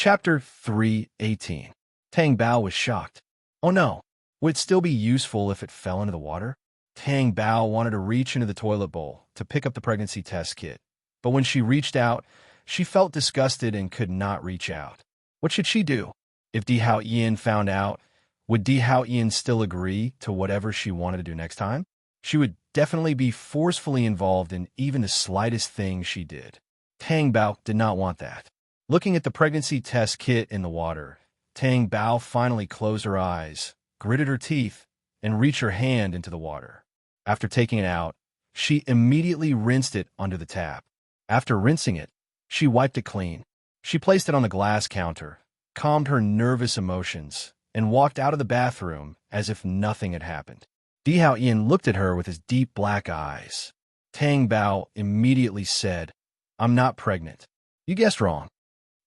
Chapter 3:18. Tang Bao was shocked. Oh no, would it still be useful if it fell into the water? Tang Bao wanted to reach into the toilet bowl to pick up the pregnancy test kit, but when she reached out, she felt disgusted and could not reach out. What should she do? If Di Hao Yin found out, would Di Hao Yin still agree to whatever she wanted to do next time? She would definitely be forcefully involved in even the slightest thing she did. Tang Bao did not want that. Looking at the pregnancy test kit in the water, Tang Bao finally closed her eyes, gritted her teeth, and reached her hand into the water. After taking it out, she immediately rinsed it under the tap. After rinsing it, she wiped it clean. She placed it on the glass counter, calmed her nervous emotions, and walked out of the bathroom as if nothing had happened. Di Hao Yin looked at her with his deep black eyes. Tang Bao immediately said, "I'm not pregnant." "You guessed wrong."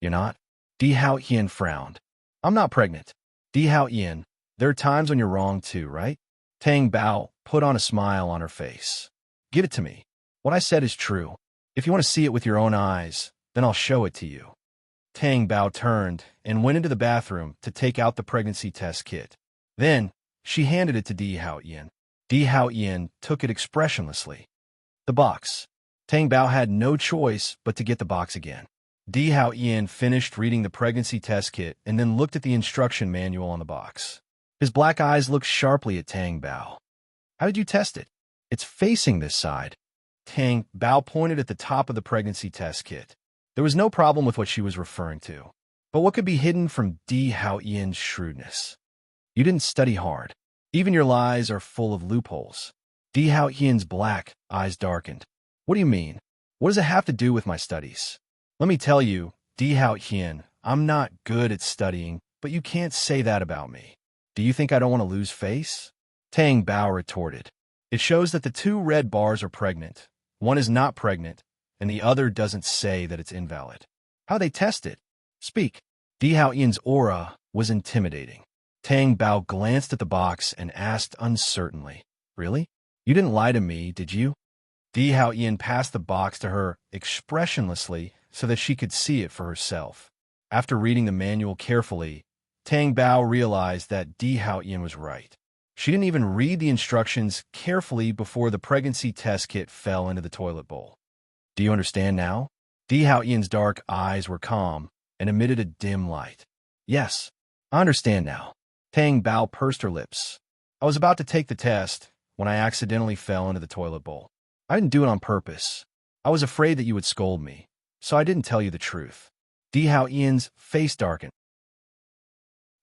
"You're not?" Di Hao Yin frowned. "I'm not pregnant." "Di Hao Yin, there are times when you're wrong too, right?" Tang Bao put on a smile on her face. "Give it to me. What I said is true. If you want to see it with your own eyes, then I'll show it to you." Tang Bao turned and went into the bathroom to take out the pregnancy test kit. Then, she handed it to Di Hao Yin. Di Hao Yin took it expressionlessly. The box. Tang Bao had no choice but to get the box again. Di Hao Yin finished reading the pregnancy test kit and then looked at the instruction manual on the box. His black eyes looked sharply at Tang Bao. "How did you test it?" "It's facing this side." Tang Bao pointed at the top of the pregnancy test kit. There was no problem with what she was referring to. But what could be hidden from Di Hao Yin's shrewdness? "You didn't study hard. Even your lies are full of loopholes." Di Hao Yin's black eyes darkened. "What do you mean? What does it have to do with my studies?" "Let me tell you, Di Hao Yin, I'm not good at studying, but you can't say that about me. Do you think I don't want to lose face?" Tang Bao retorted. "It shows that the two red bars are pregnant. One is not pregnant, and the other doesn't say that it's invalid. How they test it? Speak." Di Hao Yin's aura was intimidating. Tang Bao glanced at the box and asked uncertainly, "Really? You didn't lie to me, did you?" Di Hao Yin passed the box to her expressionlessly so that she could see it for herself. After reading the manual carefully, Tang Bao realized that Di Hao Yin was right. She didn't even read the instructions carefully before the pregnancy test kit fell into the toilet bowl. "Do you understand now?" Di Hao Yin's dark eyes were calm and emitted a dim light. "Yes, I understand now." Tang Bao pursed her lips. "I was about to take the test when I accidentally fell into the toilet bowl. I didn't do it on purpose. I was afraid that you would scold me, so I didn't tell you the truth." Di Hao Yin's face darkened.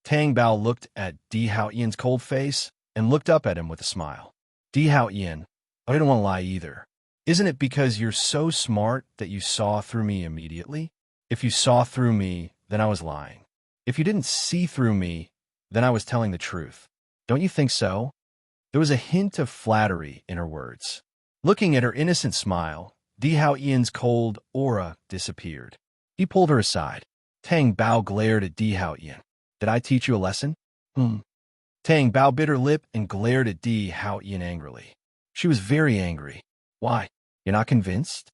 Tang Bao looked at Di Hao Yin's cold face and looked up at him with a smile. "Di Hao Yin, I didn't want to lie either. Isn't it because you're so smart that you saw through me immediately? If you saw through me, then I was lying. If you didn't see through me, then I was telling the truth. Don't you think so?" There was a hint of flattery in her words. Looking at her innocent smile, Di Hao Yin's cold aura disappeared. He pulled her aside. Tang Bao glared at Di Hao Yin. "Did I teach you a lesson?" Tang Bao bit her lip and glared at Di Hao Yin angrily. She was very angry. "Why? You're not convinced?"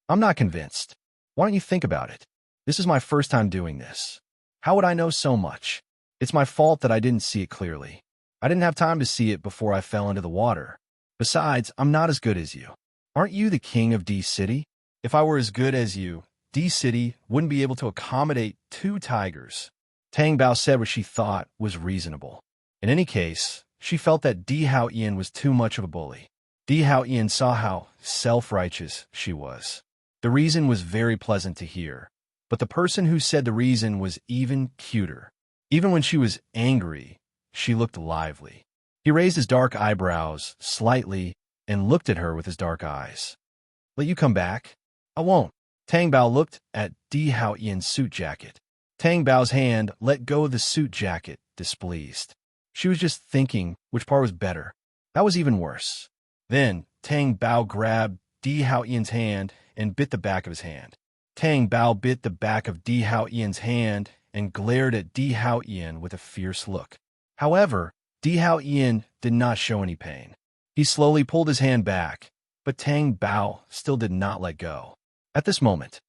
"I'm not convinced. Why don't you think about it? This is my first time doing this. How would I know so much? It's my fault that I didn't see it clearly. I didn't have time to see it before I fell into the water. Besides, I'm not as good as you. Aren't you the king of D City? If I were as good as you, D City wouldn't be able to accommodate 2 tigers." Tang Bao said what she thought was reasonable. In any case, she felt that Di Hao Yin was too much of a bully. Di Hao Yin saw how self-righteous she was. The reason was very pleasant to hear, but the person who said the reason was even cuter. Even when she was angry, she looked lively. He raised his dark eyebrows slightly and looked at her with his dark eyes. "Let you come back?" "I won't." Tang Bao looked at Di Hao Yin's suit jacket. Tang Bao's hand let go of the suit jacket, displeased. She was just thinking which part was better. That was even worse. Then Tang Bao grabbed Di Hao Yin's hand and bit the back of his hand. Tang Bao bit the back of Di Hao Yin's hand and glared at Di Hao Yin with a fierce look. However, Di Hao Yin did not show any pain. He slowly pulled his hand back, but Tang Bao still did not let go. At this moment,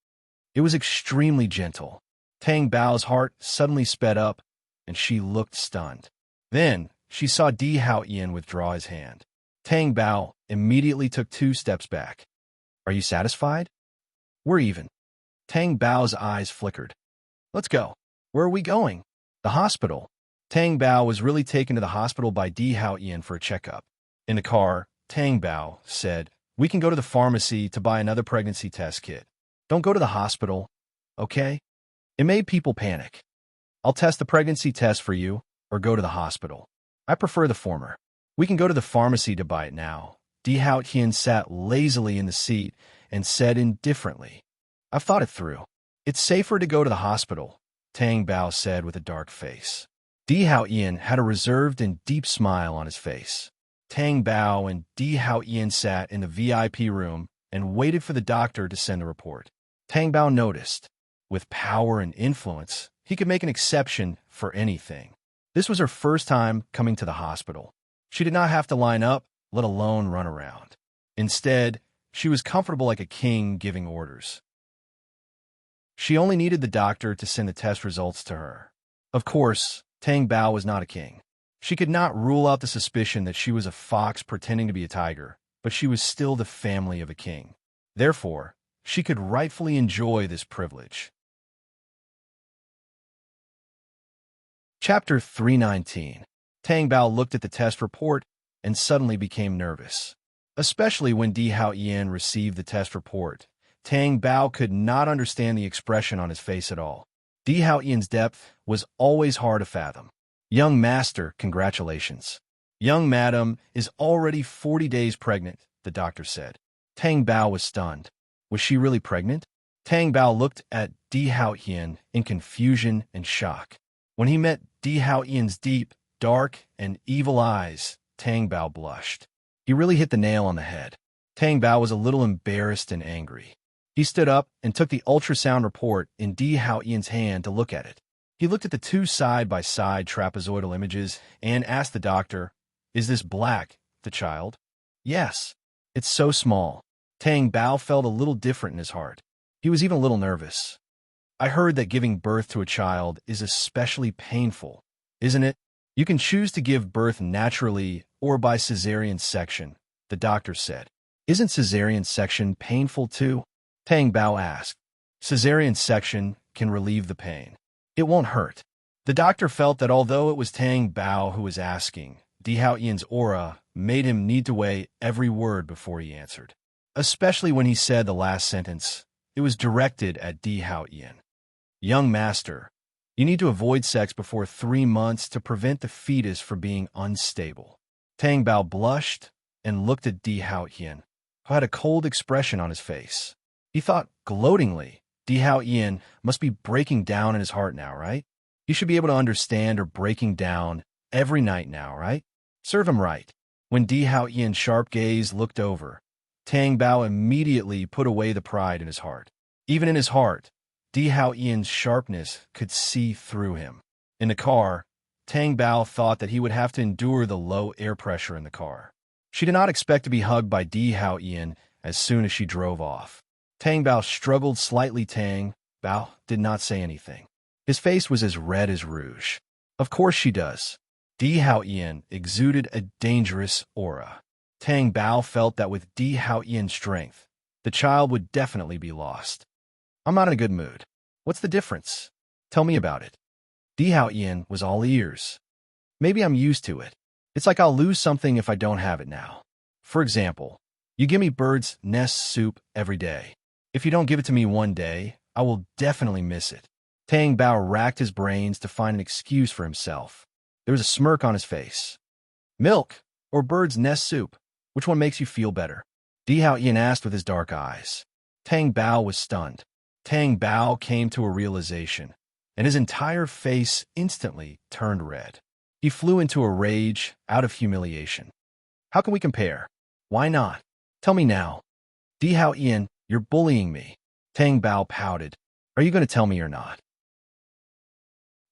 it was extremely gentle. Tang Bao's heart suddenly sped up, and she looked stunned. Then, she saw Di Haoyan withdraw his hand. Tang Bao immediately took 2 steps back. Are you satisfied? We're even. Tang Bao's eyes flickered. Let's go. Where are we going? The hospital. Tang Bao was really taken to the hospital by Di Haoyan for a checkup. In the car, Tang Bao said, we can go to the pharmacy to buy another pregnancy test kit. Don't go to the hospital, okay? It made people panic. I'll test the pregnancy test for you, or go to the hospital. I prefer the former. We can go to the pharmacy to buy it now. Di Haoyan sat lazily in the seat and said indifferently, I've thought it through. It's safer to go to the hospital, Tang Bao said with a dark face. Di Haoyan had a reserved and deep smile on his face. Tang Bao and Di Haoyan sat in the VIP room and waited for the doctor to send a report. Tang Bao noticed, with power and influence, he could make an exception for anything. This was her first time coming to the hospital. She did not have to line up, let alone run around. Instead, she was comfortable like a king giving orders. She only needed the doctor to send the test results to her. Of course, Tang Bao was not a king. She could not rule out the suspicion that she was a fox pretending to be a tiger, but she was still the family of a king. Therefore, she could rightfully enjoy this privilege. Chapter 319. Tang Bao looked at the test report and suddenly became nervous. Especially when Di Haoyan received the test report, Tang Bao could not understand the expression on his face at all. Di Haoyan's depth was always hard to fathom. Young master, congratulations. Young madam is already 40 days pregnant, the doctor said. Tang Bao was stunned. Was she really pregnant? Tang Bao looked at Di Haoyan in confusion and shock. When he met Di Haoyan's deep, dark, and evil eyes, Tang Bao blushed. He really hit the nail on the head. Tang Bao was a little embarrassed and angry. He stood up and took the ultrasound report in Di Haoyan's hand to look at it. He looked at the 2 side-by-side trapezoidal images and asked the doctor, Is this black, the child? Yes. It's so small. Tang Bao felt a little different in his heart. He was even a little nervous. I heard that giving birth to a child is especially painful, isn't it? You can choose to give birth naturally or by cesarean section, the doctor said. Isn't cesarean section painful too? Tang Bao asked. Cesarean section can relieve the pain. It won't hurt. The doctor felt that although it was Tang Bao who was asking, Di Haoyan's aura made him need to weigh every word before he answered. Especially when he said the last sentence. It was directed at Di Haoyan. Young master, you need to avoid sex before 3 months to prevent the fetus from being unstable. Tang Bao blushed and looked at Di Haoyan, who had a cold expression on his face. He thought gloatingly, Di Haoyan must be breaking down in his heart now, right? He should be able to understand her breaking down every night now, right? Serve him right. When Di Haoyan's sharp gaze looked over, Tang Bao immediately put away the pride in his heart. Even in his heart, Di Haoyan's sharpness could see through him. In the car, Tang Bao thought that he would have to endure the low air pressure in the car. She did not expect to be hugged by Di Haoyan as soon as she drove off. Tang Bao struggled slightly. Tang Bao did not say anything. His face was as red as rouge. Of course she does. Di Haoyan exuded a dangerous aura. Tang Bao felt that with Di Haoyan's strength, the child would definitely be lost. I'm not in a good mood. What's the difference? Tell me about it. Di Haoyan was all ears. Maybe I'm used to it. It's like I'll lose something if I don't have it now. For example, you give me bird's nest soup every day. If you don't give it to me one day, I will definitely miss it. Tang Bao racked his brains to find an excuse for himself. There was a smirk on his face. Milk or bird's nest soup? Which one makes you feel better? Di Haoyan asked with his dark eyes. Tang Bao was stunned. Tang Bao came to a realization, and his entire face instantly turned red. He flew into a rage out of humiliation. How can we compare? Why not? Tell me now. Di Haoyan, you're bullying me. Tang Bao pouted. Are you going to tell me or not?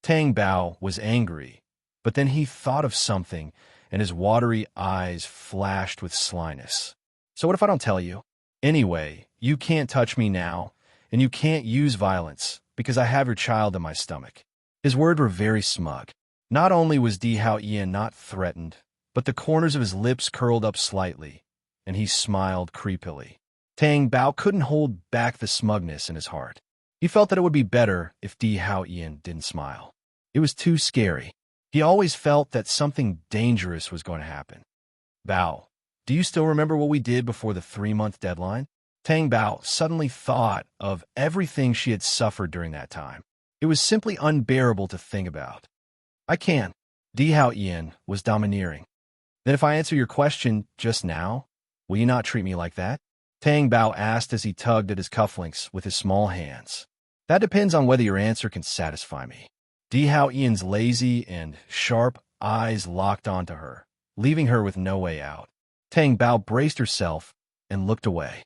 Tang Bao was angry, but then he thought of something, and his watery eyes flashed with slyness. So what if I don't tell you? Anyway, you can't touch me now, and you can't use violence, because I have your child in my stomach. His words were very smug. Not only was Di Hao Ian not threatened, but the corners of his lips curled up slightly, and he smiled creepily. Tang Bao couldn't hold back the smugness in his heart. He felt that it would be better if Di Hao Ian didn't smile. It was too scary. He always felt that something dangerous was going to happen. Bao, do you still remember what we did before the 3-month deadline? Tang Bao suddenly thought of everything she had suffered during that time. It was simply unbearable to think about. I can. Di Hao Ian was domineering. Then if I answer your question just now, will you not treat me like that? Tang Bao asked as he tugged at his cufflinks with his small hands. That depends on whether your answer can satisfy me. Di Hao Ian's lazy and sharp eyes locked onto her, leaving her with no way out. Tang Bao braced herself and looked away.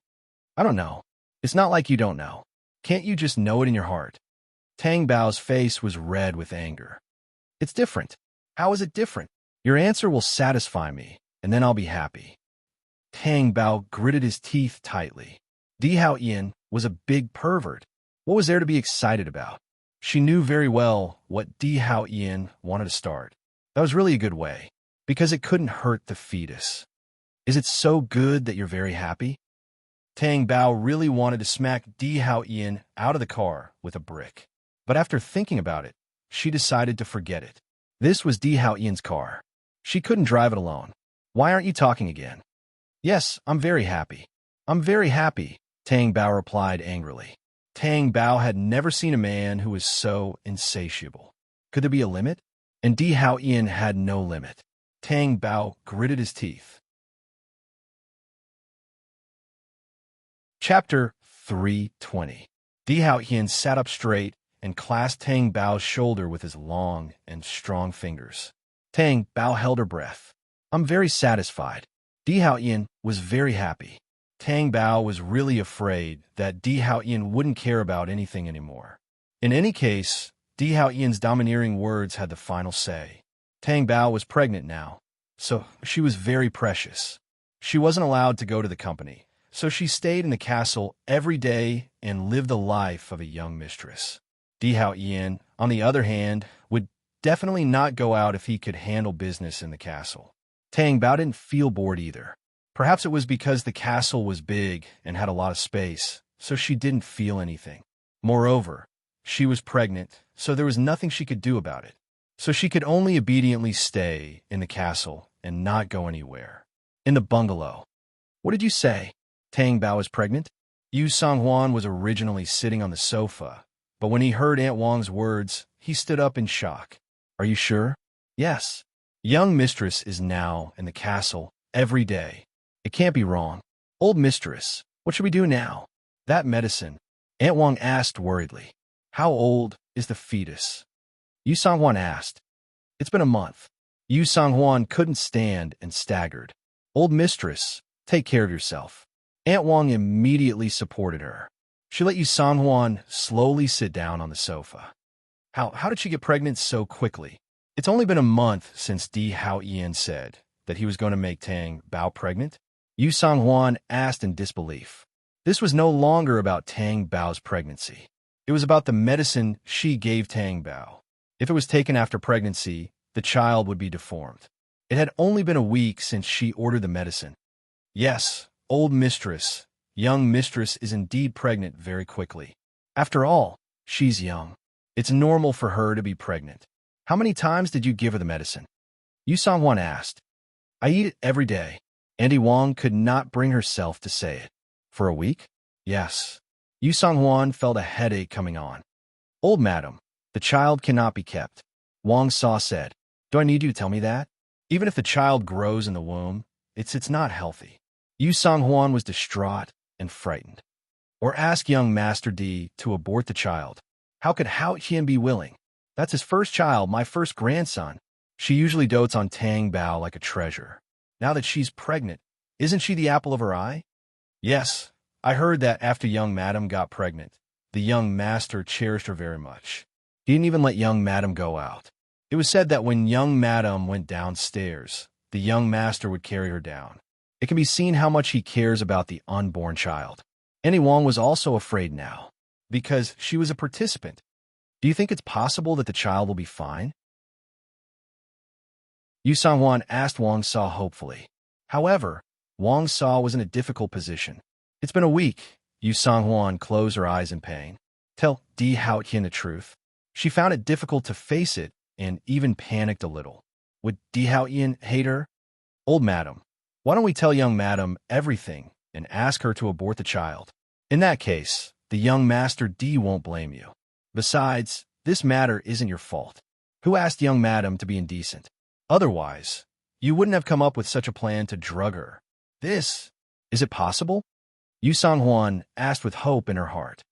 I don't know. It's not like you don't know. Can't you just know it in your heart? Tang Bao's face was red with anger. It's different. How is it different? Your answer will satisfy me, and then I'll be happy. Tang Bao gritted his teeth tightly. Di Hao Ian was a big pervert. What was there to be excited about? She knew very well what Di Hao Ian wanted to start. That was really a good way, because it couldn't hurt the fetus. Is it so good that you're very happy? Tang Bao really wanted to smack Di Hao Ian out of the car with a brick. But after thinking about it, she decided to forget it. This was Di Hao Ian's car. She couldn't drive it alone. Why aren't you talking again? Yes, I'm very happy. I'm very happy, Tang Bao replied angrily. Tang Bao had never seen a man who was so insatiable. Could there be a limit? And Di Hao Ian had no limit. Tang Bao gritted his teeth. Chapter 320. Di Hao Ian sat up straight and clasped Tang Bao's shoulder with his long and strong fingers. Tang Bao held her breath. I'm very satisfied. Di Hao Ian was very happy. Tang Bao was really afraid that Di Hao Ian wouldn't care about anything anymore. In any case, Di Hao Ian's domineering words had the final say. Tang Bao was pregnant now, so she was very precious. She wasn't allowed to go to the company, so she stayed in the castle every day and lived the life of a young mistress. Di Hao Ian, on the other hand, would definitely not go out if he could handle business in the castle. Tang Bao didn't feel bored either. Perhaps it was because the castle was big and had a lot of space, so she didn't feel anything. Moreover, she was pregnant, so there was nothing she could do about it. So she could only obediently stay in the castle and not go anywhere. In the bungalow. What did you say? Tang Bao is pregnant? Yu Songhuan was originally sitting on the sofa, but when he heard Aunt Wang's words, he stood up in shock. Are you sure? Yes. Young mistress is now in the castle every day. It can't be wrong. Old mistress, what should we do now? That medicine, Aunt Wang asked worriedly. How old is the fetus? Yu Songhuan asked. It's been a month. Yu Songhuan couldn't stand and staggered. Old mistress, take care of yourself. Aunt Wang immediately supported her. She let Yu Songhuan slowly sit down on the sofa. How did she get pregnant so quickly? It's only been a month since Di Hao Ian said that he was going to make Tang Bao pregnant. Yu Songhuan asked in disbelief. This was no longer about Tang Bao's pregnancy. It was about the medicine she gave Tang Bao. If it was taken after pregnancy, the child would be deformed. It had only been a week since she ordered the medicine. Yes, old mistress, young mistress is indeed pregnant very quickly. After all, she's young. It's normal for her to be pregnant. How many times did you give her the medicine? Yu Songhuan asked. I eat it every day. Auntie Wang could not bring herself to say it. For a week? Yes. Yu Songhuan felt a headache coming on. Old madam, the child cannot be kept. Wang Sa said. Do I need you to tell me that? Even if the child grows in the womb, it's not healthy. Yu Songhuan was distraught and frightened. Or ask young Master Di to abort the child. How could Hao Qian be willing? That's his first child, my first grandson. She usually dotes on Tang Bao like a treasure. Now that she's pregnant, isn't she the apple of her eye? Yes, I heard that after young madam got pregnant, the young master cherished her very much. He didn't even let young madam go out. It was said that when young madam went downstairs, the young master would carry her down. It can be seen how much he cares about the unborn child. Auntie Wang was also afraid now. because she was a participant. Do you think it's possible that the child will be fine? Yu Sangwan asked Wang Sa hopefully. However, Wang Sa was in a difficult position. It's been a week. Yu Sangwan closed her eyes in pain. Tell Di Haotian the truth. She found it difficult to face it and even panicked a little. Would Di Haotian hate her? Old madam, why don't we tell young madam everything and ask her to abort the child? In that case, the young master D won't blame you. Besides, this matter isn't your fault. Who asked young madam to be indecent? Otherwise, you wouldn't have come up with such a plan to drug her. Is it possible? Yu Sanghuan asked with hope in her heart.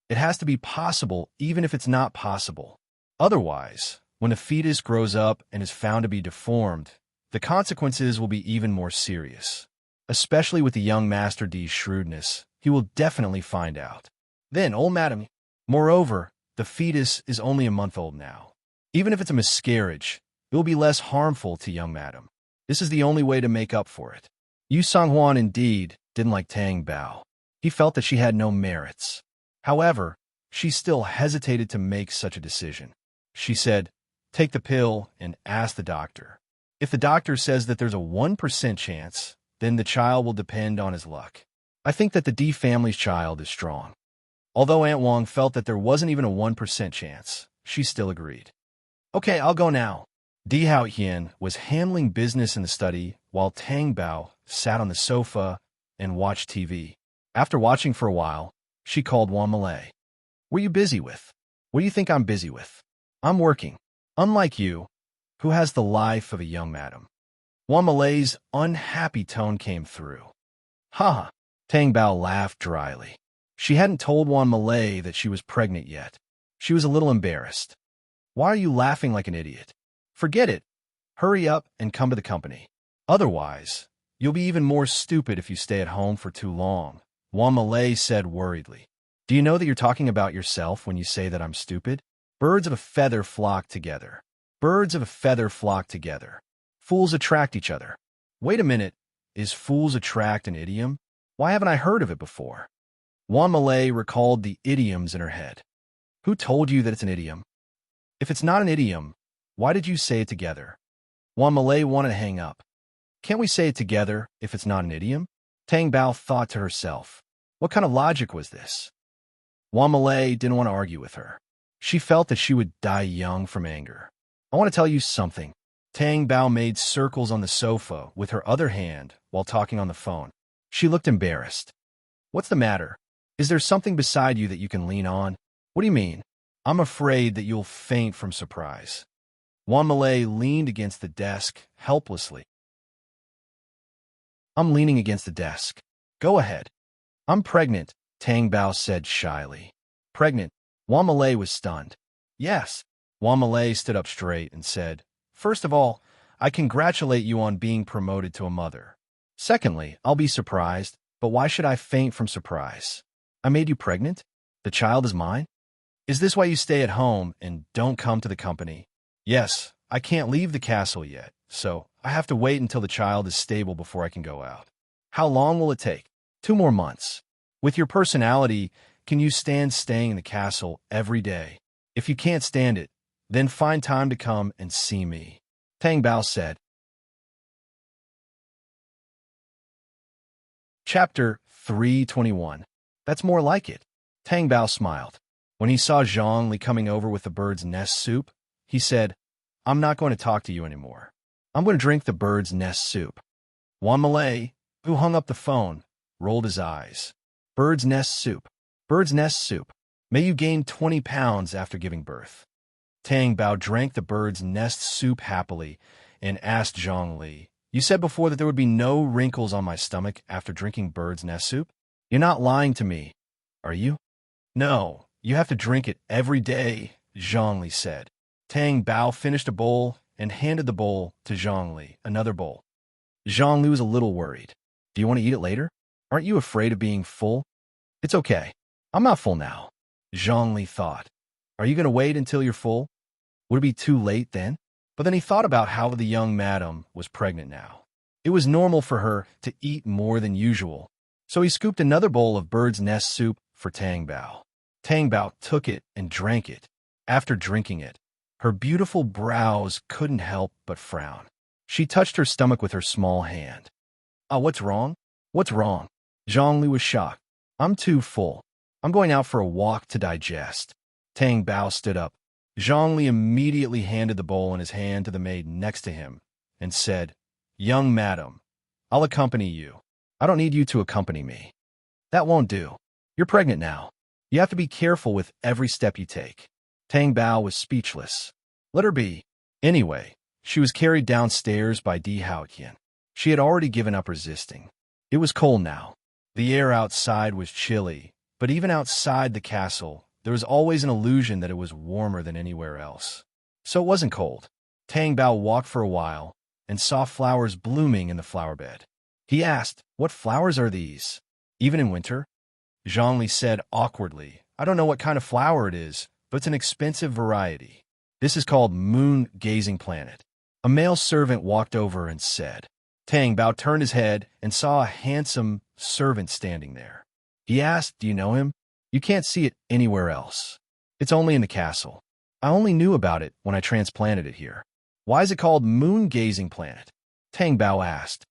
It has to be possible even if it's not possible. Otherwise, when a fetus grows up and is found to be deformed, the consequences will be even more serious. Especially with the young Master D's shrewdness, he will definitely find out. Then, old madam, moreover, the fetus is only a month old now. Even if it's a miscarriage, it will be less harmful to young madam. This is the only way to make up for it. Yu Sanghuan indeed didn't like Tang Bao. He felt that she had no merits. However, she still hesitated to make such a decision. She said, take the pill and ask the doctor. If the doctor says that there's a 1% chance, then the child will depend on his luck. I think that the D family's child is strong. Although Aunt Wang felt that there wasn't even a 1% chance, she still agreed. Okay, I'll go now. Di Haotian was handling business in the study while Tang Bao sat on the sofa and watched TV. After watching for a while, she called Wan Malay. What are you busy with? What do you think I'm busy with? I'm working. Unlike you, who has the life of a young madam. Wan Malay's unhappy tone came through. Ha! Tang Bao laughed dryly. She hadn't told Wan Malay that she was pregnant yet. She was a little embarrassed. Why are you laughing like an idiot? Forget it. Hurry up and come to the company. Otherwise, you'll be even more stupid if you stay at home for too long, Wan Malay said worriedly. Do you know that you're talking about yourself when you say that I'm stupid? Birds of a feather flock together. Birds of a feather flock together. Fools attract each other. Wait a minute. Is fools attract an idiom? Why haven't I heard of it before? Wan Malay recalled the idioms in her head. Who told you that it's an idiom? If it's not an idiom, why did you say it together? Wan Malay wanted to hang up. Can't we say it together if it's not an idiom? Tang Bao thought to herself. What kind of logic was this? Wan Malay didn't want to argue with her. She felt that she would die young from anger. I want to tell you something. Tang Bao made circles on the sofa with her other hand while talking on the phone. She looked embarrassed. What's the matter? Is there something beside you that you can lean on? What do you mean? I'm afraid that you'll faint from surprise. Wan Malay leaned against the desk helplessly. I'm leaning against the desk. Go ahead. I'm pregnant, Tang Bao said shyly. Pregnant? Wan Malay was stunned. Yes. Wan Malay stood up straight and said, First of all, I congratulate you on being promoted to a mother. Secondly, I'll be surprised, but why should I faint from surprise? I made you pregnant? The child is mine? Is this why you stay at home and don't come to the company? Yes, I can't leave the castle yet, so I have to wait until the child is stable before I can go out. How long will it take? 2 more months. With your personality, can you stand staying in the castle every day? If you can't stand it, then find time to come and see me, Tang Bao said. Chapter 321. That's more like it. Tang Bao smiled. When he saw Zhang Li coming over with the bird's nest soup, he said, I'm not going to talk to you anymore. I'm going to drink the bird's nest soup. Wan Malay, who hung up the phone, rolled his eyes. Bird's nest soup. Bird's nest soup. May you gain 20 pounds after giving birth. Tang Bao drank the bird's nest soup happily and asked Zhang Li, You said before that there would be no wrinkles on my stomach after drinking bird's nest soup? You're not lying to me, are you? No, you have to drink it every day, Zhang Li said. Tang Bao finished a bowl and handed the bowl to Zhang Li, another bowl. Zhang Li was a little worried. Do you want to eat it later? Aren't you afraid of being full? It's okay. I'm not full now, Zhang Li thought. Are you going to wait until you're full? Would it be too late then? But then he thought about how the young madam was pregnant now. It was normal for her to eat more than usual, so he scooped another bowl of bird's nest soup for Tang Bao. Tang Bao took it and drank it. After drinking it, her beautiful brows couldn't help but frown. She touched her stomach with her small hand. "Ah, what's wrong? What's wrong?" Zhongli was shocked. "I'm too full. I'm going out for a walk to digest." Tang Bao stood up. Zhongli immediately handed the bowl in his hand to the maid next to him and said, "Young madam, I'll accompany you. I don't need you to accompany me. That won't do. You're pregnant now. You have to be careful with every step you take." Tang Bao was speechless. Let her be. Anyway, she was carried downstairs by Di Haotian. She had already given up resisting. It was cold now. The air outside was chilly, but even outside the castle, there was always an illusion that it was warmer than anywhere else. So it wasn't cold. Tang Bao walked for a while and saw flowers blooming in the flower bed. He asked, "What flowers are these? Even in winter?" Zhongli said awkwardly, "I don't know what kind of flower it is, but it's an expensive variety. This is called moon-gazing planet." A male servant walked over and said. Tang Bao turned his head and saw a handsome servant standing there. He asked, "Do you know him?" "You can't see it anywhere else. It's only in the castle. I only knew about it when I transplanted it here." "Why is it called moon-gazing planet?" Tang Bao asked.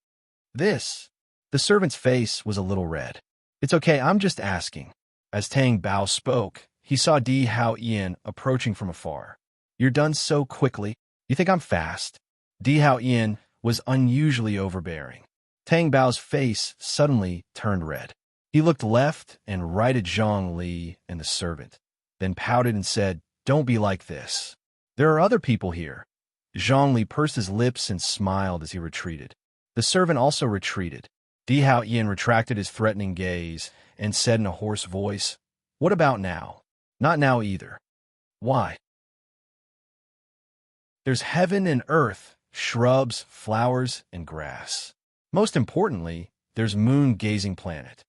The servant's face was a little red. "It's okay, I'm just asking." As Tang Bao spoke, he saw Di Haotian approaching from afar. "You're done so quickly. You think I'm fast?" Di Haotian was unusually overbearing. Tang Bao's face suddenly turned red. He looked left and right at Zhang Li and the servant, then pouted and said, "Don't be like this. There are other people here." Zhang Li pursed his lips and smiled as he retreated. The servant also retreated. Di Haotian retracted his threatening gaze and said in a hoarse voice, "What about now?" "Not now either." "Why?" "There's heaven and earth, shrubs, flowers, and grass. Most importantly, there's moon-gazing planet."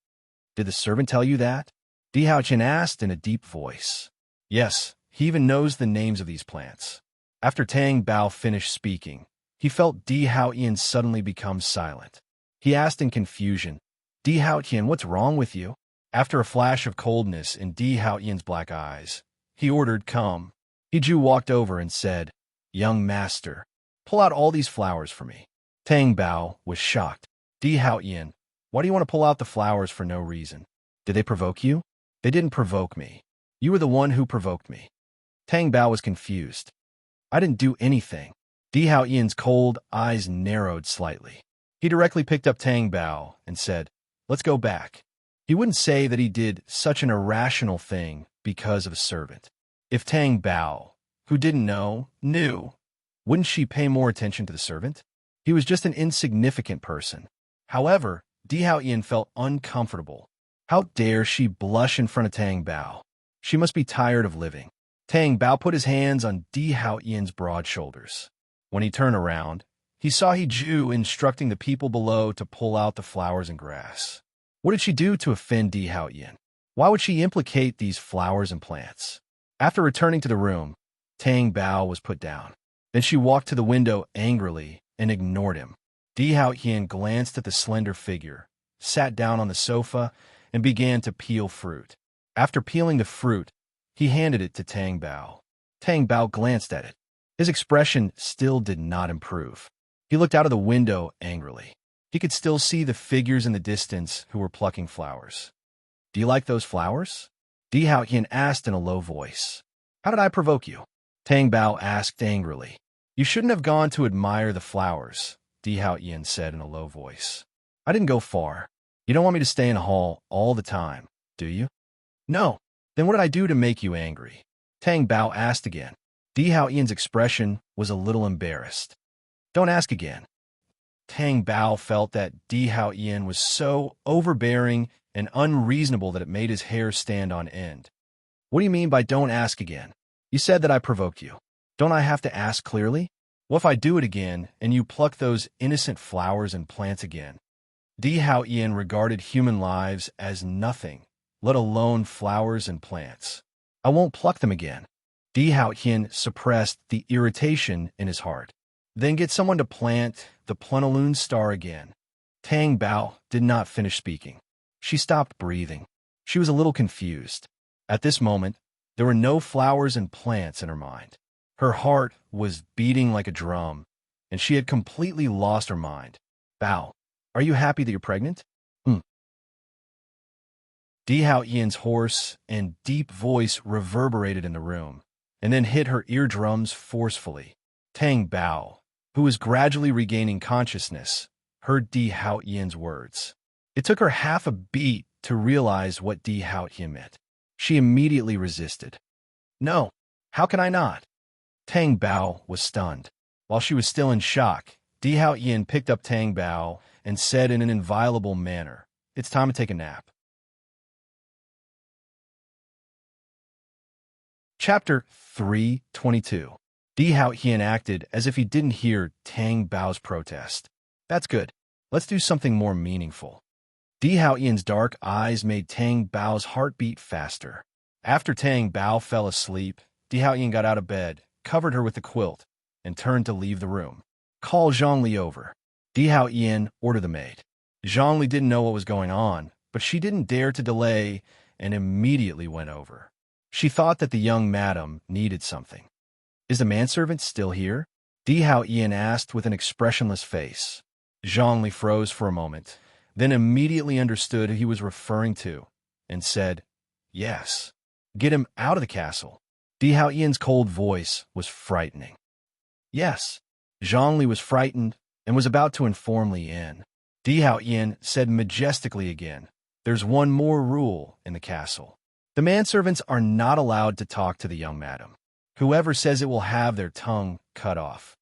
"Did the servant tell you that?" Di Haotian asked in a deep voice. "Yes, he even knows the names of these plants." After Tang Bao finished speaking, he felt Di Haotian suddenly become silent. He asked in confusion, "Di Haotian, what's wrong with you?" After a flash of coldness in Di Haotian's black eyes, he ordered, "Come." Hiju walked over and said, "Young master, pull out all these flowers for me." Tang Bao was shocked. "Di Haotian, why do you want to pull out the flowers for no reason? Did they provoke you?" "They didn't provoke me. You were the one who provoked me." Tang Bao was confused. "I didn't do anything." Di Haotian's cold eyes narrowed slightly. He directly picked up Tang Bao and said, "Let's go back." He wouldn't say that he did such an irrational thing because of a servant. If Tang Bao, who didn't know, knew, wouldn't she pay more attention to the servant? He was just an insignificant person. However, Di Haotian felt uncomfortable. How dare she blush in front of Tang Bao? She must be tired of living. Tang Bao put his hands on Di Haotian's broad shoulders. When he turned around, he saw Hiju instructing the people below to pull out the flowers and grass. What did she do to offend Di Haotian? Why would she implicate these flowers and plants? After returning to the room, Tang Bao was put down. Then she walked to the window angrily and ignored him. Di Haotian glanced at the slender figure, sat down on the sofa, and began to peel fruit. After peeling the fruit, he handed it to Tang Bao. Tang Bao glanced at it. His expression still did not improve. He looked out of the window angrily. He could still see the figures in the distance who were plucking flowers. "Do you like those flowers?" Di Haotian asked in a low voice. "How did I provoke you?" Tang Bao asked angrily. "You shouldn't have gone to admire the flowers," Di Haotian said in a low voice. "I didn't go far. You don't want me to stay in the hall all the time, do you?" "No." "Then what did I do to make you angry?" Tang Bao asked again. Di Haotian's expression was a little embarrassed. "Don't ask again." Tang Bao felt that Di Haotian was so overbearing and unreasonable that it made his hair stand on end. "What do you mean by don't ask again? You said that I provoked you. Don't I have to ask clearly? What if I do it again and you pluck those innocent flowers and plants again?" Di Haotian regarded human lives as nothing, let alone flowers and plants. "I won't pluck them again." Di Haotian suppressed the irritation in his heart. "Then get someone to plant the plenilune star again." Tang Bao did not finish speaking. She stopped breathing. She was a little confused. At this moment, there were no flowers and plants in her mind. Her heart was beating like a drum, and she had completely lost her mind. Bao, are you happy that you're pregnant? Hmm. Di Hao Yian's hoarse and deep voice reverberated in the room, and then hit her eardrums forcefully. Tang Bao, who was gradually regaining consciousness, heard Di Hao Yian's words. It took her half a beat to realize what Di Hao Yan meant. She immediately resisted. No, how can I not? Tang Bao was stunned. While she was still in shock, Di Hao Yan picked up Tang Bao and said in an inviolable manner, "It's time to take a nap." Chapter 322. Di Hao Yan acted as if he didn't hear Tang Bao's protest. That's good. Let's do something more meaningful. Di Hao Yan's dark eyes made Tang Bao's heart beat faster. After Tang Bao fell asleep, Di Hao Yan got out of bed, covered her with the quilt, and turned to leave the room. Call Zhongli over. Di Hao Yan ordered the maid. Zhongli didn't know what was going on, but she didn't dare to delay and immediately went over. She thought that the young madam needed something. Is the manservant still here? Di Hao Yan asked with an expressionless face. Zhongli froze for a moment, then immediately understood who he was referring to, and said, "Yes. Get him out of the castle." Di Hao Yan's cold voice was frightening. Yes. Zhongli was frightened and was about to inform Li Yin. Di Hao Yan said majestically again, "There's one more rule in the castle. The manservants are not allowed to talk to the young madam. Whoever says it will have their tongue cut off."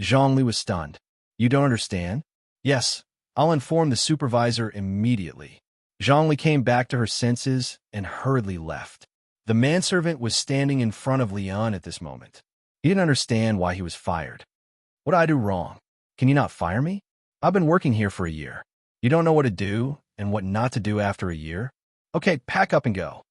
Zhongli was stunned. You don't understand? Yes, I'll inform the supervisor immediately. Zhongli came back to her senses and hurriedly left. The manservant was standing in front of Lian at this moment. He didn't understand why he was fired. What did I do wrong? Can you not fire me? I've been working here for a year. You don't know what to do and what not to do after a year? Okay, pack up and go.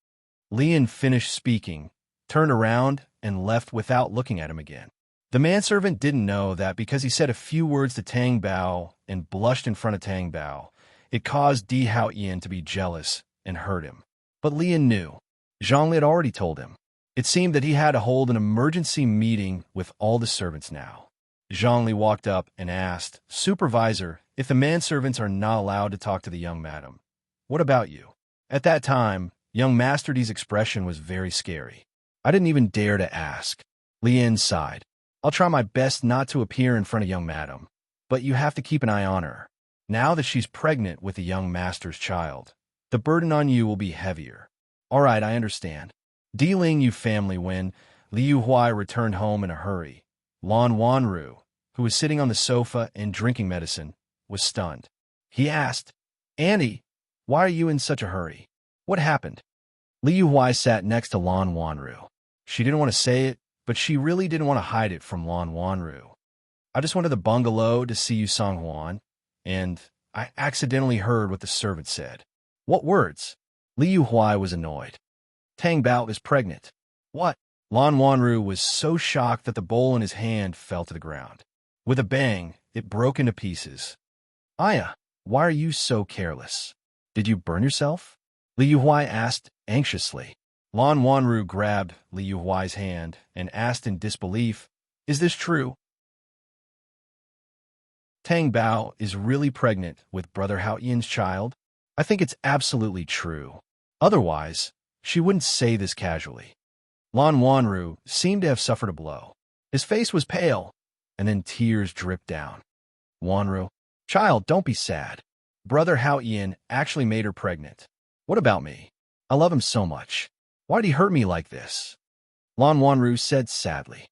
Lian finished speaking, turned around, and left without looking at him again. The manservant didn't know that because he said a few words to Tang Bao and blushed in front of Tang Bao, it caused Di Hao Yan to be jealous and hurt him. But Lian knew. Zhongli had already told him. It seemed that he had to hold an emergency meeting with all the servants now. Zhongli walked up and asked, "Supervisor, if the manservants are not allowed to talk to the young madam, what about you?" At that time, young Master D's expression was very scary. I didn't even dare to ask. Lian sighed. I'll try my best not to appear in front of young madam, but you have to keep an eye on her. Now that she's pregnant with the young master's child, the burden on you will be heavier. All right, I understand. Dealing you family when Liu Huai returned home in a hurry. Lan Wanru, who was sitting on the sofa and drinking medicine, was stunned. He asked, Annie, why are you in such a hurry? What happened? Liu Huai sat next to Lan Wanru. She didn't want to say it, but she really didn't want to hide it from Lan Wanru. I just went to the bungalow to see you Song Huan, and I accidentally heard what the servant said. What words? Liu Huai was annoyed. Tang Bao is pregnant. What? Lan Wanru was so shocked that the bowl in his hand fell to the ground. With a bang, it broke into pieces. Aya, why are you so careless? Did you burn yourself? Liu Huai asked anxiously. Lan Wanru grabbed Liu Huai's hand and asked in disbelief, Is this true? Tang Bao is really pregnant with Brother Hao Yin's child? I think it's absolutely true. Otherwise, she wouldn't say this casually. Lan Wanru seemed to have suffered a blow. His face was pale, and then tears dripped down. Wanru, child, don't be sad. Brother Hao Yin actually made her pregnant. What about me? I love him so much. Why did he hurt me like this? Lan Wanru said sadly.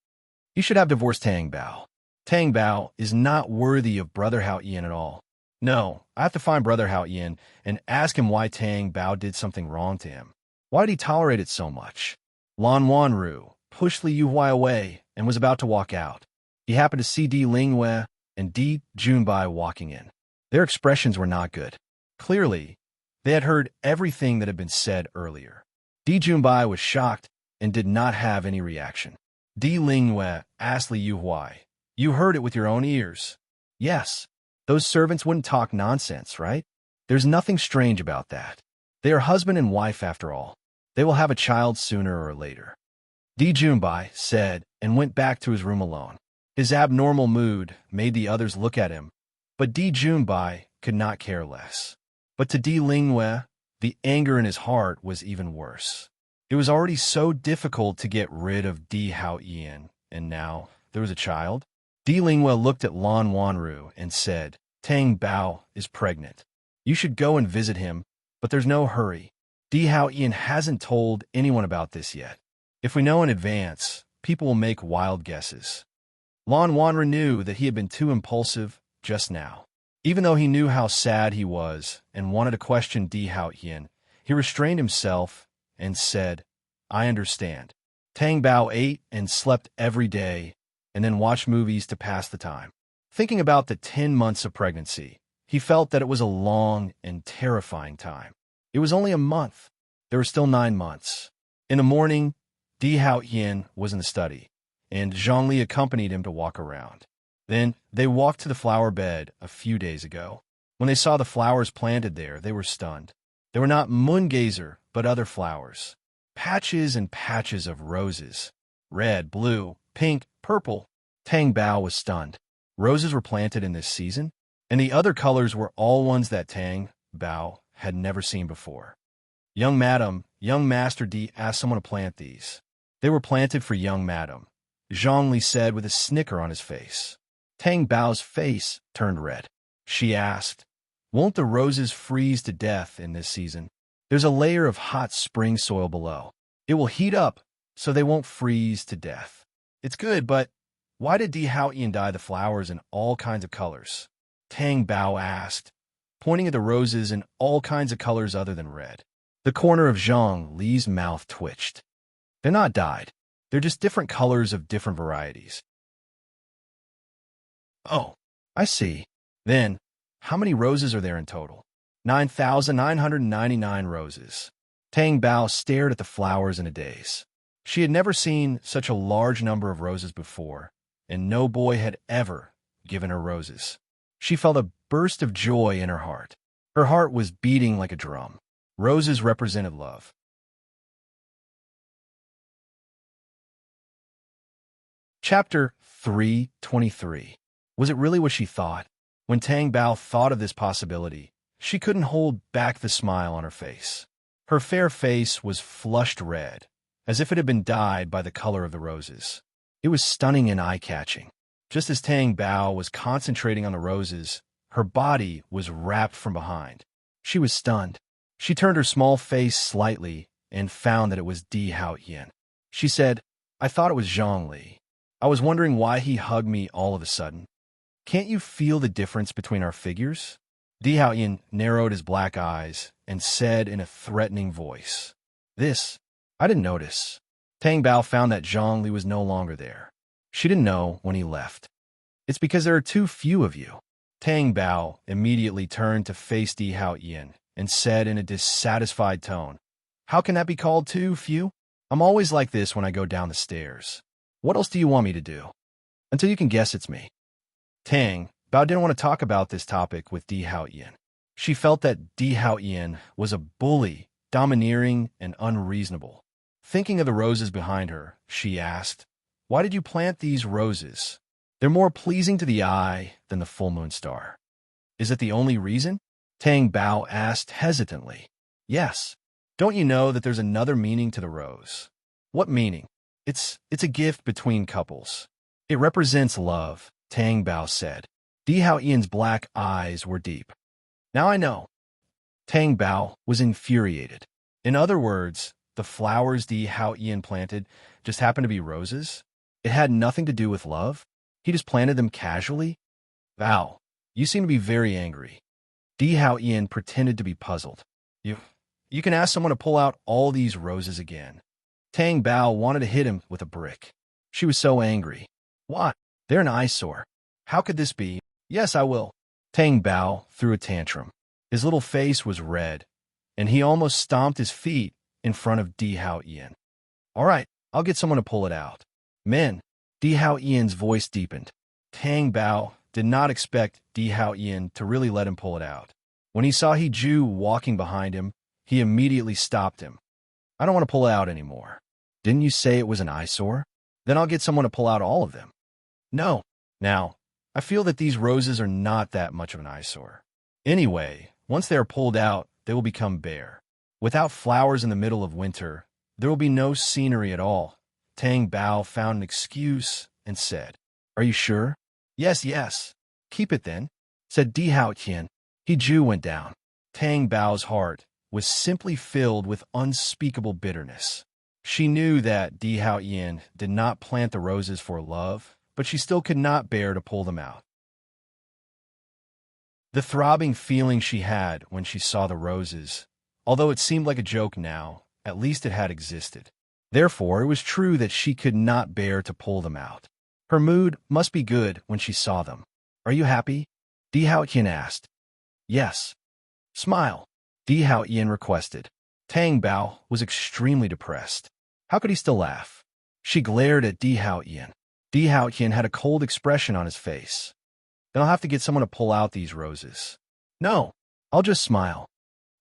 You should have divorced Tang Bao. Tang Bao is not worthy of Brother Hao Yin at all. No, I have to find Brother Hao Yin and ask him why Tang Bao did something wrong to him. Why did he tolerate it so much? Lan Wanru pushed Liu Huai away and was about to walk out. He happened to see Di Lingwei and Di Junbai walking in. Their expressions were not good. Clearly, they had heard everything that had been said earlier. Di Junbai was shocked and did not have any reaction. Di Lingwei asked Liu Huai, You heard it with your own ears. Yes, those servants wouldn't talk nonsense, right? There's nothing strange about that. They are husband and wife after all. They will have a child sooner or later. Di Junbai said and went back to his room alone. His abnormal mood made the others look at him, but Di Junbai could not care less. But to Di Lingwei, the anger in his heart was even worse. It was already so difficult to get rid of Di Haoyan, and now there was a child. Di Lingwei looked at Lan Wanru and said, Tang Bao is pregnant. You should go and visit him, but there's no hurry. Di Haoyan hasn't told anyone about this yet. If we know in advance, people will make wild guesses. Lan Wanru knew that he had been too impulsive just now. Even though he knew how sad he was and wanted to question Di Haoyan, he restrained himself and said, I understand. Tang Bao ate and slept every day and then watched movies to pass the time. Thinking about the 10 months of pregnancy, he felt that it was a long and terrifying time. It was only a month. There were still 9 months. In the morning, Di Haoyan was in the study, and Zhongli accompanied him to walk around. Then they walked to the flower bed a few days ago. When they saw the flowers planted there, they were stunned. They were not moongazer, but other flowers. Patches and patches of roses. Red, blue, pink, purple. Tang Bao was stunned. Roses were planted in this season, and the other colors were all ones that Tang Bao had never seen before. Young Madam, young Master Di asked someone to plant these. They were planted for young Madam, Zhongli said with a snicker on his face. Tang Bao's face turned red. She asked, Won't the roses freeze to death in this season? There's a layer of hot spring soil below. It will heat up, so they won't freeze to death. It's good, but why did Di Haoyan dye the flowers in all kinds of colors? Tang Bao asked, pointing at the roses in all kinds of colors other than red. The corner of Zhang Li's mouth twitched. They're not dyed. They're just different colors of different varieties. Oh, I see. Then, how many roses are there in total? 9,999 roses. Tang Bao stared at the flowers in a daze. She had never seen such a large number of roses before, and no boy had ever given her roses. She felt a burst of joy in her heart. Her heart was beating like a drum. Roses represented love. Chapter 323. Was it really what she thought? When Tang Bao thought of this possibility, she couldn't hold back the smile on her face. Her fair face was flushed red, as if it had been dyed by the color of the roses. It was stunning and eye-catching. Just as Tang Bao was concentrating on the roses, her body was wrapped from behind. She was stunned. She turned her small face slightly and found that it was Di Haoyan. She said, I thought it was Zhongli. I was wondering why he hugged me all of a sudden. Can't you feel the difference between our figures? Di Haoyan narrowed his black eyes and said in a threatening voice, This, I didn't notice. Tang Bao found that Zhongli was no longer there. She didn't know when he left. It's because there are too few of you. Tang Bao immediately turned to face Di Haoyan and said in a dissatisfied tone, How can that be called too few? I'm always like this when I go down the stairs. What else do you want me to do? Until you can guess it's me. Tang Bao didn't want to talk about this topic with Di Haoyan. She felt that Di Haoyan was a bully, domineering, and unreasonable. Thinking of the roses behind her, she asked, Why did you plant these roses? They're more pleasing to the eye than the full moon star. Is it the only reason? Tang Bao asked hesitantly. Yes. Don't you know that there's another meaning to the rose? What meaning? It's a gift between couples. It represents love, Tang Bao said. Di Haoyan's black eyes were deep. Now I know. Tang Bao was infuriated. In other words, the flowers Di Haoyan planted just happened to be roses? It had nothing to do with love? He just planted them casually? Bao, you seem to be very angry. Di Haoyan pretended to be puzzled. You can ask someone to pull out all these roses again. Tang Bao wanted to hit him with a brick. She was so angry. What? They're an eyesore. How could this be? Yes, I will. Tang Bao threw a tantrum. His little face was red, and he almost stomped his feet in front of Di Haoyan. All right, I'll get someone to pull it out. Men. Di Haoyan's voice deepened. Tang Bao did not expect Di Haoyan to really let him pull it out. When he saw He Ju walking behind him, he immediately stopped him. I don't want to pull it out anymore. Didn't you say it was an eyesore? Then I'll get someone to pull out all of them. No. Now, I feel that these roses are not that much of an eyesore. Anyway, once they are pulled out, they will become bare. Without flowers in the middle of winter, there will be no scenery at all. Tang Bao found an excuse and said, Are you sure? Yes, yes. Keep it then, said Di Hao Qian. He Ju went down. Tang Bao's heart was simply filled with unspeakable bitterness. She knew that Di Hao Yin did not plant the roses for love, but she still could not bear to pull them out. The throbbing feeling she had when she saw the roses, although it seemed like a joke now, at least it had existed. Therefore, it was true that she could not bear to pull them out. Her mood must be good when she saw them. Are you happy? Di Hao Yin asked. Yes. Smile, Di Hao Yin requested. Tang Bao was extremely depressed. How could he still laugh? She glared at Di Hao Yin. Di Hao Yin had a cold expression on his face. Then I'll have to get someone to pull out these roses. No, I'll just smile.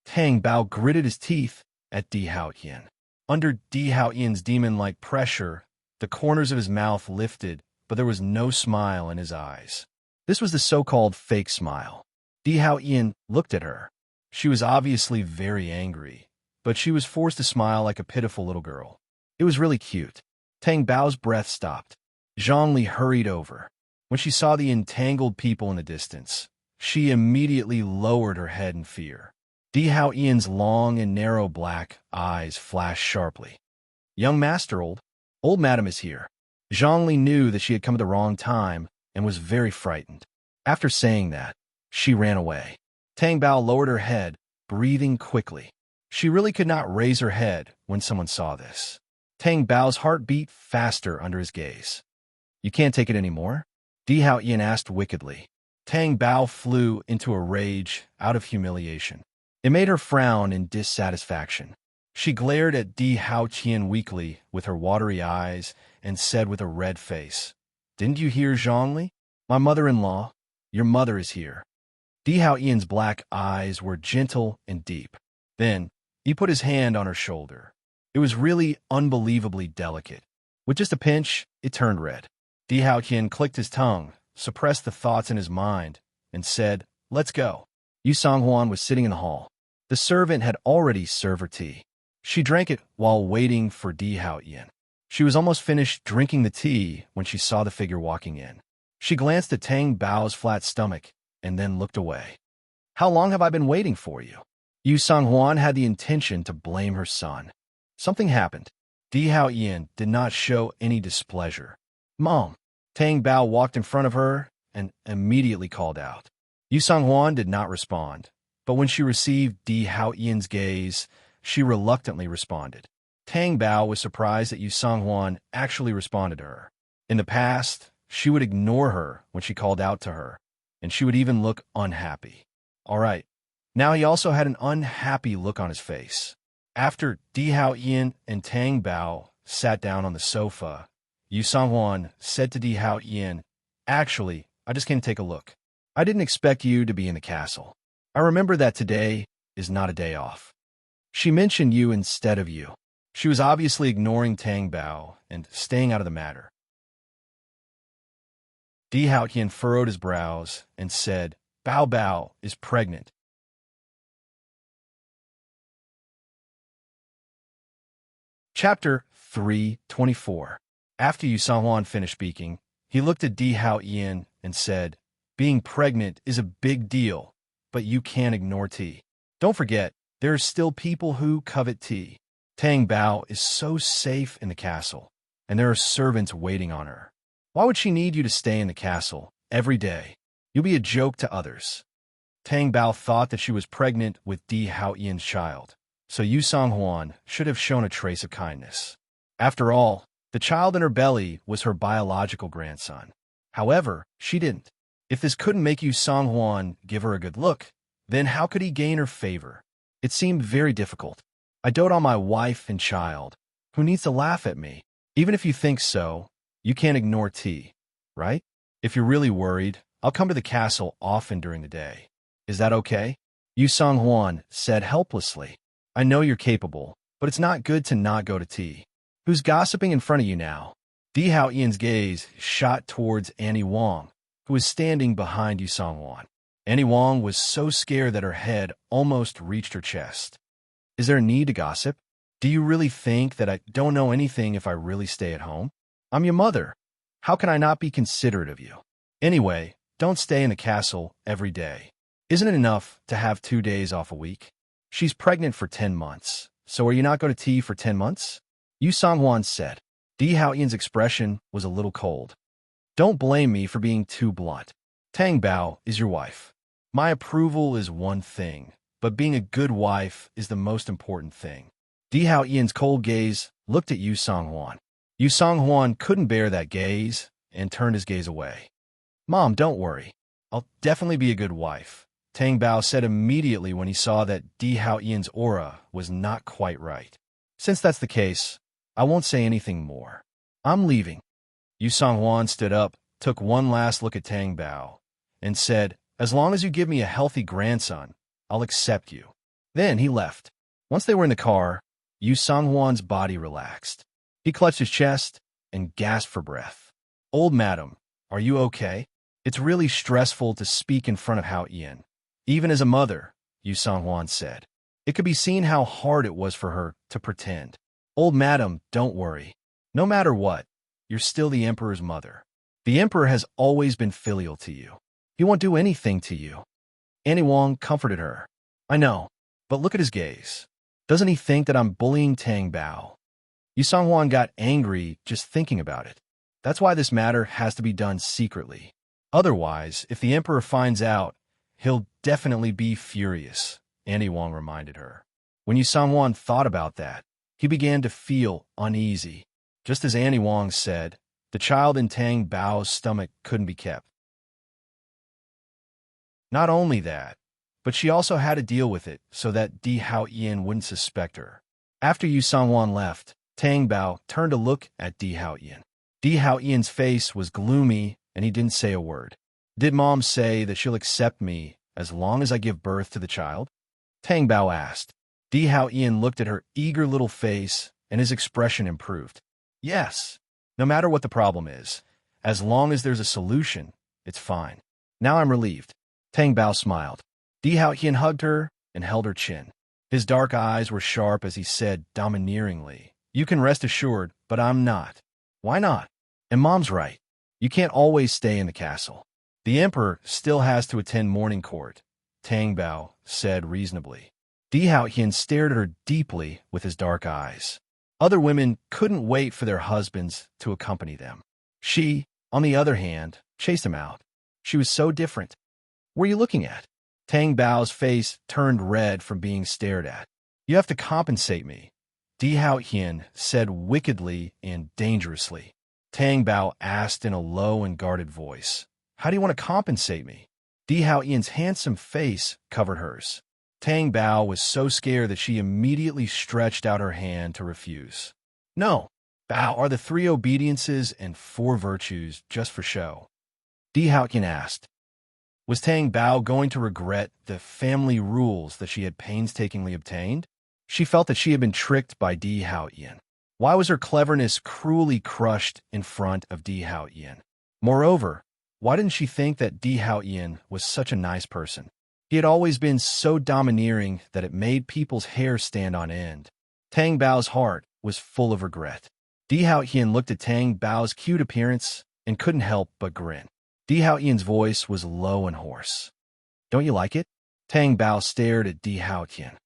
Tang Bao gritted his teeth at Di Hao Yin. Under Di Hao Yin's demon-like pressure, the corners of his mouth lifted, but there was no smile in his eyes. This was the so-called fake smile. Di Hao Yin looked at her. She was obviously very angry, but she was forced to smile like a pitiful little girl. It was really cute. Tang Bao's breath stopped. Zhongli hurried over. When she saw the entangled people in the distance, she immediately lowered her head in fear. Di Hao Yin's long and narrow black eyes flashed sharply. Young master, old madam is here. Zhongli knew that she had come at the wrong time and was very frightened. After saying that, she ran away. Tang Bao lowered her head, breathing quickly. She really could not raise her head when someone saw this. Tang Bao's heart beat faster under his gaze. You can't take it anymore? Di Hao Yin asked wickedly. Tang Bao flew into a rage out of humiliation. It made her frown in dissatisfaction. She glared at Di Hao Qian weakly with her watery eyes and said with a red face, Didn't you hear, Zhongli? My mother-in-law, your mother is here. Di Hao Yin's black eyes were gentle and deep. Then, he put his hand on her shoulder. It was really unbelievably delicate. With just a pinch, it turned red. Di Hao Qian clicked his tongue, suppressed the thoughts in his mind, and said, Let's go. Yu Songhuan was sitting in the hall. The servant had already served her tea. She drank it while waiting for Di Hao Yin. She was almost finished drinking the tea when she saw the figure walking in. She glanced at Tang Bao's flat stomach and then looked away. How long have I been waiting for you? Yu Songhuan had the intention to blame her son. Something happened. Di Hao Yin did not show any displeasure. Mom. Tang Bao walked in front of her and immediately called out. Yu Songhuan did not respond, but when she received Di Hao Yin's gaze, she reluctantly responded. Tang Bao was surprised that Yu Songhuan actually responded to her. In the past, she would ignore her when she called out to her, and she would even look unhappy. All right. Now he also had an unhappy look on his face. After Di Hao Yin and Tang Bao sat down on the sofa, Yu Songhuan said to Di Hao Yin, Actually, I just came to take a look. I didn't expect you to be in the castle. I remember that today is not a day off. She mentioned you instead of you. She was obviously ignoring Tang Bao and staying out of the matter. Di Hao Yin furrowed his brows and said, Bao Bao is pregnant. Chapter 324. After Yu Songhuan finished speaking, he looked at Di Hao Yin and said, Being pregnant is a big deal, but you can't ignore tea. Don't forget, there are still people who covet tea. Tang Bao is so safe in the castle, and there are servants waiting on her. Why would she need you to stay in the castle every day? You'll be a joke to others. Tang Bao thought that she was pregnant with Di Hao Yin's child, so Yu Songhuan should have shown a trace of kindness. After all, the child in her belly was her biological grandson. However, she didn't. If this couldn't make Yu Songhuan give her a good look, then how could he gain her favor? It seemed very difficult. I dote on my wife and child. Who needs to laugh at me? Even if you think so, you can't ignore tea, right? If you're really worried, I'll come to the castle often during the day. Is that okay? Yu Songhuan said helplessly. I know you're capable, but it's not good to not go to tea. Who's gossiping in front of you now? Di Hao Ian's gaze shot towards Annie Wong, who was standing behind Yu Song-wan. Annie Wong was so scared that her head almost reached her chest. Is there a need to gossip? Do you really think that I don't know anything if I really stay at home? I'm your mother. How can I not be considerate of you? Anyway, don't stay in the castle every day. Isn't it enough to have 2 days off a week? She's pregnant for 10 months. So are you not going to tea for 10 months? Yu Song-wan said. Di Hao Ian's expression was a little cold. Don't blame me for being too blunt. Tang Bao is your wife. My approval is one thing, but being a good wife is the most important thing. Di Hao Ian's cold gaze looked at Yu Song-wan. Yu Song-wan couldn't bear that gaze and turned his gaze away. Mom, don't worry. I'll definitely be a good wife, Tang Bao said immediately when he saw that Di Hao Ian's aura was not quite right. Since that's the case, I won't say anything more. I'm leaving. Yu Song-wan stood up, took one last look at Tang Bao, and said, as long as you give me a healthy grandson, I'll accept you. Then he left. Once they were in the car, Yu Song-wan's body relaxed. He clutched his chest and gasped for breath. Old madam, are you okay? It's really stressful to speak in front of Hao Ian. Even as a mother, Yu Song-wan said. It could be seen how hard it was for her to pretend. Old madam, don't worry. No matter what, you're still the emperor's mother. The emperor has always been filial to you. He won't do anything to you. Annie Wong comforted her. I know, but look at his gaze. Doesn't he think that I'm bullying Tang Bao? Yu Song-wan got angry just thinking about it. That's why this matter has to be done secretly. Otherwise, if the emperor finds out, he'll definitely be furious, Annie Wong reminded her. When Yu Song-wan thought about that, he began to feel uneasy. Just as Annie Wong said, the child in Tang Bao's stomach couldn't be kept. Not only that, but she also had to deal with it so that Di Hao Ian wouldn't suspect her. After Yu Song-wan left, Tang Bao turned to look at Di Hao Ian. Di Hao Ian's face was gloomy and he didn't say a word. Did Mom say that she'll accept me as long as I give birth to the child? Tang Bao asked. Di Hao Ian looked at her eager little face and his expression improved. Yes, no matter what the problem is, as long as there's a solution, it's fine. Now I'm relieved. Tang Bao smiled. Di Hao Ian hugged her and held her chin. His dark eyes were sharp as he said domineeringly, You can rest assured, but I'm not. Why not? And Mom's right. You can't always stay in the castle. The emperor still has to attend morning court, Tang Bao said reasonably. Di Hao Ian stared at her deeply with his dark eyes. Other women couldn't wait for their husbands to accompany them. She, on the other hand, chased him out. She was so different. What are you looking at? Tang Bao's face turned red from being stared at. You have to compensate me, Di Hao Ian said wickedly and dangerously. Tang Bao asked in a low and guarded voice. How do you want to compensate me? Di Hao Ian's handsome face covered hers. Tang Bao was so scared that she immediately stretched out her hand to refuse. No, Bao are the 3 obediences and 4 virtues just for show. Di Hao Ian asked. Was Tang Bao going to regret the family rules that she had painstakingly obtained? She felt that she had been tricked by Di Hao Ian. Why was her cleverness cruelly crushed in front of Di Hao Ian? Moreover, why didn't she think that Di Hao Ian was such a nice person? He had always been so domineering that it made people's hair stand on end. Tang Bao's heart was full of regret. Di Hao Ian looked at Tang Bao's cute appearance and couldn't help but grin. Di Hao Ian's voice was low and hoarse. Don't you like it? Tang Bao stared at Di Hao Ian.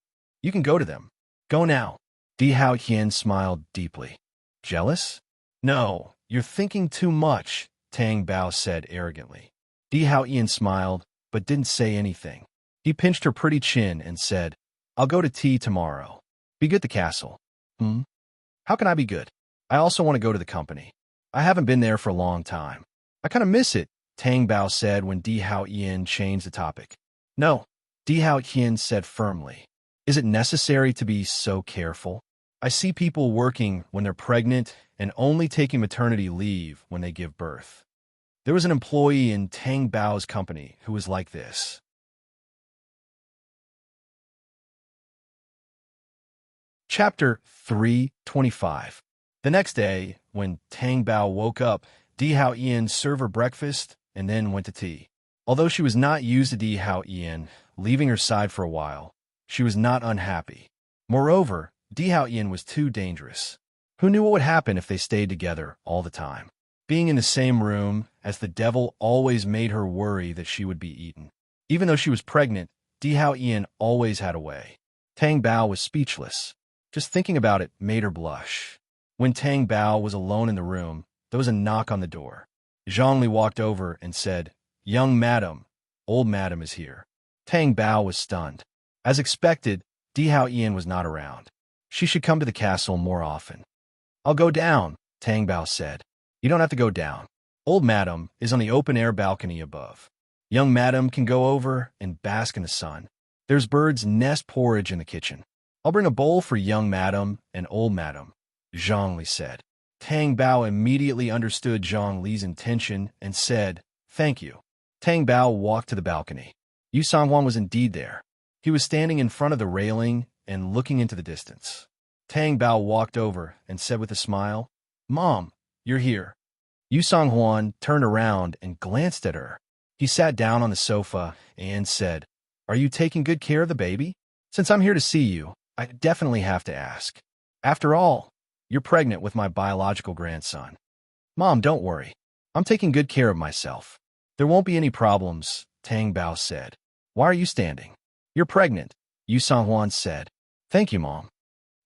You can go to them. Go now. Di Hao Ian smiled deeply. Jealous? No, you're thinking too much, Tang Bao said arrogantly. Di Hao Ian smiled, but didn't say anything. He pinched her pretty chin and said, I'll go to tea tomorrow. Be good at the castle. How can I be good? I also want to go to the company. I haven't been there for a long time. I kind of miss it, Tang Bao said when Di Hao Ian changed the topic. No, Di Hao Ian said firmly. Is it necessary to be so careful? I see people working when they're pregnant and only taking maternity leave when they give birth. There was an employee in Tang Bao's company who was like this. Chapter 325. The next day, when Tang Bao woke up, Di Hao Ian served her breakfast and then went to tea. Although she was not used to Di Hao Ian leaving her side for a while, she was not unhappy. Moreover, Di Hao Ian was too dangerous. Who knew what would happen if they stayed together all the time? Being in the same room as the devil always made her worry that she would be eaten. Even though she was pregnant, Di Hao Ian always had a way. Tang Bao was speechless. Just thinking about it made her blush. When Tang Bao was alone in the room, there was a knock on the door. Zhongli walked over and said, "Young madam, old madam is here." Tang Bao was stunned. As expected, Di Hao Ian was not around. She should come to the castle more often. "I'll go down," Tang Bao said. "You don't have to go down. Old madam is on the open-air balcony above. Young madam can go over and bask in the sun. There's bird's nest porridge in the kitchen. I'll bring a bowl for young madam and old madam," Zhongli said. Tang Bao immediately understood Zhongli's intention and said, "Thank you." Tang Bao walked to the balcony. Yu Songhuan was indeed there. He was standing in front of the railing and looking into the distance. Tang Bao walked over and said with a smile, "Mom, you're here." Yu Songhuan turned around and glanced at her. He sat down on the sofa and said, "Are you taking good care of the baby? Since I'm here to see you, I definitely have to ask. After all, you're pregnant with my biological grandson." "Mom, don't worry. I'm taking good care of myself. There won't be any problems," Tang Bao said. "Why are you standing?" "You're pregnant," Yu Songhuan said. "Thank you, Mom."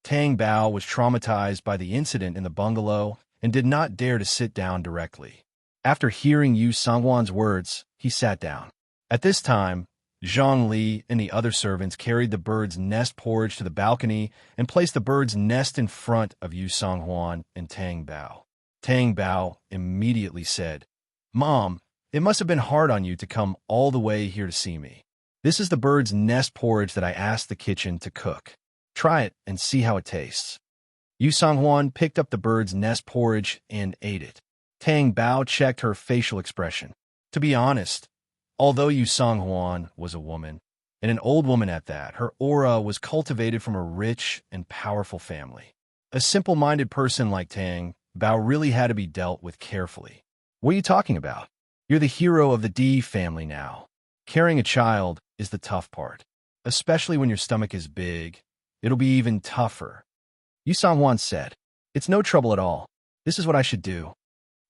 Tang Bao was traumatized by the incident in the bungalow and did not dare to sit down directly. After hearing Yu Songhuan's words, he sat down. At this time, Zhang Li and the other servants carried the bird's nest porridge to the balcony and placed the bird's nest in front of Yu Songhuan and Tang Bao. Tang Bao immediately said, "Mom, it must have been hard on you to come all the way here to see me. This is the bird's nest porridge that I asked the kitchen to cook. Try it and see how it tastes." Yu Songhuan picked up the bird's nest porridge and ate it. Tang Bao checked her facial expression. To be honest, although Yu Songhuan was a woman, and an old woman at that, her aura was cultivated from a rich and powerful family. A simple-minded person like Tang Bao really had to be dealt with carefully. "What are you talking about? You're the hero of the D family now. Carrying a child is the tough part. Especially when your stomach is big, it'll be even tougher," Yu Songhuan said. "It's no trouble at all. This is what I should do."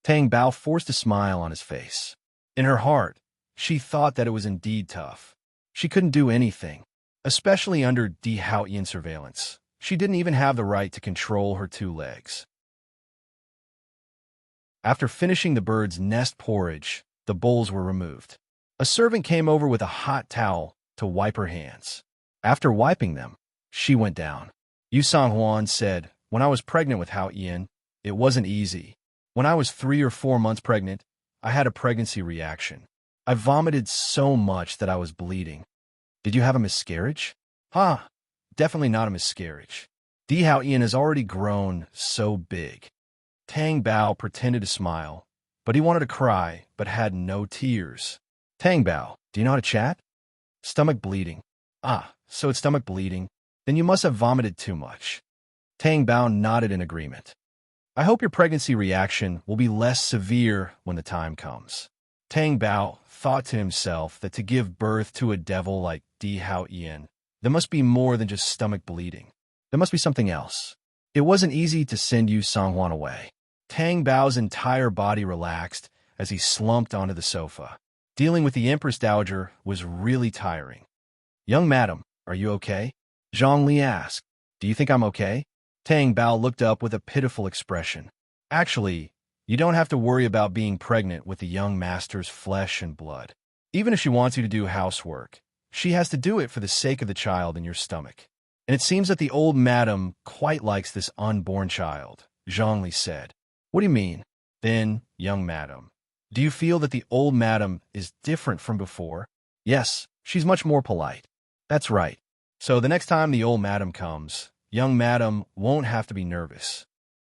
Tang Bao forced a smile on his face. In her heart, she thought that it was indeed tough. She couldn't do anything, especially under Di Hao Ian surveillance. She didn't even have the right to control her two legs. After finishing the bird's nest porridge, the bowls were removed. A servant came over with a hot towel to wipe her hands. After wiping them, she went down. Yu Songhuan said, "When I was pregnant with Hao Ian, it wasn't easy. When I was 3 or 4 months pregnant, I had a pregnancy reaction. I vomited so much that I was bleeding." "Did you have a miscarriage?" Definitely not a miscarriage. Di Hao Ian has already grown so big." Tang Bao pretended to smile, but he wanted to cry, but had no tears. "Tang Bao, do you know how to chat?" "Stomach bleeding." So it's stomach bleeding. Then you must have vomited too much." Tang Bao nodded in agreement. "I hope your pregnancy reaction will be less severe when the time comes." Tang Bao thought to himself that to give birth to a devil like Di Hao Ian, there must be more than just stomach bleeding. There must be something else. It wasn't easy to send Yu Songhuan away. Tang Bao's entire body relaxed as he slumped onto the sofa. Dealing with the Empress Dowager was really tiring. "Young madam, are you okay?" Zhang Li asked. "Do you think I'm okay?" Tang Bao looked up with a pitiful expression. "Actually, you don't have to worry about being pregnant with the young master's flesh and blood. Even if she wants you to do housework, she has to do it for the sake of the child in your stomach. And it seems that the old madam quite likes this unborn child," Zhang Li said. "What do you mean?" "Then, young madam, do you feel that the old madam is different from before?" "Yes, she's much more polite." "That's right. So the next time the old madam comes, young madam won't have to be nervous."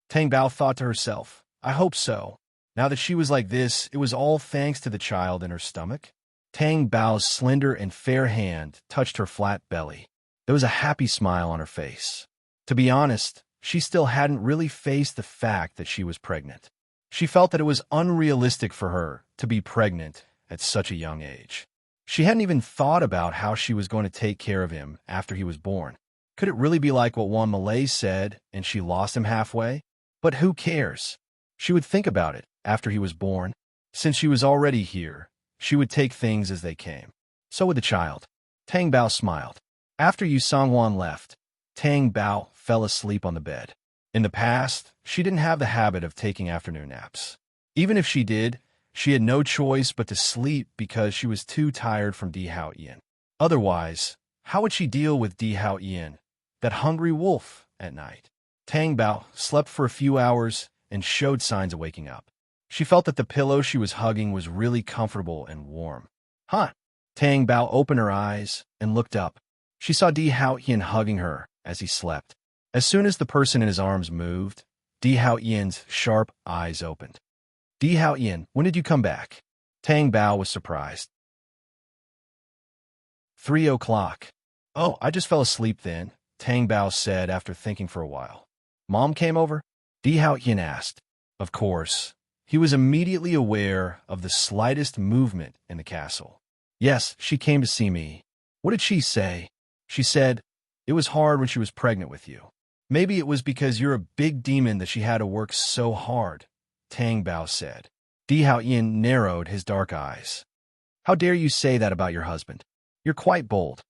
Tang Bao thought to herself, "I hope so. Now that she was like this, it was all thanks to the child in her stomach." Tang Bao's slender and fair hand touched her flat belly. There was a happy smile on her face. To be honest, she still hadn't really faced the fact that she was pregnant. She felt that it was unrealistic for her to be pregnant at such a young age. She hadn't even thought about how she was going to take care of him after he was born. Could it really be like what Juan Malay said and she lost him halfway? But who cares? She would think about it after he was born. Since she was already here, she would take things as they came. So would the child. Tang Bao smiled. After Yu Songhuan left, Tang Bao fell asleep on the bed. In the past, she didn't have the habit of taking afternoon naps. Even if she did, she had no choice but to sleep because she was too tired from Di Hao Ian. Otherwise, how would she deal with Di Hao Ian, that hungry wolf, at night? Tang Bao slept for a few hours and showed signs of waking up. She felt that the pillow she was hugging was really comfortable and warm. Huh? Tang Bao opened her eyes and looked up. She saw Di Hao Ian hugging her as he slept. As soon as the person in his arms moved, Di Hao Ian's sharp eyes opened. Di Hao Ian, when did you come back? Tang Bao was surprised. 3 o'clock. Oh, I just fell asleep then, Tang Bao said after thinking for a while. Mom came over? Di Hao Ian asked. Of course. He was immediately aware of the slightest movement in the castle. Yes, she came to see me. What did she say? She said, it was hard when she was pregnant with you. Maybe it was because you're a big demon that she had to work so hard, Tang Bao said. Di Hao Ian narrowed his dark eyes. How dare you say that about your husband? You're quite bold.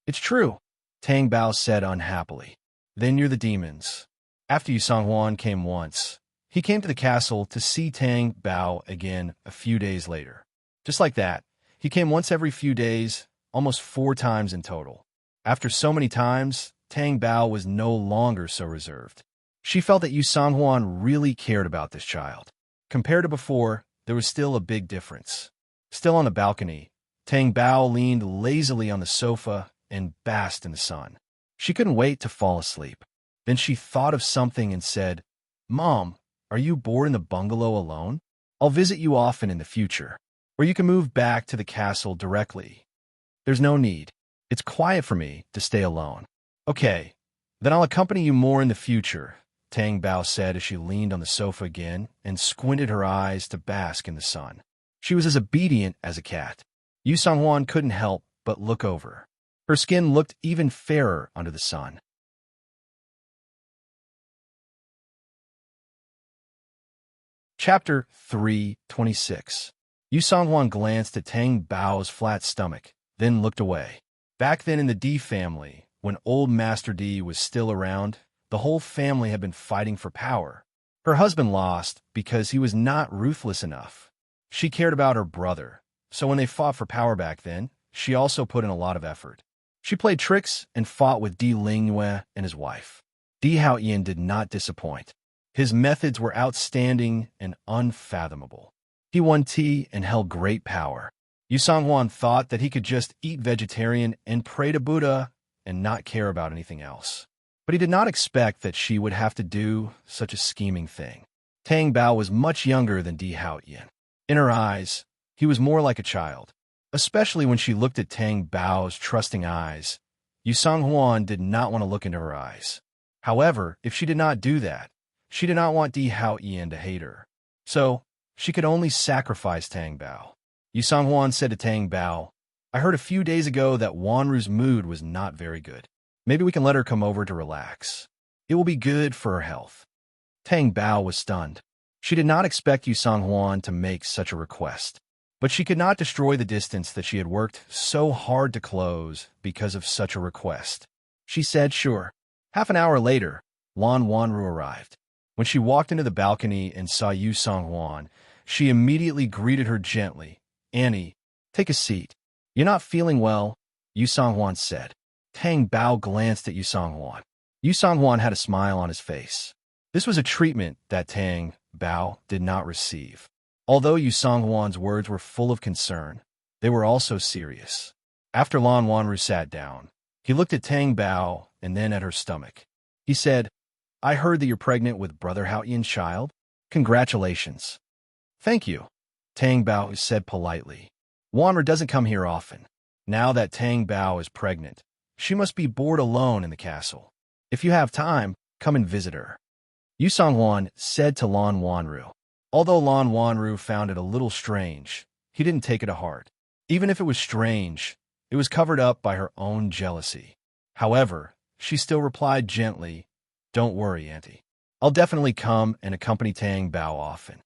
It's true, Tang Bao said unhappily. Then you're the demons. After Yu Songhuan came once, he came to the castle to see Tang Bao again a few days later. Just like that, he came once every few days, almost 4 times in total. After so many times, Tang Bao was no longer so reserved. She felt that Yu Songhuan really cared about this child. Compared to before, there was still a big difference. Still on the balcony, Tang Bao leaned lazily on the sofa and basked in the sun. She couldn't wait to fall asleep. Then she thought of something and said, Mom, are you bored in the bungalow alone? I'll visit you often in the future, or you can move back to the castle directly. There's no need. It's quiet for me to stay alone. Okay, then I'll accompany you more in the future, Tang Bao said as she leaned on the sofa again and squinted her eyes to bask in the sun. She was as obedient as a cat. Yu Songhuan couldn't help but look over. Her skin looked even fairer under the sun. Chapter 3:26. Yu Songhuan glanced at Tang Bao's flat stomach, then looked away. Back then in the Di family, when old Master Di was still around, the whole family had been fighting for power. Her husband lost because he was not ruthless enough. She cared about her brother, so when they fought for power back then, she also put in a lot of effort. She played tricks and fought with Di Lingyue and his wife. Di Hao Ian did not disappoint. His methods were outstanding and unfathomable. He won tea and held great power. Yu Songhuan thought that he could just eat vegetarian and pray to Buddha and not care about anything else. But he did not expect that she would have to do such a scheming thing. Tang Bao was much younger than Di Hao Ian. In her eyes, he was more like a child. Especially when she looked at Tang Bao's trusting eyes, Yu Songhuan did not want to look into her eyes. However, if she did not do that, she did not want Di Hao Ian to hate her. So, she could only sacrifice Tang Bao. Yu Songhuan said to Tang Bao, I heard a few days ago that Wanru's mood was not very good. Maybe we can let her come over to relax. It will be good for her health. Tang Bao was stunned. She did not expect Yu Songhuan to make such a request. But she could not destroy the distance that she had worked so hard to close because of such a request. She said, sure. Half an hour later, Wanru arrived. When she walked into the balcony and saw Yu Songhuan, she immediately greeted her gently. Annie, take a seat. You're not feeling well, Yu Songhuan said. Tang Bao glanced at Yu Songhuan. Yu Songhuan had a smile on his face. This was a treatment that Tang Bao did not receive. Although Yu Songhuan's words were full of concern, they were also serious. After Lan Wanru sat down, he looked at Tang Bao and then at her stomach. He said, I heard that you're pregnant with Brother Hao Ian's child. Congratulations. Thank you, Tang Bao said politely. Wanru doesn't come here often. Now that Tang Bao is pregnant, she must be bored alone in the castle. If you have time, come and visit her. Yu Song-hwan said to Lan Wanru. Although Lan Wanru found it a little strange, he didn't take it to heart. Even if it was strange, it was covered up by her own jealousy. However, she still replied gently, "Don't worry, Auntie. I'll definitely come and accompany Tang Bao often."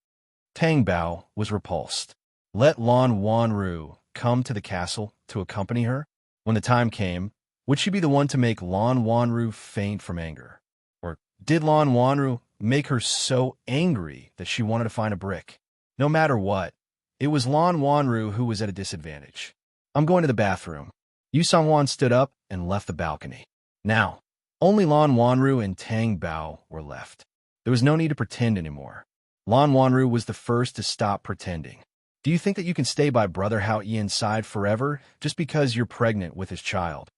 Tang Bao was repulsed. Let Lan Wanru come to the castle to accompany her? When the time came, would she be the one to make Lan Wanru faint from anger? Or did Lan Wanru make her so angry that she wanted to find a brick? No matter what, it was Lan Wanru who was at a disadvantage. "I'm going to the bathroom." Yu Song-hwan stood up and left the balcony. Now, only Lan Wanru and Tang Bao were left. There was no need to pretend anymore. Lan Wanru was the first to stop pretending. "Do you think that you can stay by Brother Hao Yian's side forever just because you're pregnant with his child?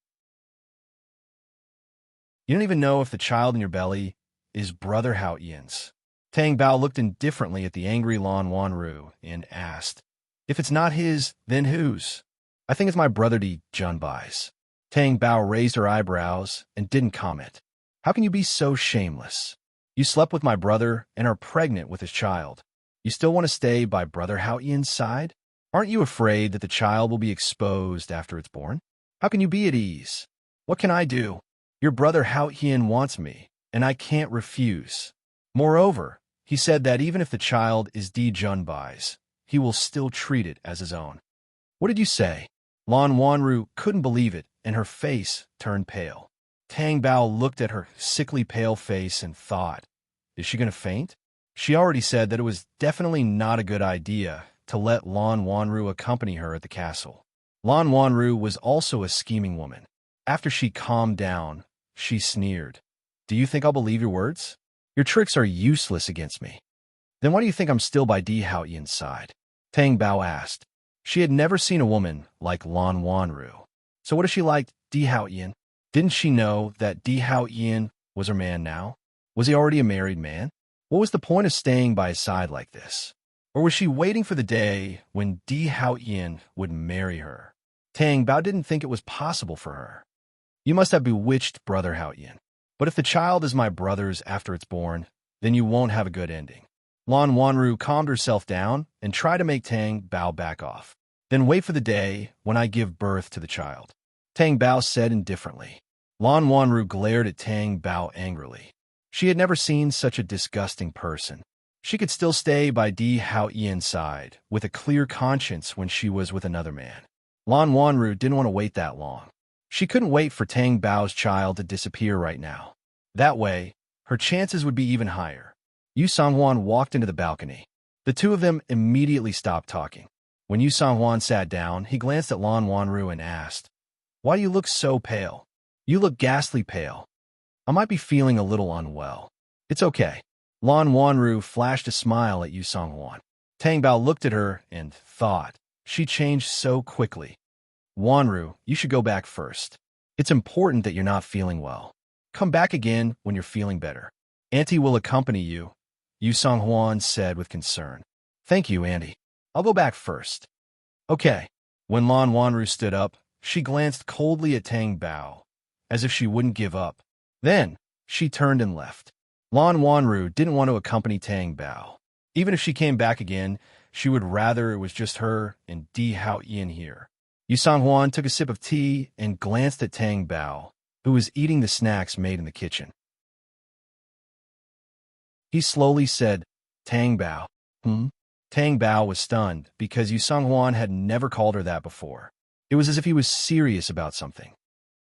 You don't even know if the child in your belly is Brother Hao Yian's." Tang Bao looked indifferently at the angry Lan Wanru and asked, "If it's not his, then whose?" "I think it's my brother Di Junbai's." Tang Bao raised her eyebrows and didn't comment. "How can you be so shameless? You slept with my brother and are pregnant with his child. You still want to stay by Brother Hao Yian's side? Aren't you afraid that the child will be exposed after it's born? How can you be at ease? What can I do? Your brother Hao Yian wants me, and I can't refuse. Moreover, he said that even if the child is Di Junbai's, he will still treat it as his own." "What did you say?" Lan Wanru couldn't believe it, and her face turned pale. Tang Bao looked at her sickly pale face and thought, "Is she going to faint?" She already said that it was definitely not a good idea to let Lan Wanru accompany her at the castle. Lan Wanru was also a scheming woman. After she calmed down, she sneered. "Do you think I'll believe your words? Your tricks are useless against me." "Then why do you think I'm still by Di Hao Yian's side?" Tang Bao asked. She had never seen a woman like Lan Wanru. So what if she liked Di Hao Yian? Didn't she know that Di Hao Yian was her man now? Was he already a married man? What was the point of staying by his side like this? Or was she waiting for the day when Di Hao Yian would marry her? Tang Bao didn't think it was possible for her. "You must have bewitched Brother Hao Yian. But if the child is my brother's after it's born, then you won't have a good ending." Lan Wanru calmed herself down and tried to make Tang Bao back off. "Then wait for the day when I give birth to the child," Tang Bao said indifferently. Lan Wanru glared at Tang Bao angrily. She had never seen such a disgusting person. She could still stay by Di Hao Yian's side with a clear conscience when she was with another man. Lan Wanru didn't want to wait that long. She couldn't wait for Tang Bao's child to disappear right now. That way, her chances would be even higher. Yu Song-hwan walked into the balcony. The two of them immediately stopped talking. When Yu Song-hwan sat down, he glanced at Lan Wanru and asked, "Why do you look so pale? You look ghastly pale. I might be feeling a little unwell." "It's okay." Lan Wanru flashed a smile at Yu Song-hwan. Tang Bao looked at her and thought, she changed so quickly. "Wanru, you should go back first. It's important that you're not feeling well. Come back again when you're feeling better. Auntie will accompany you," Yu Song-hwan said with concern. "Thank you, Auntie. I'll go back first." "Okay." When Lan Wanru stood up, she glanced coldly at Tang Bao, as if she wouldn't give up. Then, she turned and left. Lan Wanru didn't want to accompany Tang Bao. Even if she came back again, she would rather it was just her and Di Hao Yian here. Yu Song-hwan took a sip of tea and glanced at Tang Bao, who was eating the snacks made in the kitchen. He slowly said, "Tang Bao." Tang Bao was stunned because Yu Song-hwan had never called her that before. It was as if he was serious about something.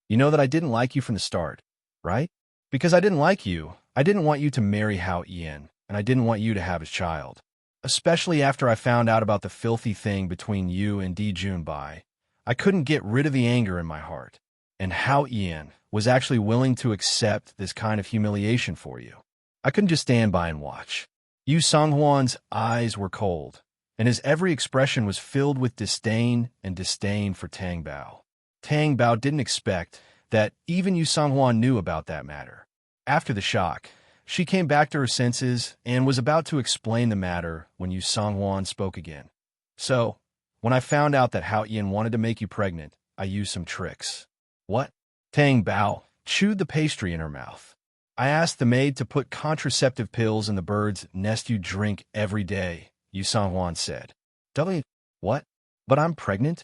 "You know that I didn't like you from the start, right? Because I didn't like you, I didn't want you to marry Hao Yian, and I didn't want you to have his child. Especially after I found out about the filthy thing between you and Di Junbai, I couldn't get rid of the anger in my heart. And Hao Yian was actually willing to accept this kind of humiliation for you. I couldn't just stand by and watch." Yu Song-hwan's eyes were cold, and his every expression was filled with disdain for Tang Bao. Tang Bao didn't expect that even Yu Song-hwan knew about that matter. After the shock, she came back to her senses and was about to explain the matter when Yu Song-hwan spoke again. "So, when I found out that Hao Yian wanted to make you pregnant, I used some tricks." "What?" Tang Bao chewed the pastry in her mouth. I asked the maid to put contraceptive pills in the bird's nest you drink every day, Yu Songhuan said. W, what? But I'm pregnant?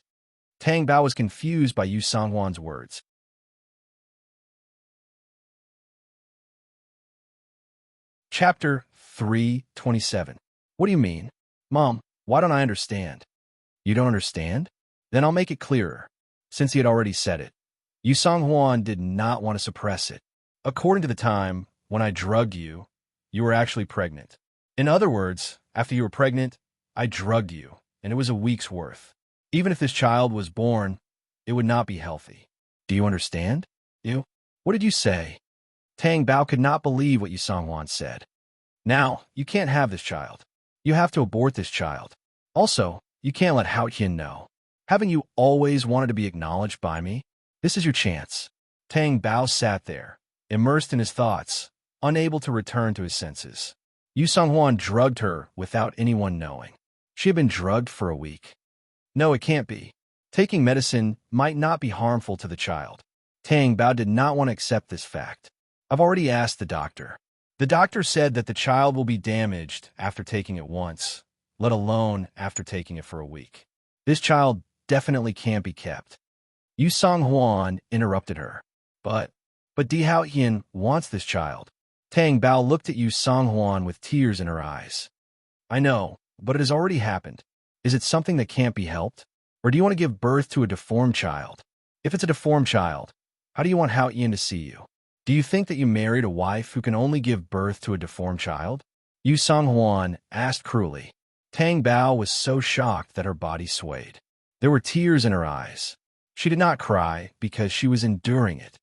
Tang Bao was confused by Yu Songhuan's words. Chapter 327. What do you mean? Mom, why don't I understand? You don't understand? Then I'll make it clearer. Since he had already said it, Yu Songhuan did not want to suppress it. According to the time when I drugged you, you were actually pregnant. In other words, after you were pregnant, I drugged you, and it was a week's worth. Even if this child was born, it would not be healthy. Do you understand? You? What did you say? Tang Bao could not believe what Yu Songhuan said. Now, you can't have this child. You have to abort this child. Also, you can't let Hao Yin know. Haven't you always wanted to be acknowledged by me? This is your chance. Tang Bao sat there, immersed in his thoughts, unable to return to his senses. Yu Songhuan drugged her without anyone knowing. She had been drugged for a week. No, it can't be. Taking medicine might not be harmful to the child. Tang Bao did not want to accept this fact. I've already asked the doctor. The doctor said that the child will be damaged after taking it once, let alone after taking it for a week. This child definitely can't be kept. Yu Songhuan interrupted her. But Di Haoyin wants this child. Tang Bao looked at Yu Songhuan with tears in her eyes. I know, but it has already happened. Is it something that can't be helped? Or do you want to give birth to a deformed child? If it's a deformed child, how do you want Haoyin to see you? Do you think that you married a wife who can only give birth to a deformed child? Yu Songhuan asked cruelly. Tang Bao was so shocked that her body swayed. There were tears in her eyes. She did not cry because she was enduring it.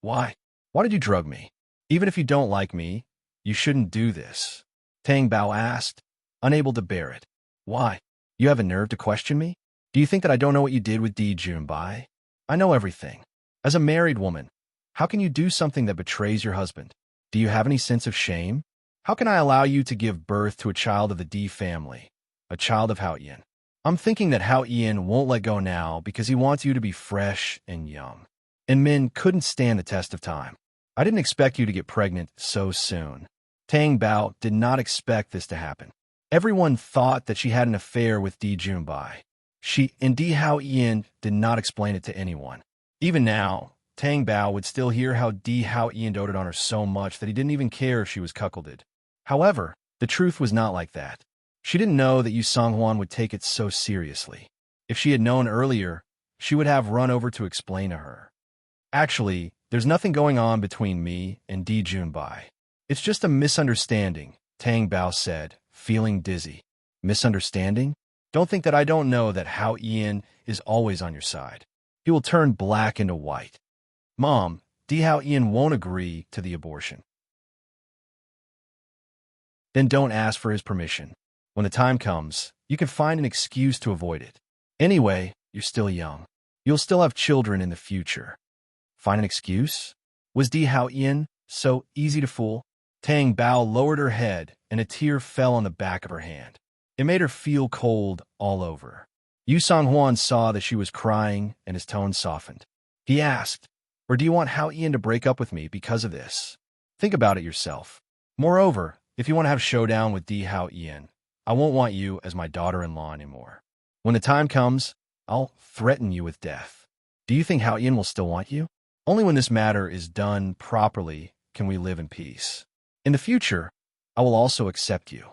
Why? Why did you drug me? Even if you don't like me, you shouldn't do this. Tang Bao asked, unable to bear it. Why? You have a nerve to question me? Do you think that I don't know what you did with Di Junbai? I know everything. As a married woman, how can you do something that betrays your husband? Do you have any sense of shame? How can I allow you to give birth to a child of the Di family, a child of Hao Yin? I'm thinking that Hao Yin won't let go now because he wants you to be fresh and young. And men couldn't stand the test of time. I didn't expect you to get pregnant so soon. Tang Bao did not expect this to happen. Everyone thought that she had an affair with Di Junbai. She and Di Haoyin did not explain it to anyone. Even now, Tang Bao would still hear how Di Haoyin doted on her so much that he didn't even care if she was cuckolded. However, the truth was not like that. She didn't know that Yu Songhuan would take it so seriously. If she had known earlier, she would have run over to explain to her. Actually, there's nothing going on between me and Di Junbai. It's just a misunderstanding, Tang Bao said, feeling dizzy. Misunderstanding? Don't think that I don't know that Hao Yin is always on your side. He will turn black into white. Mom, Di Haoyin won't agree to the abortion. Then don't ask for his permission. When the time comes, you can find an excuse to avoid it. Anyway, you're still young. You'll still have children in the future. Find an excuse? Was Di Haoyin so easy to fool? Tang Bao lowered her head, and a tear fell on the back of her hand. It made her feel cold all over. Yu Songhuan saw that she was crying, and his tone softened. He asked, or do you want Hao Yin to break up with me because of this? Think about it yourself. Moreover, if you want to have showdown with Di Haoyin, I won't want you as my daughter-in-law anymore. When the time comes, I'll threaten you with death. Do you think Hao Yin will still want you? Only when this matter is done properly can we live in peace. In the future, I will also accept you.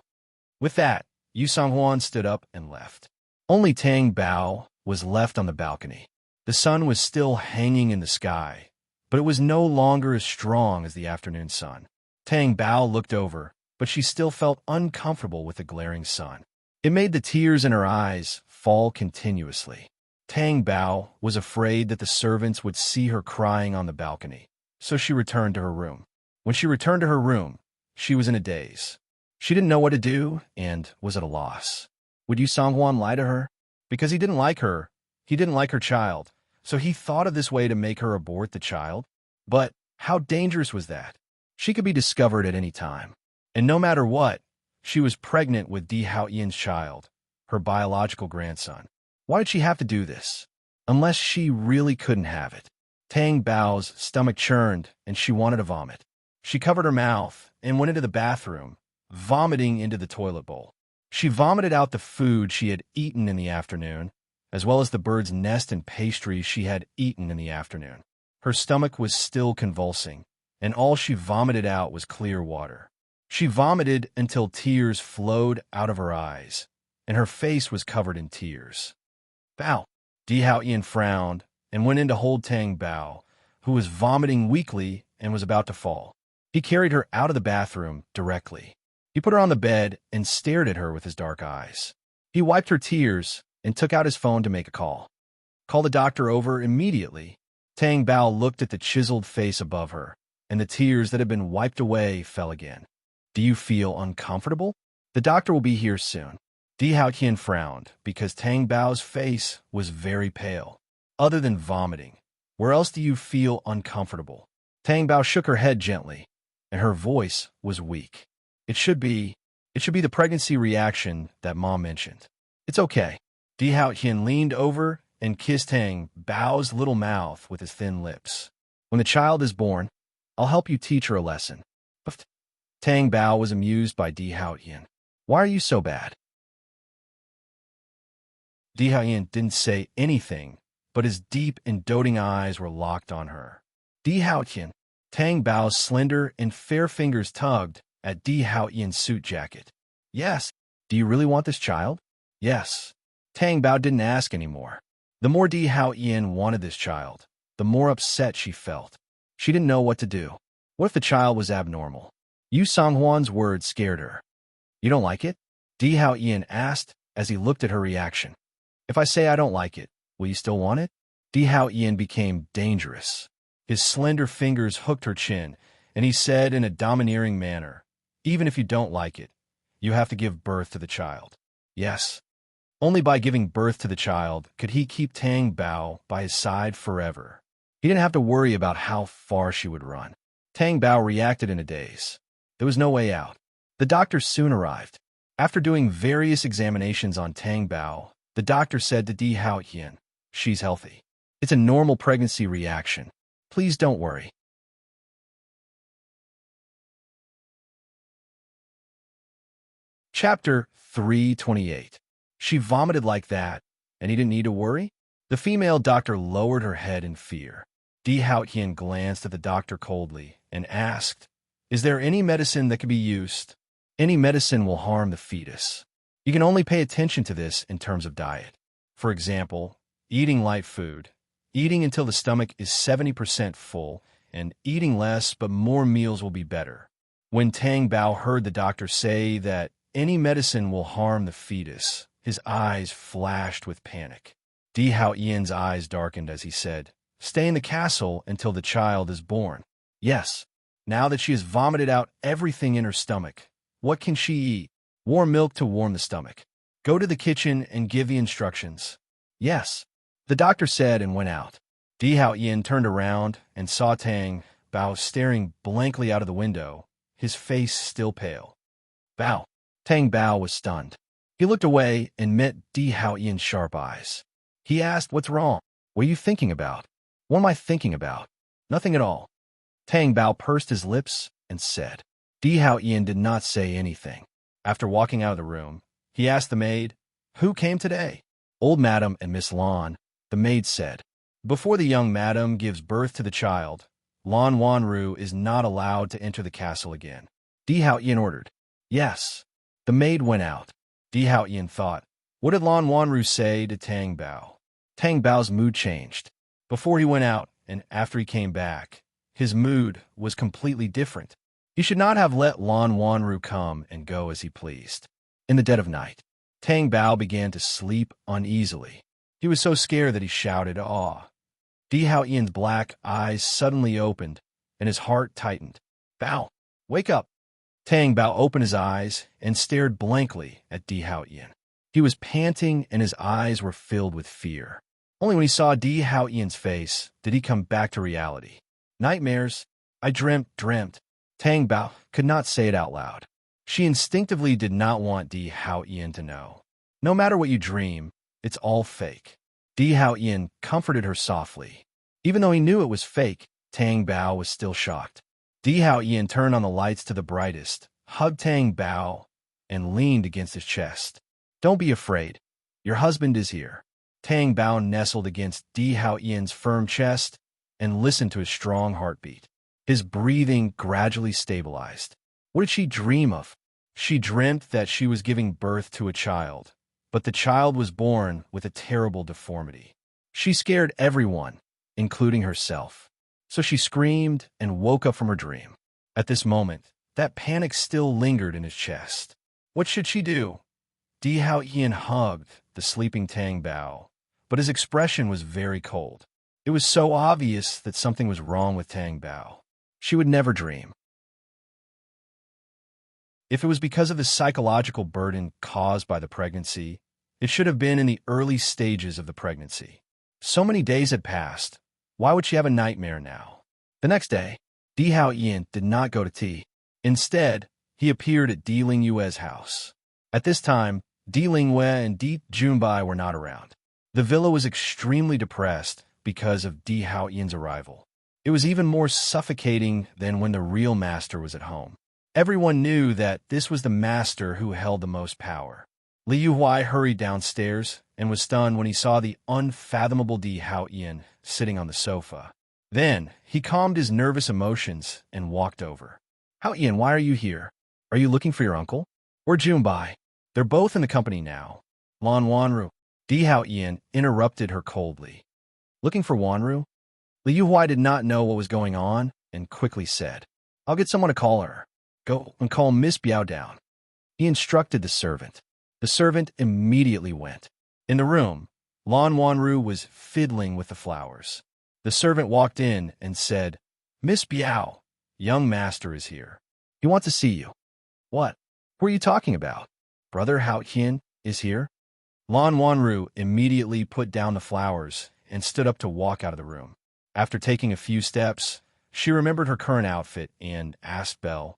With that, Yu Songhuan stood up and left. Only Tang Bao was left on the balcony. The sun was still hanging in the sky, but it was no longer as strong as the afternoon sun. Tang Bao looked over, but she still felt uncomfortable with the glaring sun. It made the tears in her eyes fall continuously. Tang Bao was afraid that the servants would see her crying on the balcony, so she returned to her room. When she returned to her room, she was in a daze. She didn't know what to do and was at a loss. Would Yu Songhuan lie to her? Because he didn't like her. He didn't like her child, so he thought of this way to make her abort the child. But how dangerous was that? She could be discovered at any time. And no matter what, she was pregnant with Di Haoyin's child, her biological grandson. Why did she have to do this? Unless she really couldn't have it. Tang Bao's stomach churned, and she wanted to vomit. She covered her mouth and went into the bathroom, vomiting into the toilet bowl. She vomited out the food she had eaten in the afternoon, as well as the bird's nest and pastries she had eaten in the afternoon. Her stomach was still convulsing, and all she vomited out was clear water. She vomited until tears flowed out of her eyes, and her face was covered in tears. Bao. Di Haoyan frowned and went in to hold Tang Bao, who was vomiting weakly and was about to fall. He carried her out of the bathroom directly. He put her on the bed and stared at her with his dark eyes. He wiped her tears and took out his phone to make a call. Call the doctor over immediately. Tang Bao looked at the chiseled face above her, and the tears that had been wiped away fell again. Do you feel uncomfortable? The doctor will be here soon. Di Haoyan frowned because Tang Bao's face was very pale. Other than vomiting, where else do you feel uncomfortable? Tang Bao shook her head gently, and her voice was weak. It should be the pregnancy reaction that Mom mentioned. It's okay. Di Haoyan leaned over and kissed Tang Bao's little mouth with his thin lips. When the child is born, I'll help you teach her a lesson. But Tang Bao was amused by Di Haoyan. Why are you so bad? Di Haoyan didn't say anything, but his deep and doting eyes were locked on her. Di Haoyan. Tang Bao's slender and fair fingers tugged at Di Haoyan's suit jacket. Yes. Do you really want this child? Yes. Tang Bao didn't ask anymore. The more Di Haoyan wanted this child, the more upset she felt. She didn't know what to do. What if the child was abnormal? Yu Songhuan's words scared her. You don't like it? Di Haoyan asked as he looked at her reaction. If I say I don't like it, will you still want it? Di Haoyan became dangerous. His slender fingers hooked her chin, and he said in a domineering manner, even if you don't like it, you have to give birth to the child. Yes. Only by giving birth to the child could he keep Tang Bao by his side forever. He didn't have to worry about how far she would run. Tang Bao reacted in a daze. There was no way out. The doctor soon arrived. After doing various examinations on Tang Bao, the doctor said to Di Haoyan, she's healthy. It's a normal pregnancy reaction. Please don't worry. Chapter 328. She vomited like that, and he didn't need to worry? The female doctor lowered her head in fear. Di Haoyan glanced at the doctor coldly and asked, is there any medicine that can be used? Any medicine will harm the fetus. You can only pay attention to this in terms of diet. For example, eating light food, eating until the stomach is 70% full, and eating less but more meals will be better. When Tang Bao heard the doctor say that any medicine will harm the fetus, his eyes flashed with panic. Di Haoyan's eyes darkened as he said, stay in the castle until the child is born. Yes, now that she has vomited out everything in her stomach, what can she eat? Warm milk to warm the stomach. Go to the kitchen and give the instructions. Yes, the doctor said and went out. Di Haoyan turned around and saw Tang Bao staring blankly out of the window, his face still pale. Bao. Tang Bao was stunned. He looked away and met Di Haoyan's sharp eyes. He asked, what's wrong? What are you thinking about? What am I thinking about? Nothing at all. Tang Bao pursed his lips and said. Di Haoyan did not say anything. After walking out of the room, he asked the maid, who came today? Old Madam and Miss Lan, the maid said. Before the young madam gives birth to the child, Lan Wanru is not allowed to enter the castle again. Di Haoyan ordered. Yes. The maid went out. Di Haoyan thought, what did Lan Wanru say to Tang Bao? Tang Bao's mood changed. Before he went out and after he came back, his mood was completely different. He should not have let Lan Wanru come and go as he pleased. In the dead of night, Tang Bao began to sleep uneasily. He was so scared that he shouted, awe. Di Haoyan's black eyes suddenly opened, and his heart tightened. Bao, wake up. Tang Bao opened his eyes and stared blankly at Di Haoyan. He was panting and his eyes were filled with fear. Only when he saw Di Haoyan's face did he come back to reality. Nightmares. I dreamt. Tang Bao could not say it out loud. She instinctively did not want Di Haoyan to know. No matter what you dream, it's all fake. Di Haoyan comforted her softly. Even though he knew it was fake, Tang Bao was still shocked. Di Hao Ian turned on the lights to the brightest, hugged Tang Bao, and leaned against his chest. Don't be afraid. Your husband is here. Tang Bao nestled against Di Hao Ian's firm chest and listened to his strong heartbeat. His breathing gradually stabilized. What did she dream of? She dreamt that she was giving birth to a child, but the child was born with a terrible deformity. She scared everyone, including herself. So she screamed and woke up from her dream. At this moment, that panic still lingered in his chest. What should she do? Di Hao Ian hugged the sleeping Tang Bao, but his expression was very cold. It was so obvious that something was wrong with Tang Bao. She would never dream. If it was because of the psychological burden caused by the pregnancy, it should have been in the early stages of the pregnancy. So many days had passed. Why would she have a nightmare now? The next day, Di Hao Ian did not go to tea. Instead, he appeared at Di Lingyue's house. At this time, Di Lingyue and Di Junbai were not around. The villa was extremely depressed because of Di Hao Ian's arrival. It was even more suffocating than when the real master was at home. Everyone knew that this was the master who held the most power. Li Yuhuai hurried downstairs and was stunned when he saw the unfathomable Di Hao Ian sitting on the sofa. Then, he calmed his nervous emotions and walked over. Hao Ian, why are you here? Are you looking for your uncle? Or Junbai? They're both in the company now. Lan Wanru. Di Hao Ian interrupted her coldly. Looking for Wanru? Li Yuhuai did not know what was going on and quickly said, I'll get someone to call her. Go and call Miss Biao down. He instructed the servant. The servant immediately went. In the room, Lan Wanru was fiddling with the flowers. The servant walked in and said, Miss Biao, young master is here. He wants to see you. What? Who are you talking about? Brother Hao Qian is here? Lan Wanru immediately put down the flowers and stood up to walk out of the room. After taking a few steps, she remembered her current outfit and asked Belle,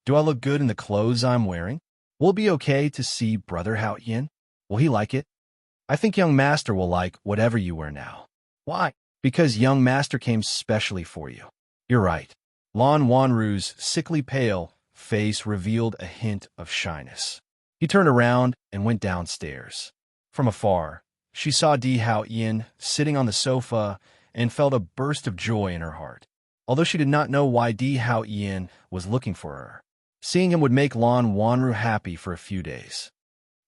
Do I look good in the clothes I'm wearing? Will it be okay to see Brother Hao Qian? Will he like it? I think young master will like whatever you wear now. Why? Because young master came specially for you. You're right. Lan Wanru's sickly pale face revealed a hint of shyness. He turned around and went downstairs. From afar, she saw Di Hao Ian sitting on the sofa and felt a burst of joy in her heart. Although she did not know why Di Hao Ian was looking for her, seeing him would make Lan Wanru happy for a few days.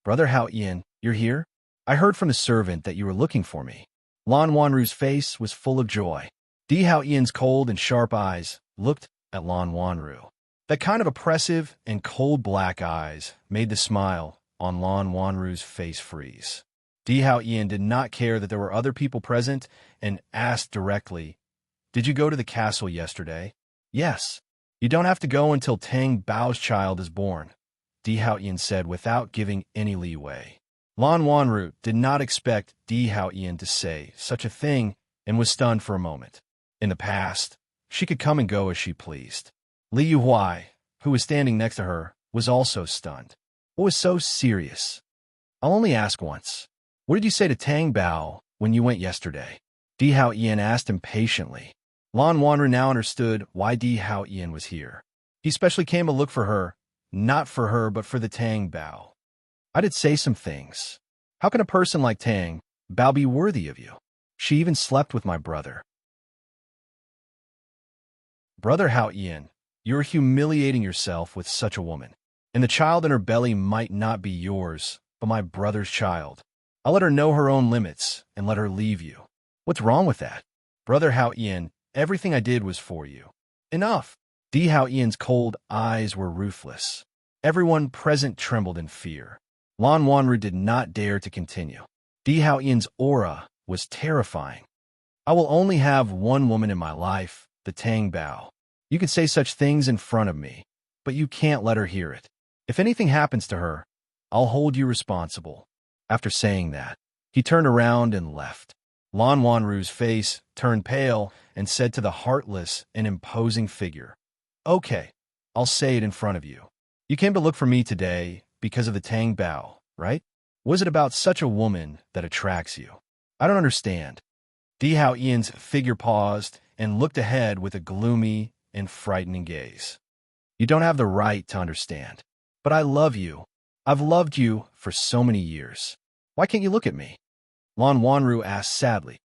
Brother Hao Ian, you're here? I heard from the servant that you were looking for me. Lan Wanru's face was full of joy. Di Hao Ian's cold and sharp eyes looked at Lan Wanru. That kind of oppressive and cold black eyes made the smile on Lan Wanru's face freeze. Di Hao Ian did not care that there were other people present and asked directly, Did you go to the castle yesterday? Yes. You don't have to go until Tang Bao's child is born, Di Hao Ian said without giving any leeway. Lan Wanru did not expect Di Hao Ian to say such a thing and was stunned for a moment. In the past, she could come and go as she pleased. Li Yuhuai, who was standing next to her, was also stunned. What was so serious? I'll only ask once. What did you say to Tang Bao when you went yesterday? Di Hao Ian asked impatiently. Lan Wanru now understood why Di Hao Ian was here. He specially came to look for her, not for her but for the Tang Bao. I did say some things. How can a person like Tang Bao be worthy of you? She even slept with my brother. Brother Hao Ian, you're humiliating yourself with such a woman. And the child in her belly might not be yours, but my brother's child. I'll let her know her own limits and let her leave you. What's wrong with that? Brother Hao Ian, everything I did was for you. Enough. Di Hao Ian's cold eyes were ruthless. Everyone present trembled in fear. Lan Wanru did not dare to continue. Di Hao Ian's aura was terrifying. I will only have one woman in my life, the Tang Bao. You can say such things in front of me, but you can't let her hear it. If anything happens to her, I'll hold you responsible. After saying that, he turned around and left. Lan Wanru's face turned pale and said to the heartless and imposing figure, Okay, I'll say it in front of you. You came to look for me today because of the Tang Bao, right? Was it about such a woman that attracts you? I don't understand. Di Hao Ian's figure paused and looked ahead with a gloomy and frightening gaze. You don't have the right to understand. But I love you. I've loved you for so many years. Why can't you look at me? Lan Wanru asked sadly.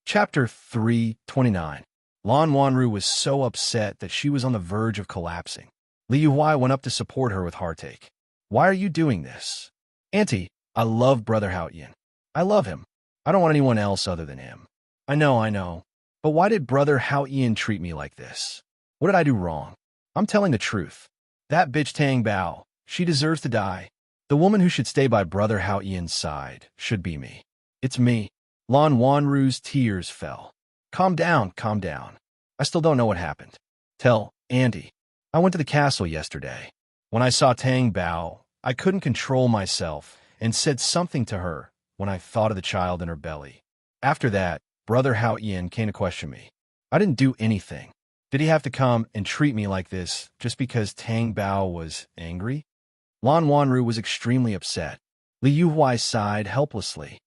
Chapter 329. Lan Wanru was so upset that she was on the verge of collapsing. Li Yuhai went up to support her with heartache. Why are you doing this? Auntie, I love Brother Hao Ian. I love him. I don't want anyone else other than him. I know. But why did Brother Hao Ian treat me like this? What did I do wrong? I'm telling the truth. That bitch Tang Bao, she deserves to die. The woman who should stay by Brother Hao Ian's side should be me. It's me. Lan Wanru's tears fell. Calm down. I still don't know what happened. Tell Andy. I went to the castle yesterday. When I saw Tang Bao, I couldn't control myself and said something to her when I thought of the child in her belly. After that, Brother Hao Ian came to question me. I didn't do anything. Did he have to come and treat me like this just because Tang Bao was angry? Lan Wanru was extremely upset. Li Yuhai sighed helplessly.